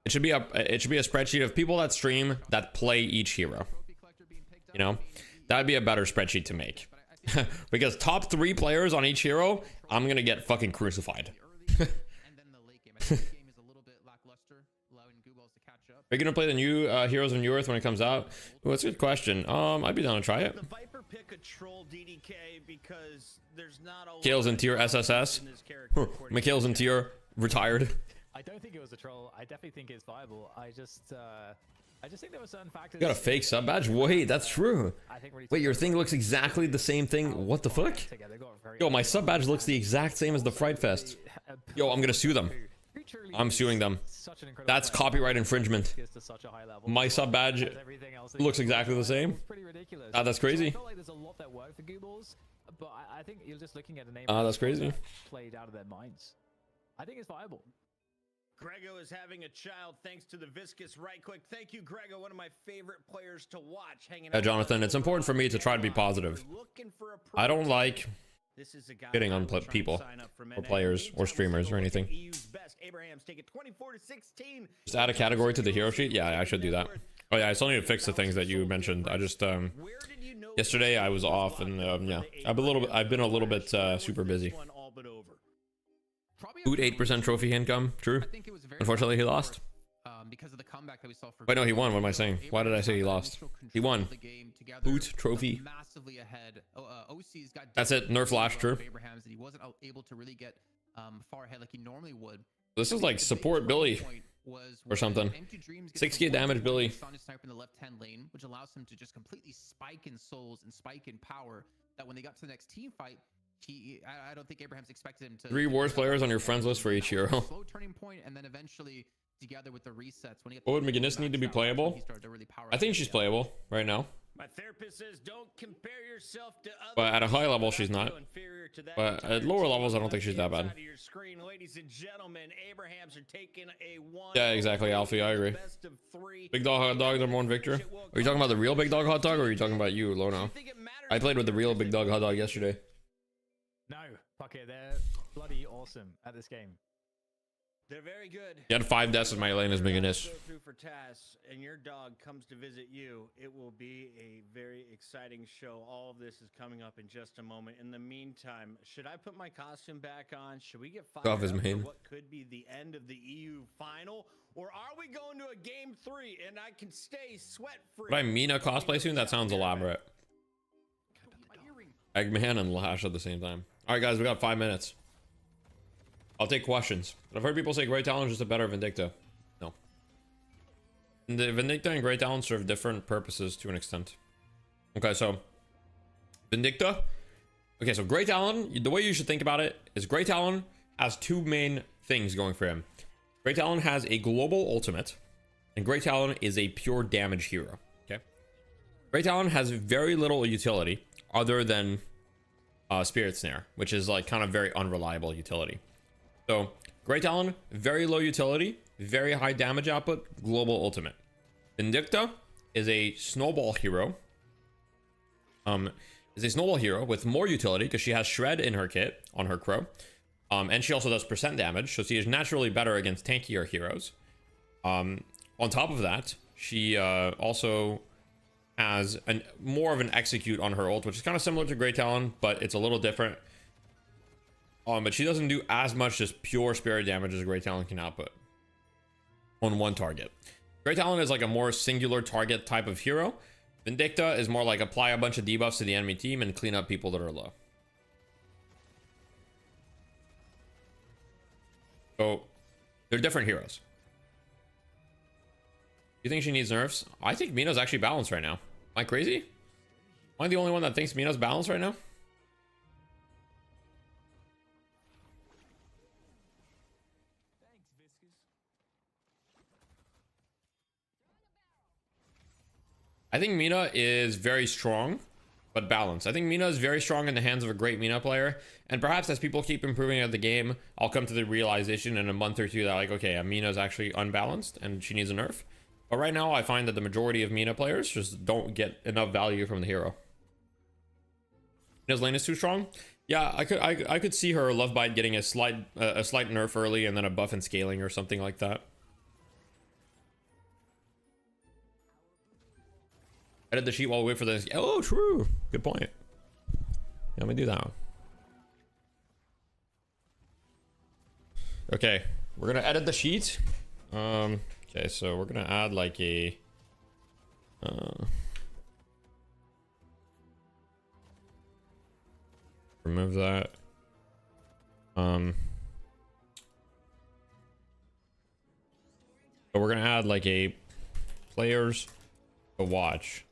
It should be a spreadsheet of people that stream that play each hero. You know, that'd be a better spreadsheet to make. Because top 3 players on each hero, I'm gonna get fucking crucified. Are you gonna play the new Heroes of New Earth when it comes out? Well, that's a good question. I'd be down to try it.
The Viper pick a troll DDK because there's not a
Mikhail's in tier SSS. Mikhail's in tier retired.
I don't think it was a troll. I definitely think it's viable. I just think there were certain factors.
You got a fake sub badge? Wait, that's true. Wait, your thing looks exactly the same thing. What the fuck? Yo, my sub badge looks the exact same as the Fright Fest. Yo, I'm gonna sue them. I'm suing them. That's copyright infringement. My sub badge looks exactly the same. Ah, that's crazy. Ah, that's crazy.
Played out of their minds. I think it's viable.
Grego is having a child thanks to the Viscous right quick. Thank you, Grego, one of my favorite players to watch. Hanging out
Jonathan, it's important for me to try to be positive. I don't like hitting on people or players or streamers or anything. Just add a category to the hero sheet. Yeah, I should do that. Oh yeah, I still need to fix the things that you mentioned. I just yesterday I was off, and yeah, I've been a little bit super busy. Boot 8% trophy income. True. Unfortunately, he lost.
Because of the comeback that we saw for
Wait, no, he won. What am I saying? Why did I say he lost? He won. Boot trophy.
Massively ahead. OC's got
That's it. Nerf Flash. True.
Abrahams, and he wasn't able to really get far ahead like he normally would.
This is like support Billy or something. 6k damage Billy.
Sniper in the left-hand lane, which allows him to just completely spike in souls and spike in power. That when they got to the next team fight, I don't think Abrahams expected him to.
3 wars players on your friends list for each hero.
Slow turning point, and then eventually together with the resets. When he
what would McGinnis need to be playable? I think she's playable right now.
My therapist says don't compare yourself to others.
But at a high level, she's not. But at lower levels, I don't think she's that bad.
Ladies and gentlemen, Abrahams are taking a
Yeah, exactly, Alfie. I agree. Big Dog Hot Dog, number 1 victor. Are you talking about the real Big Dog Hot Dog, or are you talking about you, Lono? I played with the real Big Dog Hot Dog yesterday.
No, fuck it. They're bloody awesome at this game.
They're very good.
You had 5 deaths in my lane as Meganis.
Go through for tasks, and your dog comes to visit you. It will be a very exciting show. All of this is coming up in just a moment. In the meantime, should I put my costume back on? Should we get fired
Off his
up for
main.
what could be the end of the EU final? Or are we going to a game 3 and I can stay sweat free?
Should I Mina cosplay soon? That sounds elaborate. Eggman and Lash at the same time. All right, guys, we got 5 minutes. I'll take questions. I've heard people say Great Talon is just a better Vindicta. No. The Vindicta and Great Talon serve different purposes to an extent. Okay, so Vindicta. Okay, so Great Talon, the way you should think about it is Great Talon has 2 main things going for him. Great Talon has a global ultimate, and Great Talon is a pure damage hero. Okay. Great Talon has very little utility other than Spirit Snare, which is like kind of very unreliable utility. So Great Talon, very low utility, very high damage output, global ultimate. Vindicta is a snowball hero. Is a snowball hero with more utility because she has Shred in her kit on her Crow. And she also does percent damage, so she is naturally better against tankier heroes. On top of that, she also has more of an execute on her ult, which is kind of similar to Great Talon, but it's a little different. But she doesn't do as much just pure spirit damage as Great Talon can output on one target. Great Talon is like a more singular target type of hero. Vindicta is more like apply a bunch of debuffs to the enemy team and clean up people that are low. So they're different heroes. You think she needs nerfs? I think Mina's actually balanced right now. Am I crazy? Am I the only one that thinks Mina's balanced right now? I think Mina is very strong, but balanced. I think Mina is very strong in the hands of a great Mina player. And perhaps as people keep improving at the game, I'll come to the realization in a month or two that like, okay, Mina is actually unbalanced and she needs a nerf. But right now I find that the majority of Mina players just don't get enough value from the hero. Mina's lane is too strong. Yeah, I could see her Love Bite getting a slight nerf early and then a buff and scaling or something like that. Edit the sheet while we wait for this. Oh, true. Good point. Yeah, let me do that one. Okay, we're gonna edit the sheet. Okay, so we're gonna add like a remove that. But we're gonna add like a players to watch.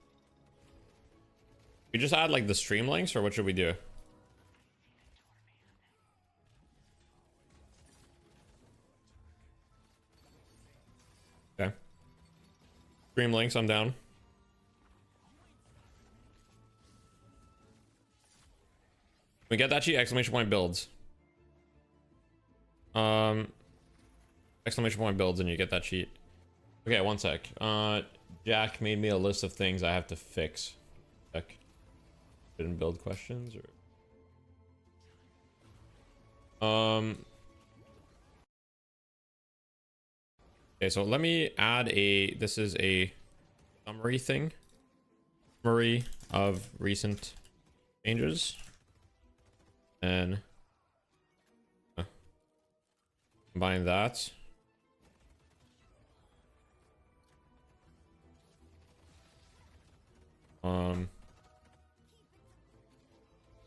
We just add like the stream links, or what should we do? Okay. Stream links, I'm down. We get that sheet, exclamation point builds. Exclamation point builds and you get that sheet. Okay, one sec. Jack made me a list of things I have to fix. Check. Didn't build questions or okay, so let me add this is a summary thing. Summary of recent changes. And combine that.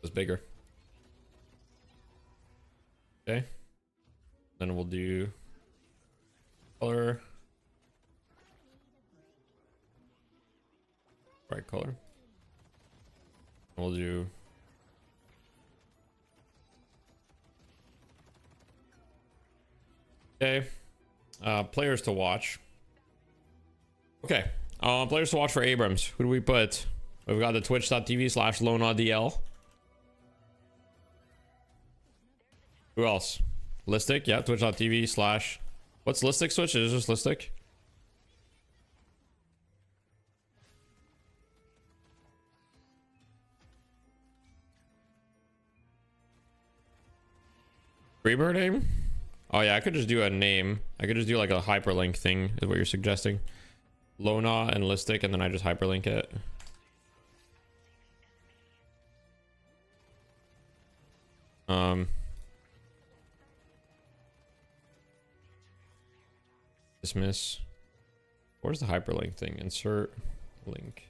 It's bigger. Okay. Then we'll do color. Bright color. We'll do okay. Players to watch. Okay. Players to watch for Abrams. Who do we put? We've got the twitch.tv/LonaDL. Who else? Listic, yeah, twitch.tv/ what's Listic switch? Is it just Listic? Freebird name? Oh yeah, I could just do a name. I could just do like a hyperlink thing, is what you're suggesting. Lona and Listic, and then I just hyperlink it. Dismiss. Where's the hyperlink thing? Insert link.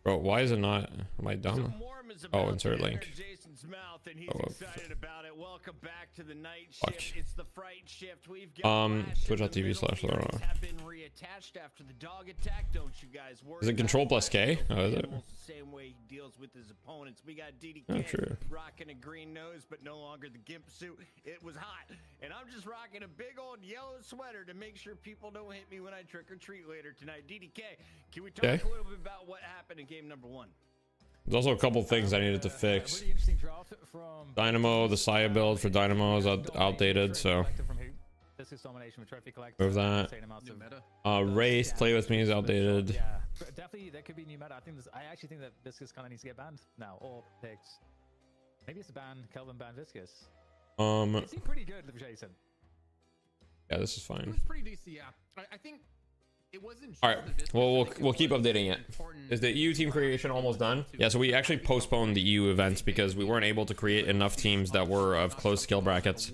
Bro, why is it not? Am I dumb? Oh, insert link.
Jason's mouth and he's
Oh,
excited about it. Welcome back to the night
Fuck.
shift. It's the fright shift. We've got
Twitch.tv/Lona.
have been reattached after the dog attack. Don't you guys worry.
Is it Control
about
plus K?
Flash.
Oh, is it?
Almost the same way he deals with his opponents. We got DDK
Oh, true.
rocking a green nose, but no longer the gimp suit. It was hot, and I'm just rocking a big old yellow sweater to make sure people don't hit me when I trick or treat later tonight. DDK, can we talk
Okay.
a little bit about what happened in game number 1?
There's also a couple things I needed to fix.
Really interesting draft from
Dynamo, the Saya build for Dynamo is outdated, so
this is domination with trophy collector.
move that.
Insane amounts of-
Race, play with me is outdated.
Yeah, but definitely there could be new meta. I actually think that Viscous kind of needs to get banned now or picked. Maybe it's a ban. Kelvin ban Viscous. It seemed pretty good with Jason.
Yeah, this is
It
fine.
was pretty decent, yeah. I think it wasn't just
All right,
the Viscous,
well,
I think
we'll keep
was
updating it.
important
Is the EU team creation almost done? Yeah, so we actually postponed the EU events because we weren't able to create enough teams that were of close skill brackets.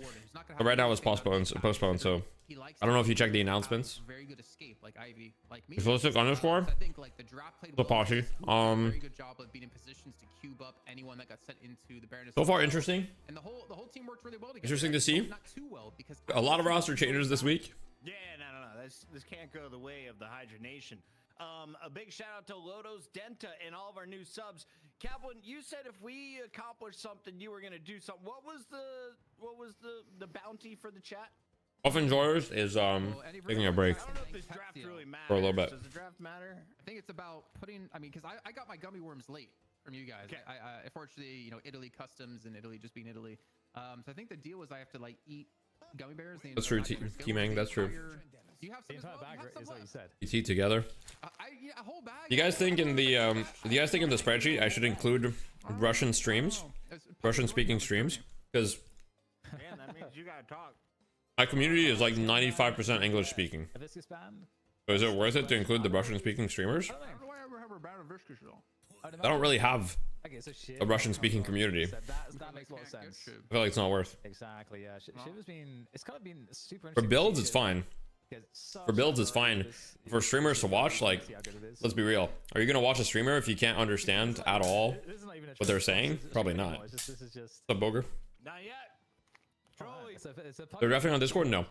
But right now it's postponed, so I don't know if you checked the announcements.
Very good escape, like Ivy, like me.
Explosive underscore?
I think like the draft played
The
well.
posse.
Very good job of being in positions to cube up anyone that got sent into the Baroness.
So far, interesting.
And the whole team worked really well together.
Interesting to see.
Not too well because
A lot of roster changes this week.
Yeah, no. This can't go the way of the Hydra Nation. A big shout out to Lodos Denta and all of our new subs. Kaplan, you said if we accomplished something, you were gonna do something. What was the bounty for the chat?
Off Enjoyers is taking a break
I don't know if this draft really matters.
for a little bit.
Does the draft matter?
I think it's about putting. I mean, because I got my gummy worms late from you guys.
Okay.
I unfortunately, you know, Italy customs and Italy just being Italy. So I think the deal was I have to like eat gummy bears.
That's true, T-Mang, that's true.
Do you have
The
some as
entire
well? You
bag
have some
is what you
left.
said.
ET together.
Yeah, a whole bag.
You guys think in the spreadsheet I should include Russian streams, Russian speaking streams? Because
Man, that means you gotta talk.
my community is like 95% English speaking.
A Viscous ban?
So is it worth it to include the Russian speaking streamers?
How do I ever have a ban of Viscous though?
I don't really have
Okay, so Shiv,
a Russian speaking community.
That makes a lot of sense.
I feel like it's not worth.
Exactly, yeah. Shiv has been, it's kind of been super
For
interesting.
builds, it's fine. For builds, it's fine. For streamers to watch, like, let's be real. Are you gonna watch a streamer if you can't understand at all what they're saying? Probably not.
This is just
What's up, Boger?
Not yet. Trolley.
They're drafting on Discord? No.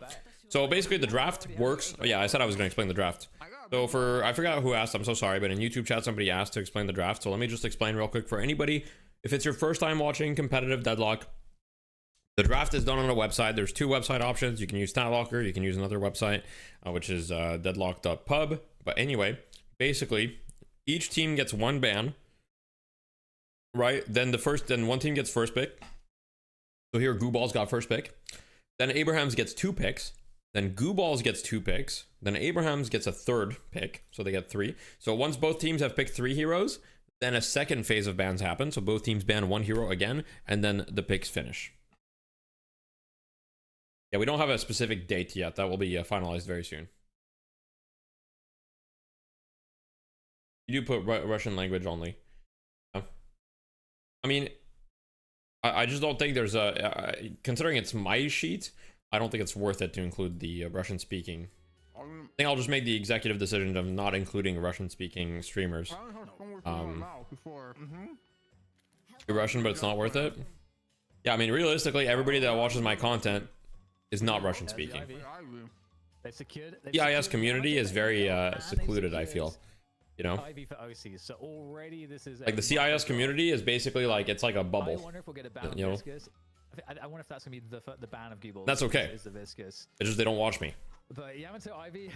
So basically the draft works. Oh, yeah, I said I was going to explain the draft. So I forgot who asked, I'm so sorry, but in YouTube chat somebody asked to explain the draft. So let me just explain real quick for anybody. If it's your first time watching competitive Deadlock, the draft is done on a website. There's two website options. You can use StatLocker, you can use another website, which is deadlock.pub. But anyway, basically each team gets one ban, right? Then one team gets first pick. So here, Gooball's got first pick. Then Abrahams gets 2 picks. Then Gooballs gets 2 picks. Then Abrahams gets a 3rd pick. So they get 3. So once both teams have picked 3 heroes, then a second phase of bans happen. So both teams ban 1 hero again, and then the picks finish. Yeah, we don't have a specific date yet. That will be finalized very soon. You do put Russian language only. Yeah. I mean, I just don't think there's considering it's my sheet, I don't think it's worth it to include the Russian speaking. I think I'll just make the executive decision of not including Russian speaking streamers. Russian, but it's not worth it. Yeah, I mean, realistically, everybody that watches my content is not Russian speaking. The IS community is very secluded, I feel. You know,
Ivy for OCs. So already this is
like the CIS community is basically like, it's like a
I
bubble.
wonder if we'll get a ban of
You know?
Viscous. I wonder if that's gonna be the ban of Gooball.
That's okay.
Is the Viscous.
It's just they don't watch me.
But Yamato Ivy.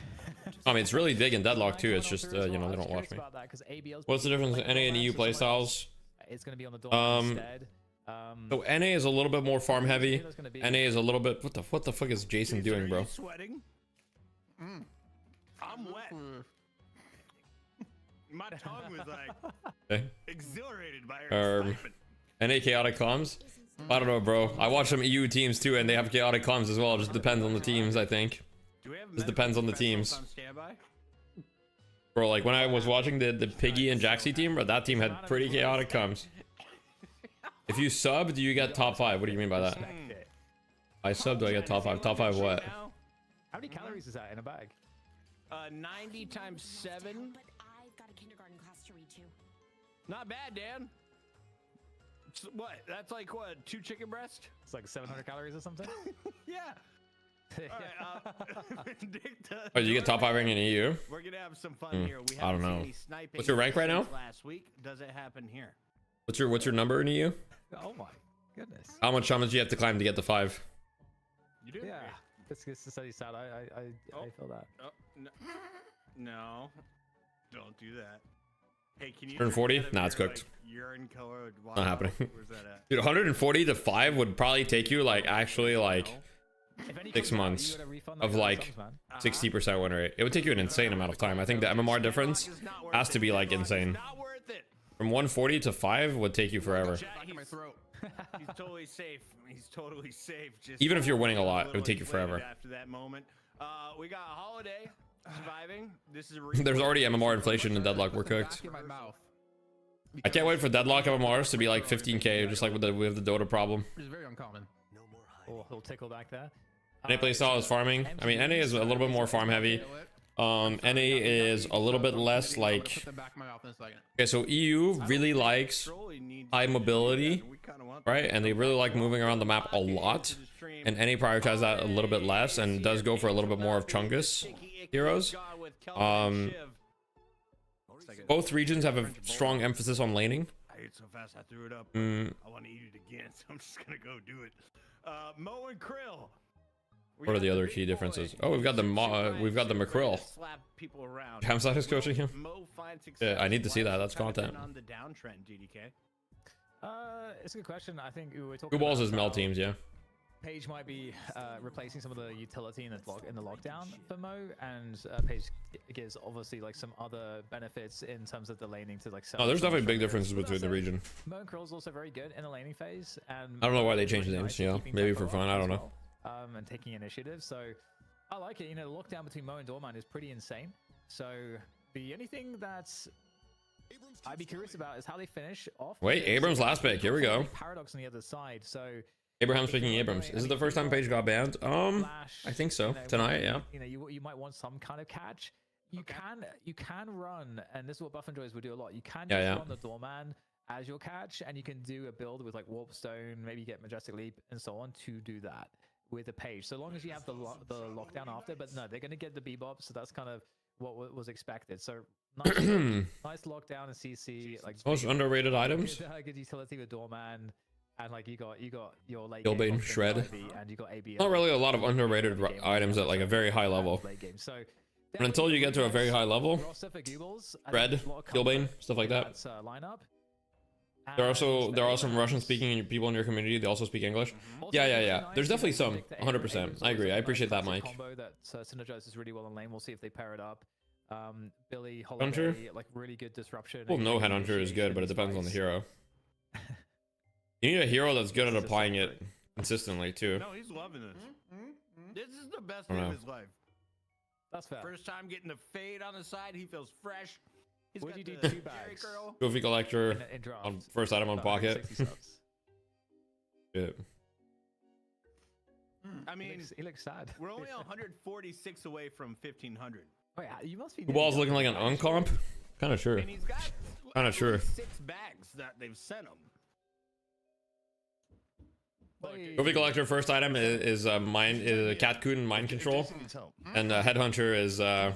I mean, it's really big in Deadlock too. It's just you know, they don't watch me. What's the difference in NA and EU playstyles?
It's gonna be on the door instead.
So NA is a little bit more farm heavy. NA is a little bit. What the fuck is Jason doing, bro?
Sweating. I'm wet. My tongue was like
Okay.
exhilarated by her excitement.
NA chaotic comms? I don't know, bro. I watch some EU teams too, and they have chaotic comms as well. It just depends on the teams, I think.
Do we have
Just
medical
depends on the
professionals
teams.
on standby?
Bro, like when I was watching the Piggy and Jaxie team, bro, that team had pretty chaotic comms. If you sub, do you get top 5? What do you mean by that? I sub, do I get top 5? Top 5 what?
How many calories is that in a bag?
90 times 7.
But I've got a kindergarten class to read to.
Not bad, Dan. What? That's like what? 2 chicken breasts?
It's like 700 calories or something.
Yeah. All right. Vindicta,
Oh, you get top 5 rank in EU?
We're gonna have some fun here. We
I don't
haven't seen
know.
any sniping
What's your rank right now?
since last week. Does it happen here?
What's your number in EU?
Oh my goodness.
How much do you have to climb to get to 5?
You do?
Yeah. It's to study sad. I feel that.
Oh, no. No. Don't do that. Hey, can you
Turn
drink
40?
out of
Nah, it's
your,
cooked.
like, urine colored water
Not happening.
bottle? Where's that at?
Dude, 140 to 5 would probably take you like actually like
If any
6
comes out,
months
you gotta refund
of
that
like
sums, man.
60% win rate. It would take you an insane amount of time. I think the MMR difference has to be like insane.
Not worth it.
From 140 to 5 would take you forever.
Chat,
Back in my throat.
He's totally safe. He's totally safe. Just
Even if you're winning a lot, it
little
would take you
inflated
forever.
After that moment, we got a holiday surviving. This is a
There's already MMR inflation in Deadlock. We're cooked.
Back in my mouth.
I can't wait for Deadlock MMRs to be like 15k, just like with the Dota problem.
Which is very uncommon.
Oh, a little tickle back there.
NA playstyle is farming. I mean, NA is a little bit more farm heavy. NA is a little bit less like.
Put them back in my mouth in a second.
Okay, so EU really likes high mobility, right? And they really like moving around the map a lot. And NA prioritizes that a little bit less and does go for a little bit more of Chungus heroes. Both regions have a strong emphasis on laning.
I ate so fast I threw it up.
Mm.
I want to eat it again, so I'm just gonna go do it. Mo and Krill.
What are the other key differences? Oh, we've got the McCrill.
Slap people around.
Camside is coaching him.
Mo finds
Yeah, I need to
success.
see
Why
that.
has
That's
it kind of been
content.
on the downtrend, GDK.
It's a good question. I think we were talking
Two balls
about
is Mel
how
teams, yeah.
Page might be replacing some of the utility in the lockdown for Mo, and Page gives obviously like some other benefits in terms of the laning to like.
Oh, there's
some
definitely big
sugar.
differences between the region.
Mo and Krill's also very good in the laning phase, and
I don't know why they
Mo's
changed the
really
names,
nice at
you know,
keeping
maybe
tempo
for fun,
up
I don't
as
know.
well, and taking initiative. So I like it. You know, the lockdown between Mo and Dorman is pretty insane. So the only thing that's I'd be curious about is how they finish off.
Wait,
because
Abrams last pick. Here we go.
Paradox on the other side. So
Abraham's picking Abrams. Is it the first time Page got banned?
Flash,
I think so.
you know,
Tonight, yeah.
You know, you might want some kind of catch. You can run, and this is what Buff and Joys will do a lot. You can
Yeah,
just
yeah.
run the Doorman as your catch, and you can do a build with like Warp Stone, maybe get Majestic Leap and so on to do that with a Page. So long as you have the lockdown after, but no, they're going to get the Bebop, so that's kind of what was expected. So nice, nice lockdown and CC, like
Most underrated items.
good utility with Doorman. And like you got your late
Gilbane,
game
Shred.
Ivy, and you got ABL.
Not really a lot of underrated
Late game,
items at like a very high level.
late game. So
And until you get to a very high level,
roster for Googles, I think
Shred,
there's a lot of
Gilbane,
comfort
stuff like
with
that.
Lineup.
There are
And
some Russian speaking people in your community. They also speak English.
also
Yeah,
really
yeah.
nice
There's
to
definitely some.
predict that
100%.
Abrams
I agree.
is
I
a
appreciate that,
classic
Mike.
Combo that synergizes really well in lane. We'll see if they pair it up. Billy
Hunter?
Holiday, like really good disruption.
Well, no
and
Headhunter is good, but it depends on the
initiation,
hero. You need a hero that's good at applying it consistently too.
No, he's loving this. This is the best
I
day
don't
of
know.
his life.
That's fair.
First time getting the fade on the side. He feels fresh. He's
Would
got
you do
the
2
Jerry
bags?
curl.
Goofy collector
In draft.
on first item on
About
pocket.
160 subs.
Shit.
I mean,
He looks sad.
we're only 146 away from 1500.
Wait, you must be.
Blue Ball's looking like an uncomp. Kind of sure.
And he's got
Kinda
at
sure.
least 6 bags that they've sent him.
Goofy collector first item is mind is cat coon mind control, and headhunter is headhunter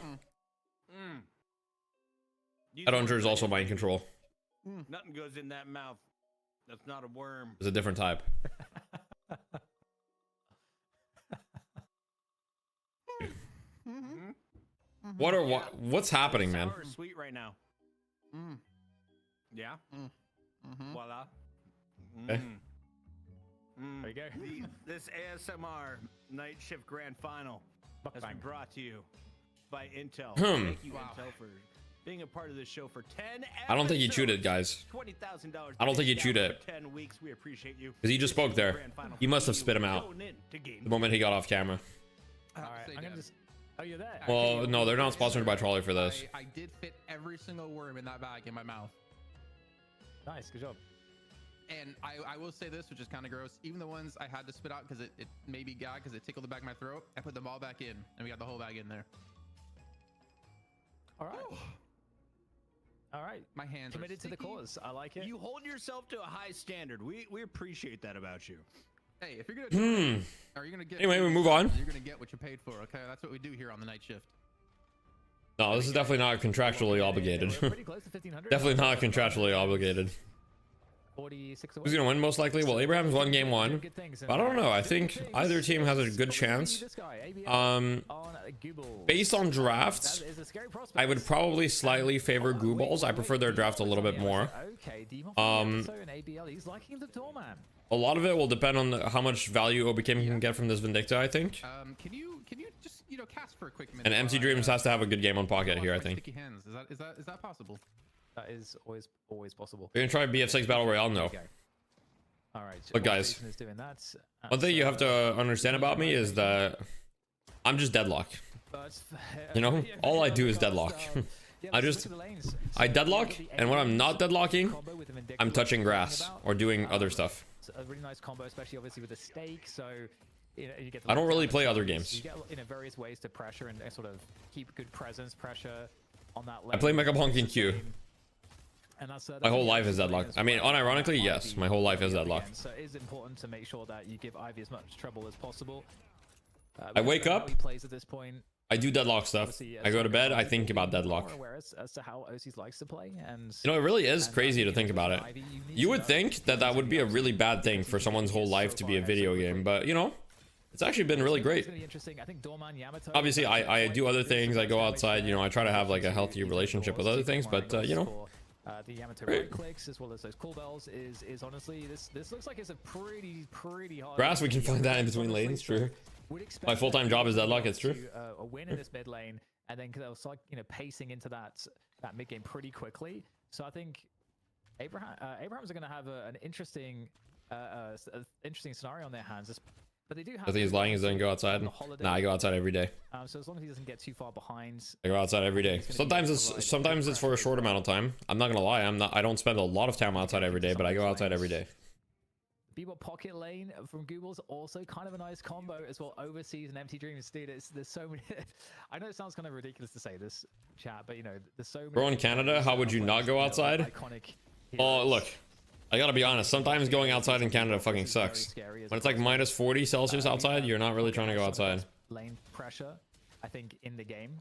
is also mind control.
Nothing goes in that mouth. That's not a worm.
It's a different type. What's happening, man?
Sour or sweet right now. Yeah. Voila.
Okay.
There you go.
This ASMR Night Shift Grand Final has been brought to you by Intel.
Hmm.
Thank you, Intel, for being a part of this show for 10
I don't think he
episodes.
cheated, guys.
$20,000.
I don't think he
down
cheated.
for 10 weeks. We appreciate you.
Because he just spoke there.
Grand final
He must
for
have spit him
you.
out
Going in to game
the moment he got off camera.
I have
All
to
right,
say,
I'm gonna
Dan,
just. Oh, you're there.
Well, no, they're not sponsored by Trolley for this.
I did fit every single worm in that bag in my mouth.
Nice, good job.
And I will say this, which is kind of gross. Even the ones I had to spit out because it made me gag because it tickled the back of my throat, I put them all back in, and we got the whole bag in there.
All right. All right.
My hands are
Committed to the
sticky.
cause. I like it.
You hold yourself to a high standard. We appreciate that about you.
Hey, if you're gonna do it, are you gonna get?
Anyway, we move on.
You're gonna get what you paid for. Okay, that's what we do here on the night shift.
No, this is definitely not contractually obligated.
We're pretty close to 1,500.
Definitely not contractually obligated.
46 away.
Who's gonna win most likely? Well, Abraham's won game one.
Good things.
But I don't know. I think either team has a good chance. Based on drafts, I would probably slightly favor Goo Balls. I prefer their draft a little bit more.
He's liking the doorman.
A lot of it will depend on how much value OBK can get from this Vindicta, I think.
Can you just cast for a quick minute?
And MC Dreams has to have a good game on pocket here, I think.
Sticky hands. Is that possible?
That is always possible.
We're gonna try BF6 Battle Royale? No.
All right.
But guys, one thing you have to understand about me is that I'm just deadlock. You know, all I do is deadlock. I deadlock, and when I'm not deadlocking, I'm touching grass or doing other stuff.
A really nice combo, especially obviously with the stake. So you get.
I don't really play other games.
You get various ways to pressure and sort of keep good presence pressure on that.
I play Mega Bonk in Q.
And that's
My whole life is deadlock. I mean, unironically, yes, my whole life is deadlock.
So it is important to make sure that you give Ivy as much trouble as possible.
I wake up,
He plays at this point.
I do deadlock stuff. I go to bed, I think about deadlock.
As to how OCs likes to play, and
you know, it really is crazy to think about it. You would think that that would be a really bad thing for someone's whole life to be a video game, but you know, it's actually been really great. Obviously, I do other things. I go outside. You know, I try to have like a healthy relationship with other things, but you know.
The Yamato right clicks as well as those cool bells is honestly this looks like it's a pretty hard
Grass, we can find that in between lanes, true. My full-time job is deadlock, it's true.
A win in this mid lane, and then they'll start pacing into that mid game pretty quickly. So I think Abrahams are going to have an interesting scenario on their hands. But they do have.
I think he's lying. He doesn't go outside. Nah, I go outside every day.
So as long as he doesn't get too far behind.
I go outside every day. Sometimes it's for a short amount of time. I'm not gonna lie. I don't spend a lot of time outside every day, but I go outside every day.
Bebop pocket lane from Google's also kind of a nice combo as well. Overseas and Empty Dreams, dude. There's so many. I know it sounds kind of ridiculous to say this, chat, but you know there's so many.
Bro, in Canada, how would you not go outside?
Iconic.
Oh, look. I gotta be honest, sometimes going outside in Canada fucking sucks. When it's like minus 40 Celsius outside, you're not really trying to go outside.
Lane pressure, I think, in the game.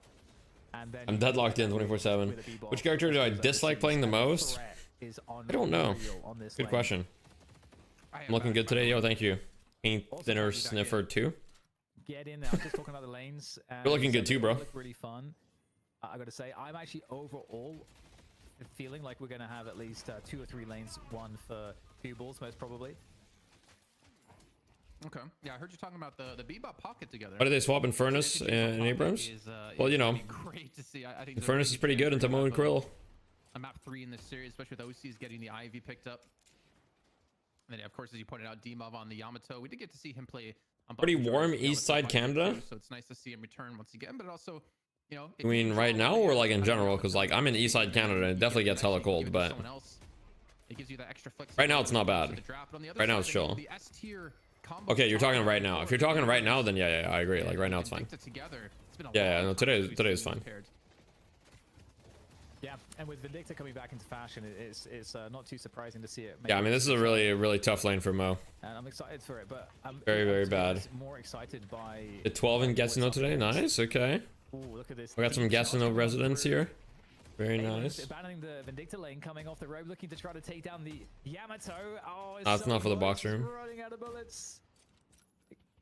And then
I'm deadlocked in 24/7. Which character do I dislike playing the most? I don't know. Good question. I'm looking good today, yo, thank you. Paint Thinner Sniffer 2.
Get in there, I'm just talking about the lanes.
You're looking good too, bro.
Look really fun. I gotta say, I'm actually overall feeling like we're gonna have at least 2 or 3 lanes, one for two balls most probably.
Okay, yeah, I heard you talking about the Bebop pocket together.
Why did they swap in Furnace and Abrams? Well, you know,
great to see. I think
Furnace is pretty good into Mo and Krill.
A map 3 in this series, especially with OCs getting the Ivy picked up. And then, of course, as you pointed out, D-Mov on the Yamato. We did get to see him play on
pretty warm East Side Canada.
So it's nice to see him return once again, but also, you know,
I mean, right now or like in general? Because like I'm in East Side Canada and it definitely gets hella cold, but right now it's not bad. Right now it's chill. Okay, you're talking right now. If you're talking right now, then yeah, I agree. Like right now it's fine. Yeah, no, today is fine.
Yeah, and with Vindicta coming back into fashion, it's not too surprising to see it.
Yeah, I mean, this is a really tough lane for Mo.
And I'm excited for it, but I'm
very bad.
More excited by
The 12 in Gatineau today, nice. Okay.
Ooh, look at this.
We got some Gatineau residents here. Very nice.
Abandoning the Vindicta lane, coming off the road, looking to try to take down the Yamato. Oh, it's
That's not for the box room.
Running out of bullets.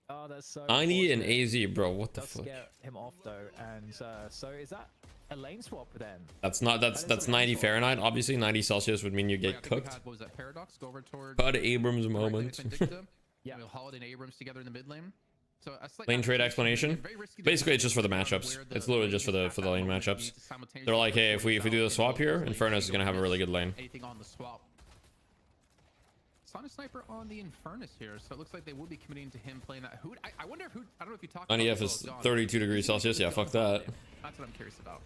Oh, that's so.
90 and AZ, bro. What the
Does
fuck?
get him off though, and so is that a lane swap then?
That's not. That's 90 Fahrenheit. Obviously, 90 Celsius would mean you get cooked.
What was that? Paradox go over towards
Bud Abrams moment.
Yeah, we'll Holiday and Abrams together in the mid lane. So a slight
Lane trade
adaptation,
explanation.
very risky to
Basically,
do
it's just for the
where
matchups.
the
It's literally just for the lane matchups. They're like, hey, if we do the swap here, Infernus is gonna have a really good lane.
Anything on the swap. Sonic Sniper on the Infernus here, so it looks like they will be committing to him playing that Hood. I wonder if Hood, I don't know if you talked about
NEF is 32 degrees Celsius. Yeah, fuck that.
That's what I'm curious about.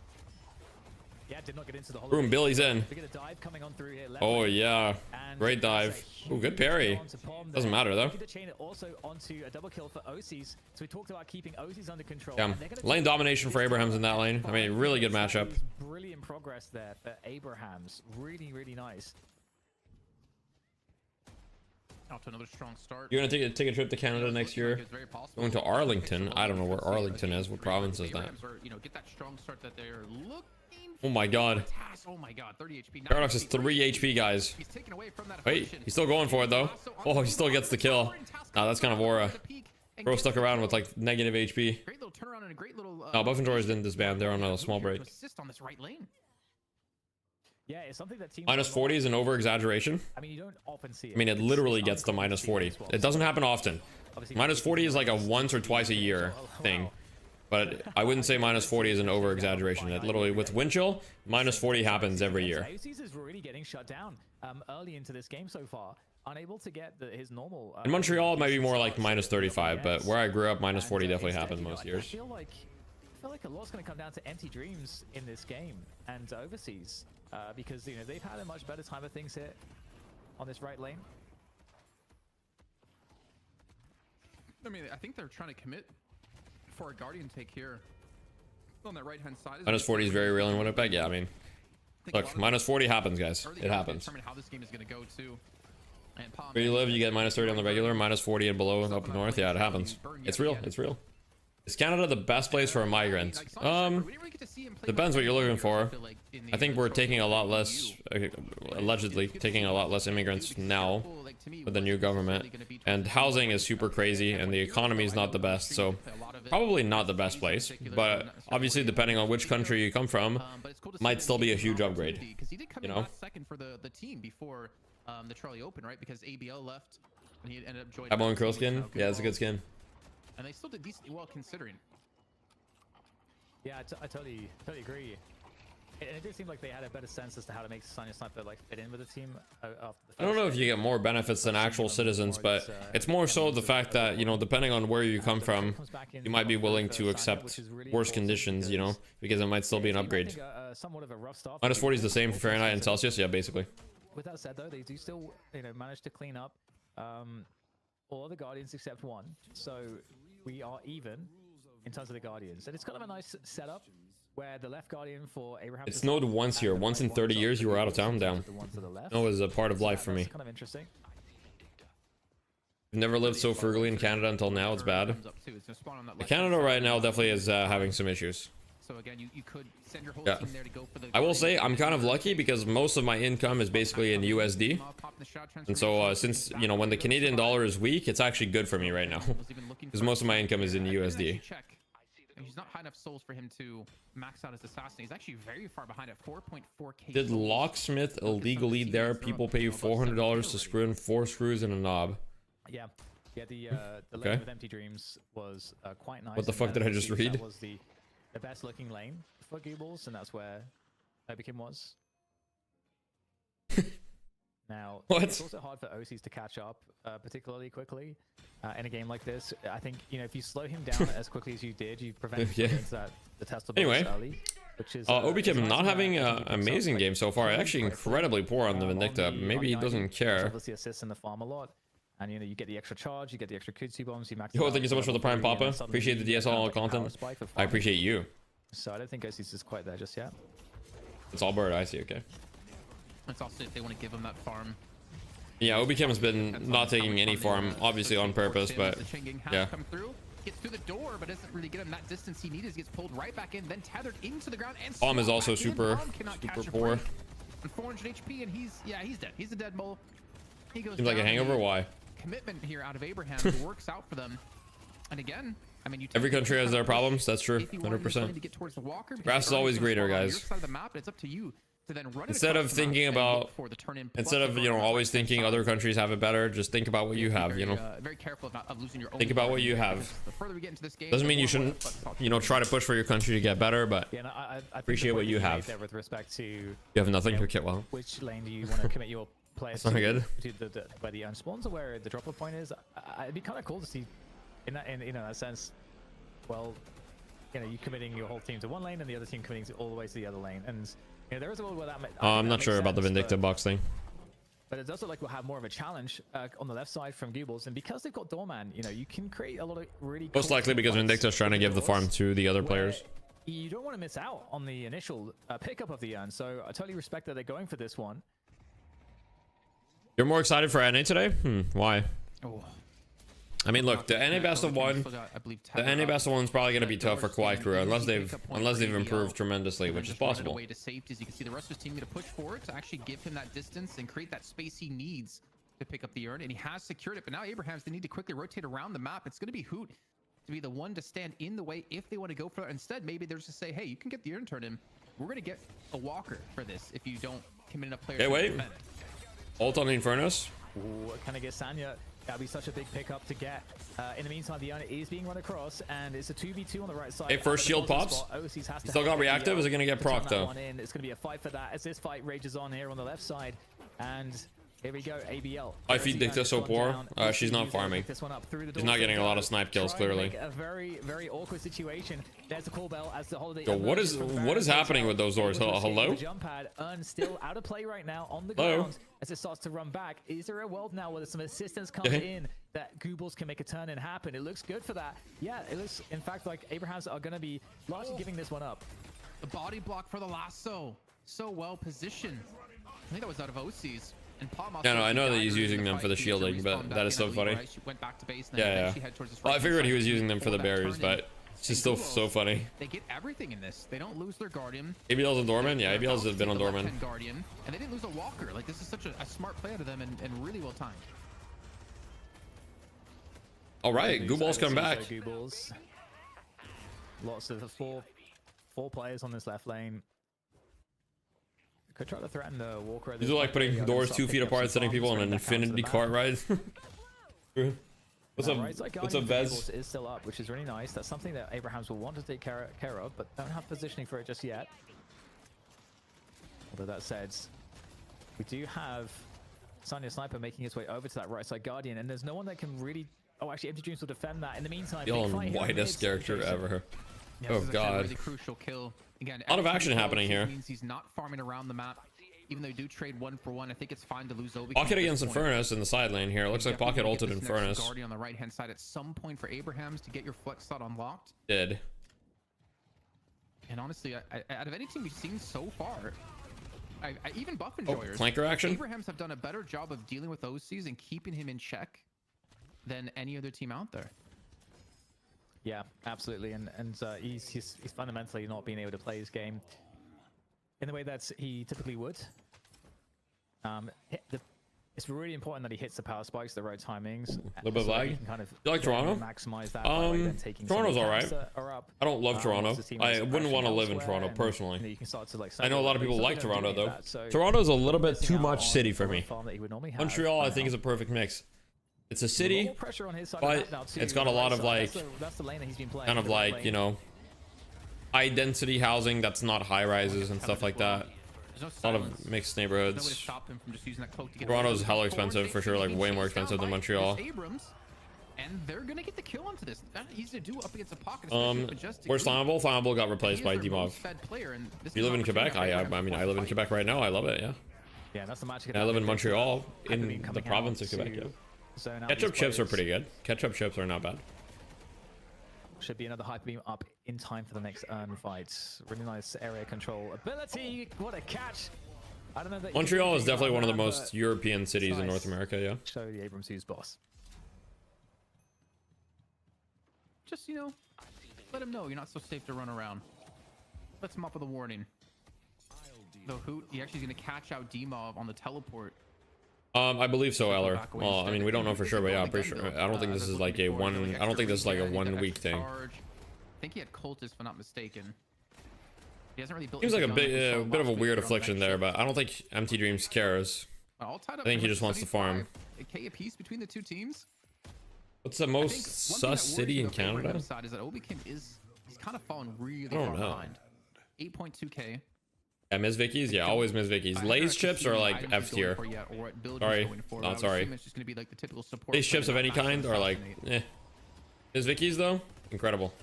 Yeah, did not get into the hole.
Boom, Billy's in.
We get a dive coming on through here.
Oh yeah,
And
great dive. Oh, good parry. Doesn't matter though.
To chain it also onto a double kill for OCs. So we talked about keeping OCs under control.
Yeah,
and they're gonna
lane
take
domination for Abraham's in that lane. I mean, really good matchup.
Brilliant progress there for Abraham's. Really, really nice.
Off to another strong start.
You're gonna take a trip to Canada next year? Going to Arlington? I don't know where Arlington is. What province is that?
You know, get that strong start that they're looking.
Oh my god.
Oh my god, 30 HP.
Paradox is 3 HP, guys.
He's taken away from that
Wait, he's still going for it though. Oh, he still gets the kill. Nah, that's kind of aura. Bro stuck around with like negative HP.
Great little turnaround and a great little.
No, Buff and Drawers didn't disband. They're on a small break.
Assist on this right lane.
Yeah, it's something that teams
Minus 40 is an over exaggeration.
I mean, you don't often see it.
I mean, it literally gets to minus 40. It doesn't happen often. Minus 40 is like a once or twice a year thing. But I wouldn't say minus 40 is an over exaggeration. It literally, with wind chill, minus 40 happens every year.
OCs is really getting shut down early into this game so far. Unable to get his normal.
In Montreal, it might be more like minus 35, but where I grew up, minus 40 definitely happens most years.
I feel like a lot's going to come down to empty dreams in this game and overseas because they've had a much better time of things here on this right lane.
I mean, I think they're trying to commit for a Guardian take here on that right hand side.
Minus 40 is very real in Winnipeg. Yeah, I mean, look, minus 40 happens, guys. It happens.
Determine how this game is going to go too. And
Where you live, you get minus 30 on the regular, minus 40 and below up north. Yeah, it happens. It's real. It's real. Is Canada the best place for a migrant? Depends what you're looking for. I think we're taking a lot less, allegedly taking a lot less immigrants now with the new government, and housing is super crazy, and the economy is not the best, so probably not the best place. But obviously, depending on which country you come from, might still be a huge upgrade. You know.
Second for the team before the Charlie Open, right? Because ABL left and he ended up joining.
Cowboy and Curl skin. Yeah, it's a good skin.
And they still did decently well considering.
Yeah, I totally agree. And it did seem like they had a better sense as to how to make Sonic Sniper like fit in with the team.
I don't know if you get more benefits than actual citizens, but it's more so the fact that, depending on where you come from, you might be willing to accept worse conditions, because it might still be an upgrade. Minus 40 is the same for Fahrenheit and Celsius, yeah, basically.
With that said, though, they do still, manage to clean up all the Guardians except one. So we are even in terms of the Guardians, and it's kind of a nice setup where the left Guardian for Abraham.
It snowed once here. Once in 30 years, you were out of town. Down. Snow is a part of life for me.
Kind of interesting.
I've never lived so frugally in Canada until now. It's bad. Canada right now definitely is having some issues.
So again, you could send your whole
Yeah.
team there to go for the.
I will say I'm kind of lucky because most of my income is basically in USD. And so since, when the Canadian dollar is weak, it's actually good for me right now. Because most of my income is in USD.
He's not high enough souls for him to max out his assassin. He's actually very far behind at 4.4k.
Did locksmith illegally there? People pay you $400 to screw in 4 screws and a knob.
Yeah, the
Okay.
lane with Empty Dreams was quite nice.
What the fuck did I just read?
That was the best looking lane for Goobles, and that's where Obikim was. Now,
What?
it's also hard for OCs to catch up particularly quickly in a game like this. I think, if you slow him down as quickly as you did, you prevent
Yeah.
the test
Anyway,
early, which is
Obikim not having an amazing game so far. Actually incredibly poor on the Vindicta. Maybe he doesn't care.
Obviously assists in the farm a lot. And you get the extra charge, you get the extra Kudzu bombs, you max
Yo,
out,
thank you so much for the Prime
level 3,
Papa.
and suddenly
Appreciate the
you
DSL
have, like, a power
content.
spike for
I
farming.
appreciate you.
So I don't think OCs is quite there just yet.
It's all bird. I see. Okay.
It's also if they want to give him that farm.
Yeah, Obikim has been not taking any farm, obviously on purpose, but yeah.
Come through, gets through the door, but doesn't really get him that distance he needs. Gets pulled right back in, then tethered into the ground. And
Bomb is also
back in.
super
Bomb cannot catch a
poor.
break. And 400 HP, and he's dead. He's a dead mole. He goes
Seems like a
down,
hangover.
and
Why?
commitment here out of Abraham who works out for them. And again, I mean,
Every country has their problems. That's true. 100%. Grass is always greener, guys.
Side of the map, it's up to you to then run it
Instead of
across the map
thinking
and
about,
look for the turn-in
instead
plus
of,
a
you know,
burn on
always
the right-hand
thinking
side.
other countries have it better, just think about what you have,
Very,
you know.
very careful of losing your own
Think about what
turn
you
here,
have.
because the further we get into this game,
Doesn't
the
mean you
more and more
shouldn't,
that Flex
you know, try to push for your country to get better, but
Yeah, and I think the
appreciate what
point
you
that made
have.
there with respect to
you have nothing
you know,
to kit well.
which lane do you want to commit your players
That's not good.
to where the unspawns or where the drop-off point is. It'd be kind of cool to see in that, you know, that sense. Well, you know, you committing your whole team to one lane and the other team committing all the way to the other lane, and you know, there is a world where that.
I'm not sure about the Vindictive box thing.
But it does look like we'll have more of a challenge on the left side from Goobles, and because they've got Doorman, you know, you can create a lot of really
Most
cool
likely because
fights
Vindicta's trying to
with
give the farm
doors
to the other
where
players.
You don't want to miss out on the initial pickup of the urn, so I totally respect that they're going for this one.
You're more excited for NA today? Why?
Oh.
I mean, look, the NA best of one, the NA best of one's probably going to be tough for Quiet Crew unless they've improved tremendously, which is possible.
Away to safety, as you can see, the rest of his team going to push forward to actually give him that distance and create that space he needs to pick up the urn, and he has secured it. But now Abraham's they need to quickly rotate around the map. It's going to be Hoot to be the one to stand in the way if they want to go for it. Instead, maybe they're just to say, hey, you can get the urn turn in. We're going to get a walker for this if you don't commit enough players.
Hey,
to
wait.
defend.
Ult on the Infernus.
Ooh, can I get Sanya? That'd be such a big pickup to get. In the meantime, the urn is being run across, and it's a 2v2 on the right side.
Hey, first shield pops. Still got reactive. Is it going to get proc though?
It's going to be a fight for that as this fight rages on here on the left side, and here we go. ABL.
I feed Dicta so poor. She's not farming. She's not getting a lot of snipe kills, clearly.
A very, very awkward situation. There's the call bell as the holiday.
Yo, what is happening with those doors? Hello?
Jump pad. Urn still out of play right now on the
Hello?
ground as it starts to run back. Is there a world now where some assistance comes in that Goobles can make a turn and happen? It looks good for that. Yeah, it looks, in fact, like Abrahams are going to be largely giving this one up.
The body block for the lasso. So well positioned. I think that was out of OC's. And
Yeah, no, I know that he's using them for the shielding, but that is so funny. Yeah. Well, I figured he was using them for the barriers, but it's just still so funny.
They get everything in this. They don't lose their Guardian.
ABL's on Dorman? Yeah, ABL's has been on Dorman.
Guardian, and they didn't lose a Walker. Like, this is such a smart play out of them and really well timed.
All right, Gooball's come back.
Goobles. Lots of four players on this left lane. Could try to threaten the Walker.
These are like putting doors 2 feet apart, setting people on an infinity cart ride. What's up, Vez?
Is still up, which is really nice. That's something that Abrahams will want to take care of, but don't have positioning for it just yet. Although that said, we do have Sanya Sniper making his way over to that right side Guardian, and there's no one that can really. Oh, actually, Empty Dreams will defend that. In the meantime,
The whitest character ever.
Yeah,
oh
this is
God.
a really crucial kill. Again,
a lot of action happening here.
Means he's not farming around the map. Even though they do trade 1-for-1, I think it's fine to lose Obi.
Pocket against Infernus in the side lane here. It looks like Pocket ulted Infernus.
Guardian on the right hand side at some point for Abrahams to get your flex slot unlocked.
Did.
And honestly, out of any team we've seen so far, even Buff Enjoyers,
flanker action.
Abrahams have done a better job of dealing with OCs and keeping him in check than any other team out there.
Yeah, absolutely, and he's fundamentally not being able to play his game in the way that he typically would. It's really important that he hits the power spikes, the right timings.
A little bit of lag.
Kind of
You like Toronto?
maximize that
Toronto's all right. I don't love Toronto. I wouldn't want to live in Toronto personally.
You can start to, like,
I know a lot of people like Toronto though.
So
Toronto's a little bit too much city for me.
Montreal,
Montreal, I think, is a perfect mix. It's a city, but it's got a lot of like, kind of like, you know, high density housing that's not high rises and stuff like that. A lot of mixed neighborhoods. Toronto's hella expensive for sure, like way more expensive than Montreal.
And they're gonna get the kill onto this. That's easy to do up against a pocket.
Where's Flammable? Flammable got replaced by Dimov. You live in Quebec? I mean, I live in Quebec right now. I love it. Yeah.
Yeah, that's the magic.
I live in Montreal, in the province of Quebec. Yeah. Ketchup chips are pretty good. Ketchup chips are not bad.
Should be another hyper beam up in time for the next urn fight. Really nice area control ability. What a catch! I don't know that
Montreal is definitely one of the most European cities in North America. Yeah.
Show the Abrams who's boss.
Just, you know, let him know you're not so safe to run around. Let's him up with a warning. Though Hoot, he actually is gonna catch out D-Mob on the teleport.
I believe so, Eller. Well, I mean, we don't know for sure, but yeah, I'm pretty sure. I don't think this is like a one. I don't think this is like a 1 week thing.
I think he had Cultist, if I'm not mistaken. He hasn't really built.
Seems like a
anything on it. We saw
bit of a
last week
weird
around
affliction
Night
there,
Shift.
but I don't think Empty Dreams cares.
All tied up
I think he
with
just wants to farm.
75, a K apiece between the two teams.
What's the
I
most
think one thing
sus
that worries
city
me
in
about
Canada?
Abraham's side is that Obikim he's kind of fallen really
I don't
far
know.
behind. 8.2K.
Yeah, Miss Vicky's. Yeah, always Miss Vicky's. Lay's chips are like F tier. Sorry, not sorry.
It's just gonna be like the typical support.
Lay's chips of any kind are like, eh. Miss Vicky's though, incredible.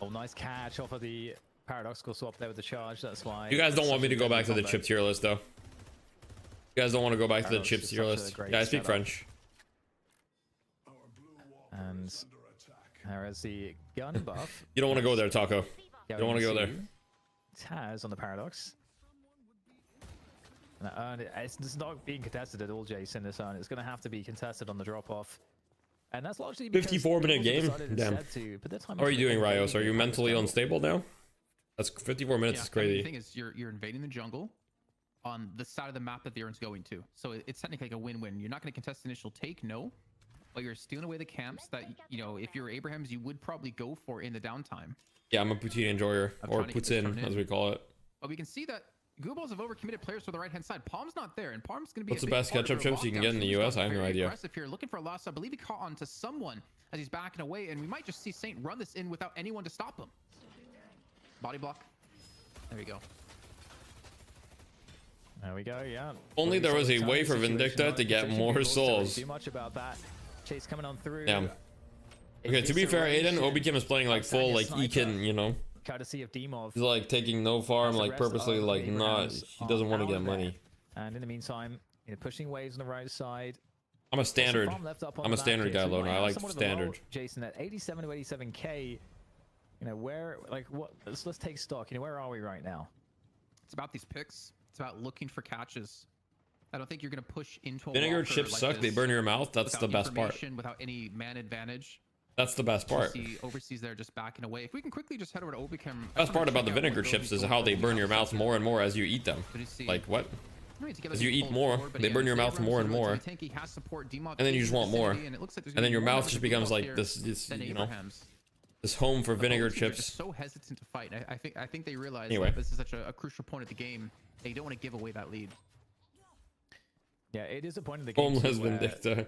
Oh, nice catch off of the paradoxical swap there with the charge. That's why.
You guys don't want me to go back to the
combo.
chip tier list though. You guys don't want to go back to the
Paradox
chip
is
tier
such a
list.
great
Yeah, I speak
setup.
French.
And there is the gun buff.
You don't want to go there, Taco. You don't want to go there.
Taz on the paradox. And it's not being contested at all, Jason. This urn. It's going to have to be contested on the drop off. And that's largely because
54-minute
people
game?
decided
Damn.
instead to put their time
How are
into
you doing,
invading
Rios? Are you
the
mentally
jungle.
unstable now? That's 54 minutes is
I mean,
crazy.
the thing is, you're invading the jungle on the side of the map that the urn's going to. So it's technically like a win-win. You're not going to contest the initial take, no. But you're stealing away the camps that, you know, if you're Abrahams, you would probably go for in the downtime.
Yeah, I'm a poutine enjoyer,
I'm
or
trying to get this
poutine,
turned in.
as we call it.
But we can see that Google's have overcommitted players to the right-hand side. Palm's not there, and Palm's going to be
What's
a
the
big
best
part of
ketchup
their
chips you can
lockdown.
get in the
Shoes
US?
got
I have no
very
idea.
aggressive here, looking for a loss. I believe he caught onto someone as he's backing away, and we might just see Saint run this in without anyone to stop him. Body block. There we go.
There we go, yeah.
Only there was a way for
Situation
Vindicta
like
to get
position
more
people don't really
souls.
Do much about that. Chase coming on through.
Damn. Okay, to be fair, Aiden, Obikim is playing like full, like, Ekin, you know?
Courtesy of Demov.
He's like taking no farm, like purposely, like not, he doesn't want to get money.
And in the meantime, you know, pushing waves on the right side.
I'm a standard.
Farm left up on
I'm a
the back
standard
here,
guy,
so we
Lona.
might
I
have
like
somewhat of a
standard.
lull, Jason, at 87 to 87k. You know, where, like, what? Let's take stock. You know, where are we right now?
It's about these picks. It's about looking for catches. I don't think you're going to push into a
Vinegar
walker
chips
like
suck. They
this
burn your mouth. That's
without
the best part.
information, without any man advantage.
That's the best part.
See overseas there just backing away. If we can quickly just head over to Obicam.
Best part about the vinegar chips is how they burn your mouth more and more as you eat them. Like what? As you eat more, they burn your mouth more and more. And then you just want more. And then your mouth just becomes like this, you know, this home for vinegar chips.
So hesitant to fight. I think they realize
Anyway.
that this is such a crucial point of the game. They don't want to give away that lead.
Yeah, it is a point in the game.
Homeless
too where,
Vindicta.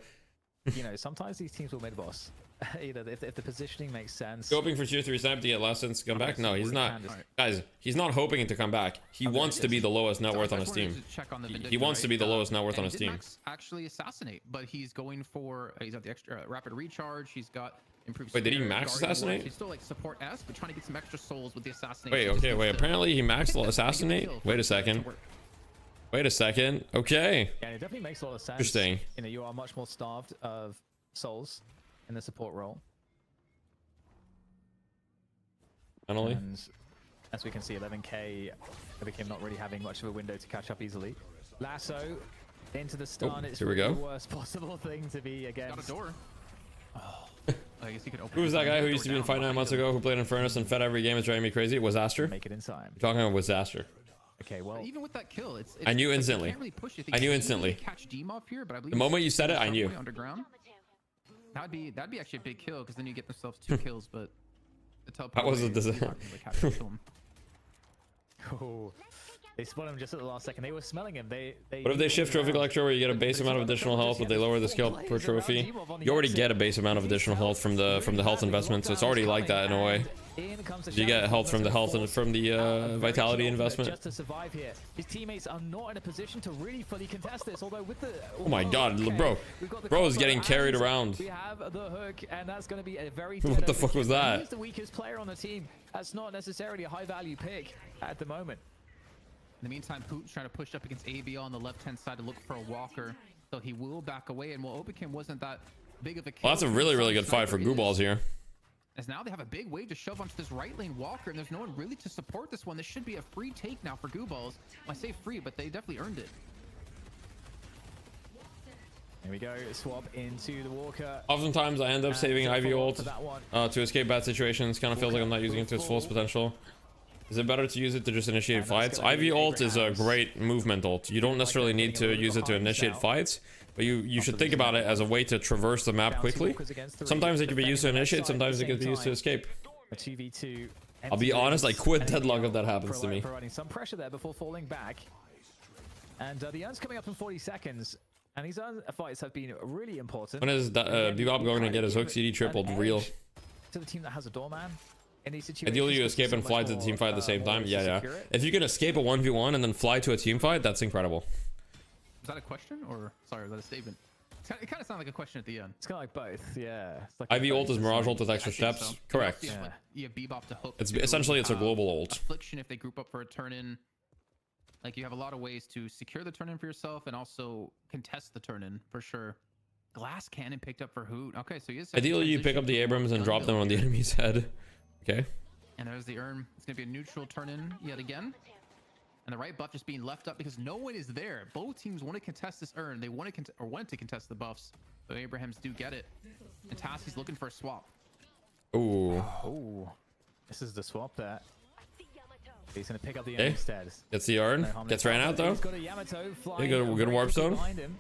you know, sometimes these teams will mid-boss. You know, if the positioning makes sense.
You hoping for tier 3 snap to get last since to come back? No, he's not. Guys, he's not hoping to come back. He wants to be the lowest net worth on his team. He wants to be the lowest net worth on his team.
Actually assassinate, but he's going for he's got the extra rapid recharge. He's got improved.
Wait, did he
spear,
max
guardian
assassinate?
warp. He's still like support S, but trying to get some extra souls with the assassination.
Wait, okay, wait. Apparently he maxed assassinate. Wait a second. Wait a second. Okay.
Yeah, it definitely makes a lot of sense.
Interesting.
You know, you are much more starved of souls in the support role.
Finally.
And as we can see, 11k became not really having much of a window to catch up easily. Lasso into the stun. It's
here we
really
go.
the worst possible thing to be against.
Got a door. I guess he could open.
Who was that guy who used to be in
down
Fight 9
behind
months
him.
ago who played in Furnace and fed every game? It's driving me crazy. It was Aster.
Make it in time.
Talking about Disaster.
Okay, well,
Even with that kill, it's
I knew
like you
instantly.
can't really push it.
I knew
They
instantly.
can Catch Deem off here, but I believe
The moment you said it, I
he's
knew.
somewhere underground. That'd be actually a big kill because then you get themselves 2 kills, but the teleport.
That was a
away,
dis-
you're not gonna catch up to him.
oh, they spun him just at the last second. They were smelling him. They
What if they shift Trophy Collector where you get a base amount of additional health, but they lower the skill per trophy? You already get a base amount of additional health from the health investment, so it's already like that in a way. You get health from the health and from the vitality investment.
Just to survive here, his teammates are not in a position to really fully contest this. Although with the
Oh my God,
okay,
bro.
we've got the
Bro is
combo
getting carried
and
around.
We have the hook, and that's going to be a very.
What
dead
the
end
fuck was
kill.
that?
He's the weakest player on the team. That's not necessarily a high value pick at the moment.
In the meantime, Putin's trying to push up against ABL on the left-hand side to look for a walker, so he will back away. And while Obikim wasn't that big of a kill,
Well, that's a really, really good fight for
Sniper
Goo Balls
is-
here.
As now they have a big wave to shove onto this right lane walker, and there's no one really to support this one. This should be a free take now for Goo Balls. I say free, but they definitely earned it.
Here we go. Swap into the Walker.
Oftentimes I end up saving
And
Ivy
follow up
ult
for that one.
to escape bad situations. Kind of feels like I'm not using it to its fullest potential. Is it better to use it to just initiate
And that's
fights?
gonna be
Ivy ult is a
Abraham's.
great movement ult. You don't necessarily need to use it to initiate fights, but you should think about it as a way to traverse the map quickly. Sometimes it can be used to initiate, sometimes it can be used to escape.
A 2v2
I'll be honest, I quit Deadlock if that happens to me.
Providing some pressure there before falling back. And the urn's coming up in 40 seconds. And these urn fights have been really important.
When is Bebop going to get his hook CD tripled real?
To the team that has a doorman. In these situations,
Ideally, you escape and fly to the team fight at the same time. Yeah. If you can escape a 1v1 and then fly to a team fight, that's incredible.
Is that a question or sorry, was that a statement? It kind of sounded like a question at the end.
It's kind of like both, yeah. It's like
IV ult is Mirage ult with extra steps.
So.
Correct.
You have Bebop to hook.
It's essentially it's a global ult.
Affliction if they group up for a turn in. Like you have a lot of ways to secure the turn in for yourself and also contest the turn in for sure. Glass cannon picked up for Hoot. Okay, so he is.
Ideally, you pick up the Abrams and drop them on the enemy's head. Okay.
And there's the urn. It's gonna be a neutral turn in yet again. And the right buff just being left up because no one is there. Both teams want to contest this urn. They want to contest the buffs. So Abrahams do get it. And Tassie's looking for a swap.
Ooh.
Oh, this is the swap there. He's gonna pick up the urn instead.
Gets the urn. Gets ran out though.
He's got a Yamato flying.
Good warp zone.
Behind him.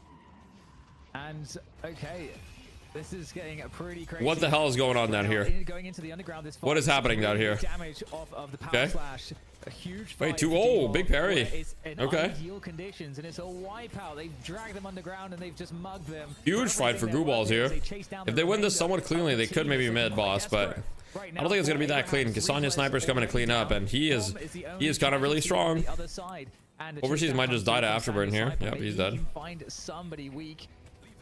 And okay, this is getting a pretty crazy.
What the hell is going on down here?
Going into the underground, this
What is happening down here?
Damage of the power slash. A huge fight.
Wait, big parry. Okay.
Ideal conditions, and it's a wipeout. They've dragged them underground and they've just mugged them.
Huge fight for Goo Balls here. If they win this somewhat cleanly, they could maybe mid boss, but I don't think it's gonna be that clean because Sonya Sniper's coming to clean up, and he is kind of really strong. Overseas might just die to Afterburn here. Yep, he's dead.
Find somebody weak,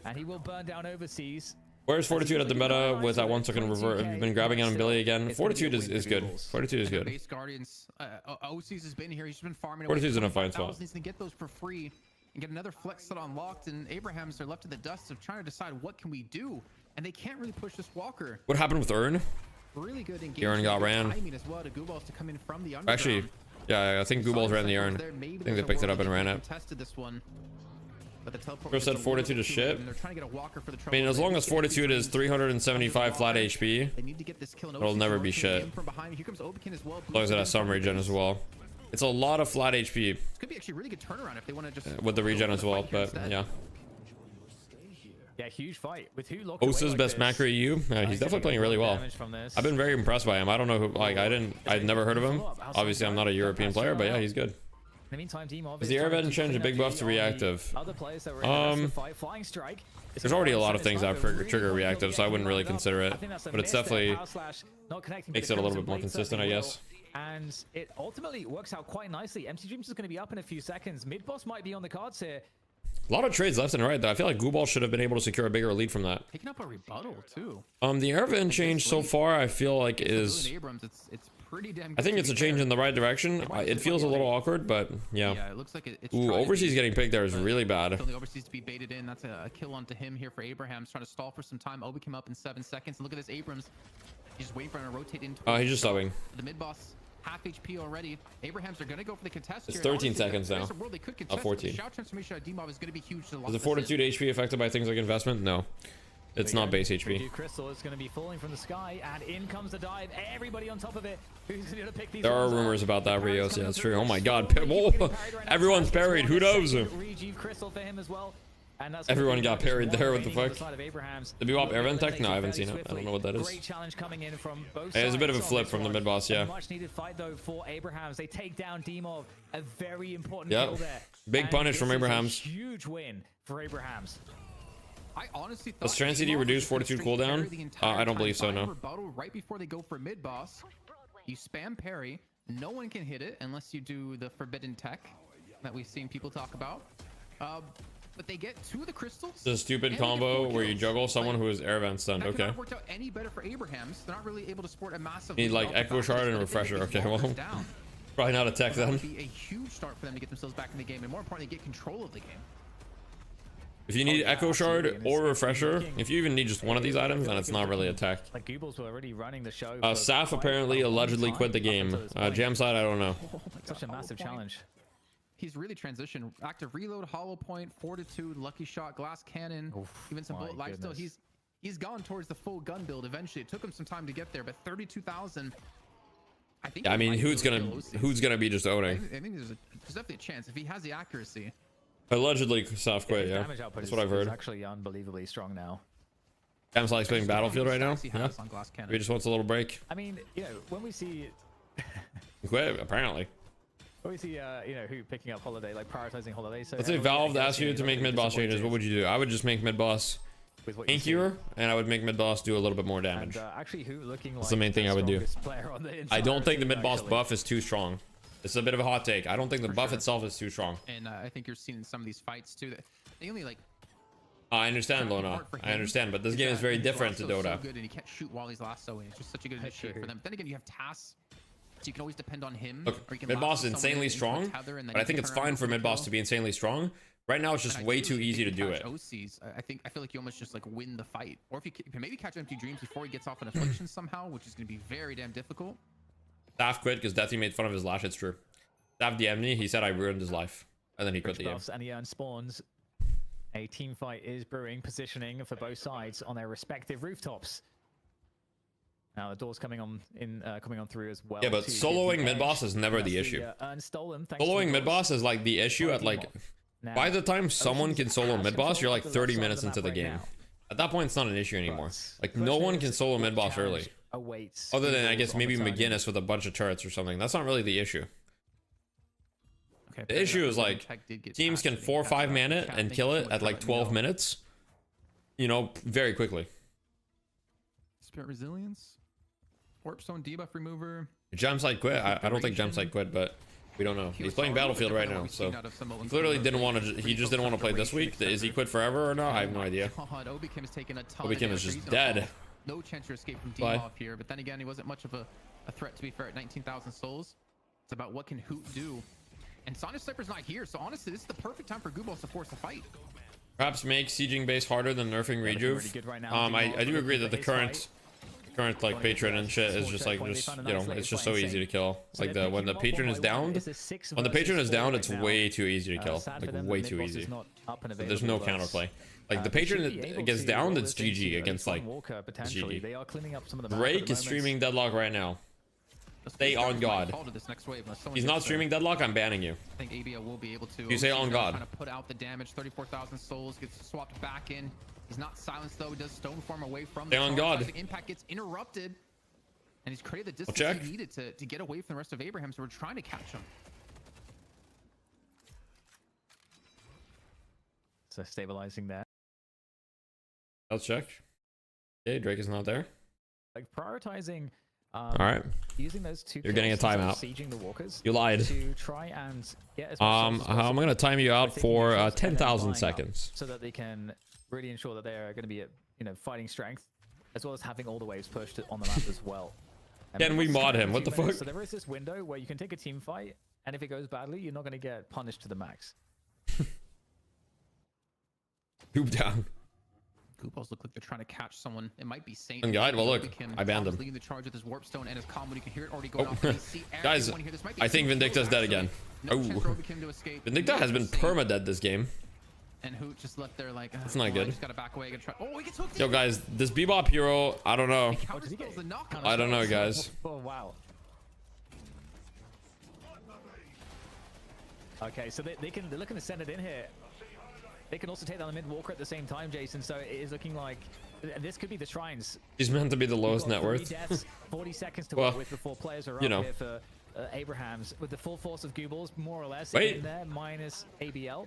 and he will burn down Overseas.
Where's Fortitude at the meta with that 1 second revert? Have you been grabbing on Billy again? Fortitude is good. Fortitude is good.
Base Guardians, OC's has been here. He's been farming.
Fortitude's in a fine spot.
He's gonna get those for free and get another flex set unlocked. And Abrahams are left in the dust of trying to decide what can we do, and they can't really push this Walker.
What happened with Urn?
Really good engagement.
Urn got ran.
Timing as well to Gooballs to come in from the underground.
Actually, yeah, I think Gooballs ran the Urn. I think they picked it up and ran it.
Contested this one.
Chris said Fortitude is shit.
I
mean, as long as Fortitude is 375 flat HP, it'll never be shit. As long as it has some regen as well. It's a lot of flat HP.
This could be actually a really good turnaround if they want to just
with the regen as well, but yeah.
Yeah, huge fight with who.
Osa's best macro EU. He's definitely playing really well. I've been very impressed by him. I don't know who, like, I'd never heard of him. Obviously, I'm not a European player, but yeah, he's good.
In the meantime,
is the air event change a big buff to reactive? There's already a lot of things that trigger reactive, so I wouldn't really consider it. But it's definitely makes it a little bit more consistent, I guess.
And it ultimately works out quite nicely. MC Dreams is going to be up in a few seconds. Mid boss might be on the cards here.
A lot of trades left and right, though. I feel like Gooball should have been able to secure a bigger lead from that.
Picking up a rebuttal too.
The air event change so far, I feel like is.
It's pretty damn good.
I think it's a change in the right direction. It feels a little awkward, but yeah.
Yeah, it looks like it's.
Ooh, Overseas getting picked there is really bad.
Overseas to be baited in. That's a kill onto him here for Abrahams. Trying to stall for some time. Obi came up in 7 seconds. And look at this Abrams. He's just waiting for him to rotate into.
He's just subbing.
The mid boss. Half HP already. Abrahams are going to go for the contest.
It's 13 seconds now. 14.
Shout transformation out Demov is going to be huge.
Is the Fortitude HP affected by things like investment? No. It's not base HP.
Crystal is going to be falling from the sky, and in comes the dive. Everybody on top of it. Who's going to pick these?
There are rumors about that, Rios. Yeah, that's true. Oh my God. Whoa. Everyone's parried. Who knows?
Crystal for him as well.
Everyone got parried there. What the fuck? The Bebop air vent tech? No, I haven't seen it. I don't know what that is.
Great challenge coming in from both
sides. It was a bit of a flip from the mid boss, yeah.
Much needed fight though for Abrahams. They take down Demov. A very important kill there.
Big punish from Abrahams.
Huge win for Abrahams.
I honestly thought
does Trans CD reduce Fortitude cooldown? I don't believe so, no.
Right before they go for mid boss, you spam parry. No one can hit it unless you do the forbidden tech that we've seen people talk about. But they get 2 of the crystals.
The stupid combo where you juggle someone who is air vent stunned. Okay.
Worked out any better for Abrahams. They're not really able to sport a massive.
Need like Echo Shard and Refresher. Okay, well, probably not a tech then.
That would be a huge start for them to get themselves back in the game, and more importantly, get control of the game.
If you need Echo Shard or Refresher, if you even need just one of these items, then it's not really a tech.
Like Goobles were already running the show.
Saf apparently allegedly quit the game. Jam side, I don't know.
Such a massive challenge.
He's really transitioned. Active reload, hollow point, fortitude, lucky shot, glass cannon, even some bullet lifesteal. He's gone towards the full gun build eventually. It took him some time to get there, but 32,000. I think.
Yeah, I mean, who's gonna be just owning?
I think there's definitely a chance if he has the accuracy.
Allegedly, Saf quit. Yeah, that's what I've heard.
Actually, unbelievably strong now.
Cam's like playing Battlefield right now. Yeah. He just wants a little break.
I mean, you know, when we see
Quit, apparently.
Obviously, you know, who picking up Holiday, like prioritizing Holiday. So
Let's say Valve asked you to make mid boss changes. What would you do? I would just make mid boss tankier, and I would make mid boss do a little bit more damage.
And, actually, who looking like
That's the main thing I would do. I don't think the mid boss
actually.
buff is too strong. It's a bit of a hot take. I don't think the buff itself is too strong.
And I think you're seeing in some of these fights too that they only like.
I understand, Lona. I understand, but this game is very different to Dota.
So good, and he can't shoot while he's lassoing. It's just such a good initiate for them. But then again, you have TAS, so you can always depend on him.
Look, mid boss is insanely strong, but I think it's fine for mid boss to be insanely strong. Right now, it's just way too easy to do it.
OCs, I feel like you almost just like win the fight, or if you can maybe catch Empty Dreams before he gets off an affliction somehow, which is going to be very damn difficult.
Staff quit because Deathy made fun of his lash. It's true. Staff DM'd me. He said I ruined his life, and then he quit the game.
And he earns spawns. A team fight is brewing, positioning for both sides on their respective rooftops. Now the door's coming on through as well.
Yeah, but soloing mid boss is never the issue. Soloing mid boss is like the issue at like by the time someone can solo mid boss, you're like 30 minutes into the game. At that point, it's not an issue anymore. Like no one can solo mid boss early, other than I guess maybe McGinnis with a bunch of turrets or something. That's not really the issue. The issue is like teams can 4 or 5 man it and kill it at like 12 minutes, you know, very quickly.
Spirit Resilience, Warpstone debuff remover.
Jamsite quit. I don't think Jamsite quit, but we don't know. He's playing Battlefield right now, so he clearly didn't want to. He just didn't want to play this week. Is he quit forever or not? I have no idea.
Obi Kim has taken a ton.
Obi Kim is just dead.
No chance to escape from debuff here, but then again, he wasn't much of a threat to be fair at 19,000 souls. It's about what can Hoot do. And Sonic Sniper's not here, so honestly, this is the perfect time for Goobos to force a fight.
Perhaps make sieging base harder than nerfing rejuve. I do agree that the current like patron and shit is just like you know, it's just so easy to kill. Like when the patron is downed, it's way too easy to kill. Like way too easy. So there's no counterplay. Like the patron gets downed, it's GG against like GG. Drake is streaming Deadlock right now. Stay on God. He's not streaming Deadlock, I'm banning you.
I think ABL will be able to.
You say on God.
Trying to put out the damage. 34,000 souls gets swapped back in. He's not silenced though. He does stone form away from.
Stay on God.
The impact gets interrupted, and he's created the distance he needed to get away from the rest of Abraham. So we're trying to catch him.
So stabilizing that.
Let's check. Okay, Drake is not there.
Like prioritizing.
All right.
Using those two.
You're getting a timeout.
Sieging the walkers.
You lied.
To try and get as
I'm gonna time you out for 10,000 seconds.
So that they can really ensure that they are going to be at, you know, fighting strength, as well as having all the waves pushed on the map as well.
Can we mod him? What the fuck?
So there is this window where you can take a team fight, and if it goes badly, you're not going to get punished to the max.
Hoop down.
Goopos look like they're trying to catch someone. It might be Saint.
And guide, well look, I banned him.
Leading the charge with his Warpstone and his combo. You can hear it already going off.
Guys, I think Vindicta's dead again. Oh, Vindicta has been perma-dead this game.
And Hoot just left there like,
it's not good.
Just gotta back away. Try. Oh, he gets hooked.
Yo, guys, this Bebop hero, I don't know. I don't know, guys.
Oh, wow. Okay, so they're looking to send it in here. They can also take down the mid walker at the same time, Jason. So it is looking like this could be the shrines.
He's meant to be the lowest net worth.
Deaths, 40 seconds to work with before players are up here for Abrahams with the full force of Goobles, more or less. In there, minus ABL.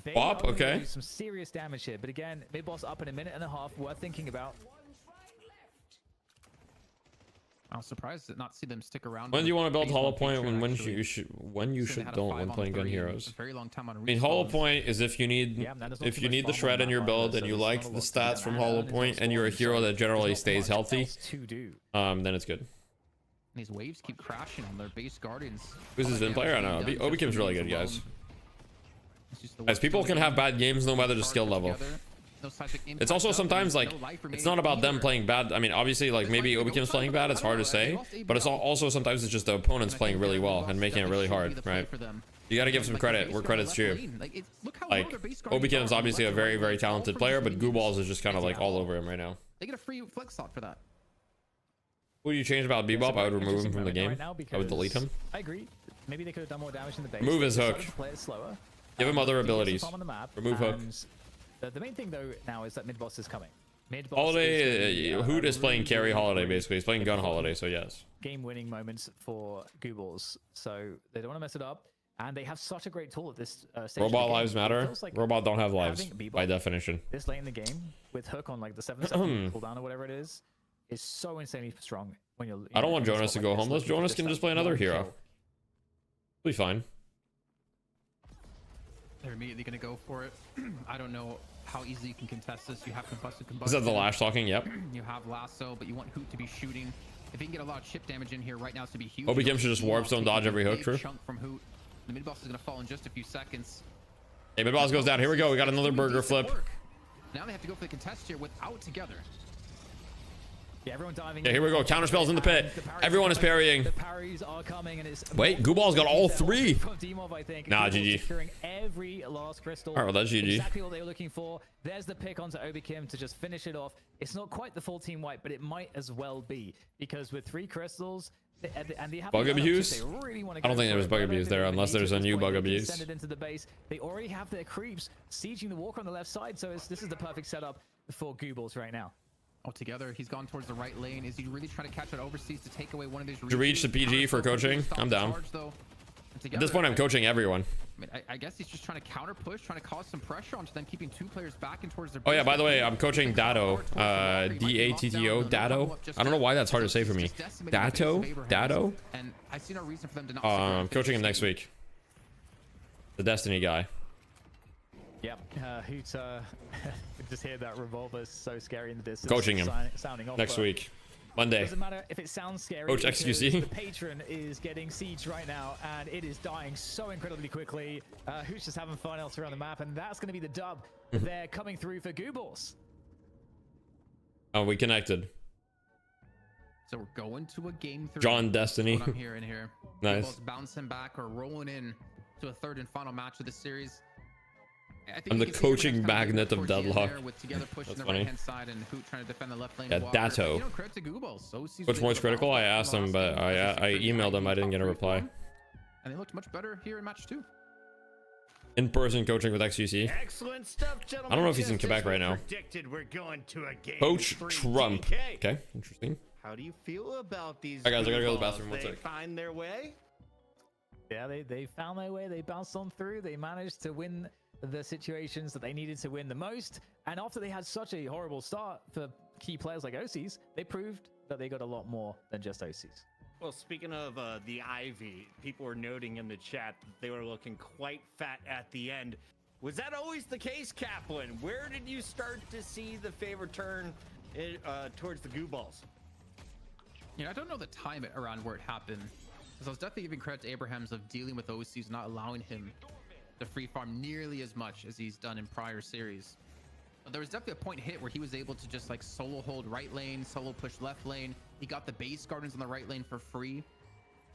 They are
okay.
Do some serious damage here, but again, mid boss up in a minute and a half. Worth thinking about.
I was surprised to not see them stick around.
When do you want to build Hollow Point? When you should don't when playing gun heroes. I mean, Hollow Point is if you need the shred in your build and you like the stats from Hollow Point and you're a hero that generally stays healthy, then it's good.
These waves keep crashing on their base guardians.
Who's his Vin player? I don't know. Obi Kim's really good, guys. As people can have bad games no matter the skill level. It's also sometimes like it's not about them playing bad. I mean, obviously, like maybe Obi Kim's playing bad. It's hard to say, but it's also sometimes it's just the opponent's playing really well and making it really hard, right? You got to give some credit where credit's due. Like Obi Kim's obviously a very, very talented player, but Gooballs is just kind of like all over him right now.
They get a free flex slot for that.
What do you change about Bebop? I would remove him from the game. I would delete him.
I agree. Maybe they could have done more damage in the base.
Remove his hook. Give him other abilities.
On the map,
remove hook.
The main thing though now is that mid boss is coming. Mid boss
Holiday,
is
Hoot is playing carry Holiday,
great
basically. He's playing gun Holiday, so yes.
game-winning moments for Goobles, so they don't want to mess it up. And they have such a great tool at this stage. Of the
Robot
game.
lives
It
matter.
feels like
Robot don't have lives,
having Bebop
by definition.
this late in the game with Hook on like the 7-second cooldown or whatever it is so insanely strong when you're.
I don't want
in a
Jonas to
spot
go
like this,
homeless.
looking for
Jonas can
that
just play another
one
hero.
kill.
Be fine.
They're immediately going to go for it. I don't know how easily you can contest this. You have combusted.
Is that the Lash talking? Yep.
You have lasso, but you want Hoot to be shooting. If he can get a lot of chip damage in here right now, it's to be huge.
Obi Kim should just warp zone dodge every hook, true.
Chunk from Hoot. The mid boss is going to fall in just a few seconds.
Hey, mid boss goes down. Here we go. We got another burger flip.
Now they have to go for the contest here without together.
Yeah, everyone diving.
Yeah, here we go. Counter spells in the pit. Everyone is parrying.
The parries are coming, and it's
Wait, Gooball's got all three.
From Demov, I think.
Nah,
Goobal's
GG.
Securing every last crystal.
All right, well, that's GG.
Exactly what they were looking for. There's the pick onto Obi Kim to just finish it off. It's not quite the full team wipe, but it might as well be, because with 3 crystals. And they have
Bug
the lineup,
abuse?
they really want to
I don't
go
think there
for
was
it,
bug
but I don't
abuse
think
there,
they
unless
need
there's
to
a
at this
new
point.
bug
They can
abuse.
Send it into the base. They already have their creeps sieging the walker on the left side, so this is the perfect setup for Goobles right now.
Altogether, he's gone towards the right lane. Is he really trying to catch it overseas to take away one of these?
To reach the PG for coaching, I'm down. At this point, I'm coaching everyone.
I mean, I guess he's just trying to counter push, trying to cause some pressure onto them, keeping 2 players back and towards their.
Oh yeah, by the way, I'm coaching Datto. D-A-T-T-O, Datto. I don't know why that's hard to say for me. Datto? Datto?
And I see no reason for them to not.
I'm coaching him next week. The Destiny guy.
Yep. Hoot, just hear that revolver is so scary in the distance.
Coaching him
Sounding off,
next week. Monday.
Doesn't matter if it sounds scary.
Coach
because
XQC.
The patron is getting sieged right now, and it is dying so incredibly quickly. Hoot's just having fun else around the map, and that's going to be the dub. They're coming through for Goobles.
Oh, we connected.
So we're going to a game 3.
John Destiny.
That's what I'm hearing here.
Nice.
Google's bouncing back or rolling in to a 3rd and final match of the series. I think
I'm
you
the
can see everyone's
coaching
kind
magnet of
towards the end
deadlock.
there with together pushing
That's
the
funny.
right-hand side and Hoot trying to defend the left lane.
Yeah,
Walker.
Datto.
You know, credit to Google. So
Which one's critical? I asked him, but I emailed him. I didn't get a reply.
And they looked much better here in match 2.
In-person coaching with XQC.
Excellent stuff, gentlemen.
I don't know if he's in
Just
Quebec
as we
right now.
Predicted, we're going to a game.
Coach
3
Trump.
DK.
Okay, interesting.
How do you feel about these?
Alright, guys, I gotta go to the
balls?
bathroom. One
They
sec.
find their way.
Yeah, they found their way. They bounced on through. They managed to win the situations that they needed to win the most. And after they had such a horrible start for key players like OCs, they proved that they got a lot more than just OCs.
Well, speaking of the Ivy, people were noting in the chat that they were looking quite fat at the end. Was that always the case, Kaplan? Where did you start to see the favor turn towards the goo balls?
You know, I don't know the time around where it happened. Because I was definitely giving credit to Abrahams of dealing with OCs, not allowing him to free farm nearly as much as he's done in prior series. But there was definitely a point hit where he was able to just like solo hold right lane, solo push left lane. He got the base gardens on the right lane for free.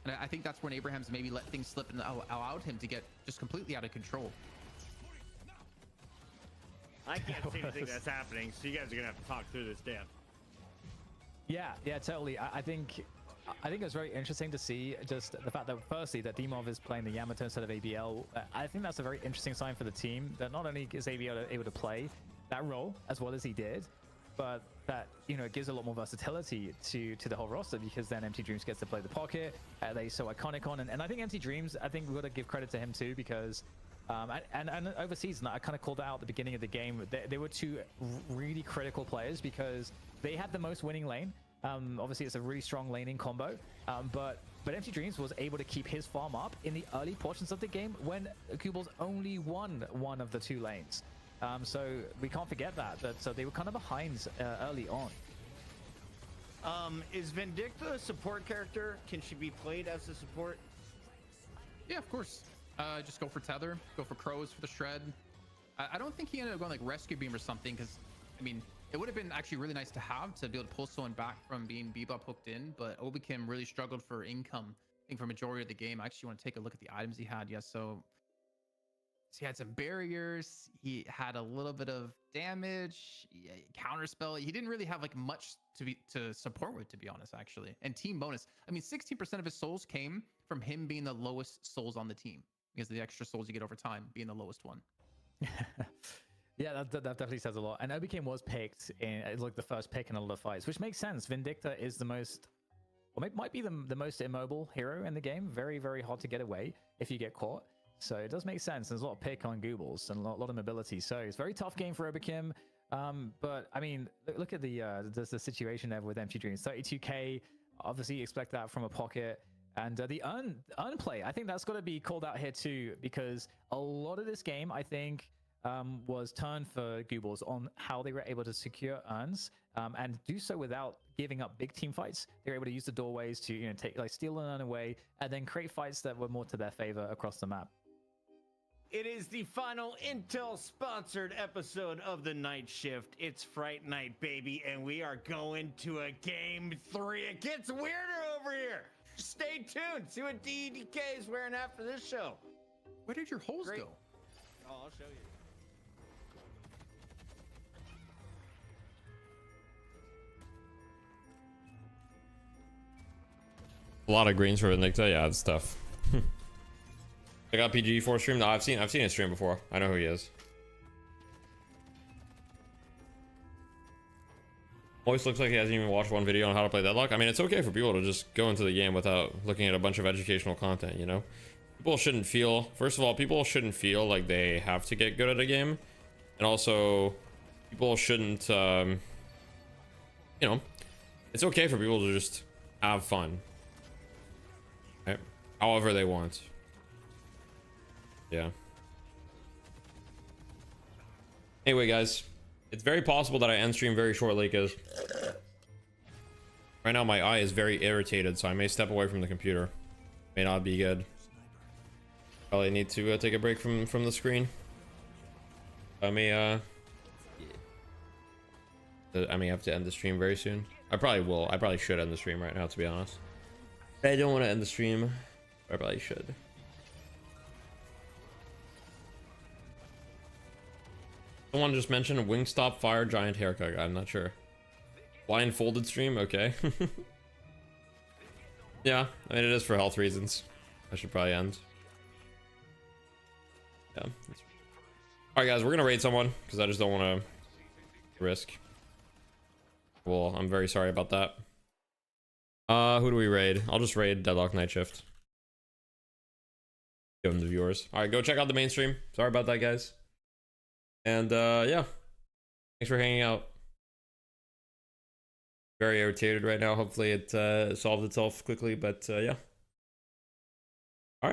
And I think that's when Abrahams maybe let things slip and allowed him to get just completely out of control.
I can't see anything that's happening, so you guys are gonna have to talk through this, Dan.
Yeah, totally. I think it was very interesting to see just the fact that firstly that Demov is playing the Yamato instead of ABL. I think that's a very interesting sign for the team that not only is ABL able to play that role as well as he did, but that, you know, it gives a lot more versatility to the whole roster, because then Empty Dreams gets to play the pocket. They so iconic on, and I think Empty Dreams, I think we've got to give credit to him too, because and overseas, and I kind of called out at the beginning of the game, they were 2 really critical players because they had the most winning lane. Obviously, it's a really strong laning combo, but Empty Dreams was able to keep his farm up in the early portions of the game when Kubal's only won one of the 2 lanes. So we can't forget that. So they were kind of behind early on.
Is Vindicta a support character? Can she be played as a support?
Yeah, of course. Just go for Tether, go for Crows for the Shred. I don't think he ended up going like Rescue Beam or something, because, I mean, it would have been actually really nice to have to be able to pull someone back from being Bebop hooked in, but Obi Kim really struggled for income, I think, for majority of the game. I actually want to take a look at the items he had. Yes, so he had some barriers, he had a little bit of damage, counterspell. He didn't really have like much to support with, to be honest, actually. And team bonus, I mean, 16% of his souls came from him being the lowest souls on the team, because of the extra souls you get over time being the lowest one.
Yeah, that definitely says a lot. And Obicane was picked in as like the first pick in a lot of fights, which makes sense. Vindicta is the most, or might be the most immobile hero in the game. Very, very hard to get away if you get caught. So it does make sense. There's a lot of pick on Goobles and a lot of mobility. So it's a very tough game for Obikim. But I mean, look at the situation there with Empty Dreams. 32k. Obviously, you expect that from a pocket. And the earn play, I think that's got to be called out here too, because a lot of this game, I think, was turned for Goobles on how they were able to secure urns and do so without giving up big team fights. They were able to use the doorways to take steal an urn away and then create fights that were more to their favor across the map.
It is the final Intel sponsored episode of the Night Shift. It's Fright Night, baby, and we are going to a game 3. It gets weirder over here. Stay tuned. See what DEDK is wearing after this show.
Where did your holes
Great.
go?
Oh, I'll show you.
A lot of greens for Vindicta. Yeah, it's tough. I got PG4 stream. No, I've seen his stream before. I know who he is. Always looks like he hasn't even watched one video on how to play Deadlock. I mean, it's okay for people to just go into the game without looking at a bunch of educational content, you know? People shouldn't feel, first of all, people shouldn't feel like they have to get good at a game. And also, people shouldn't, you know, it's okay for people to just have fun. Okay? However they want. Yeah. Anyway, guys, it's very possible that I end stream very shortly because right now my eye is very irritated, so I may step away from the computer. May not be good. Probably need to take a break from the screen. I may have to end the stream very soon. I probably will. I probably should end the stream right now, to be honest. I don't want to end the stream. But I probably should. Someone just mentioned a Wingstop Fire Giant haircut. I'm not sure. Blindfolded stream? Okay. Yeah, I mean, it is for health reasons. I should probably end. Yeah. Alright, guys, we're gonna raid someone because I just don't want to risk. Well, I'm very sorry about that. Who do we raid? I'll just raid Deadlock Night Shift. Give them the viewers. Alright, go check out the mainstream. Sorry about that, guys. And yeah, thanks for hanging out. Very irritated right now. Hopefully it solved itself quickly, but yeah.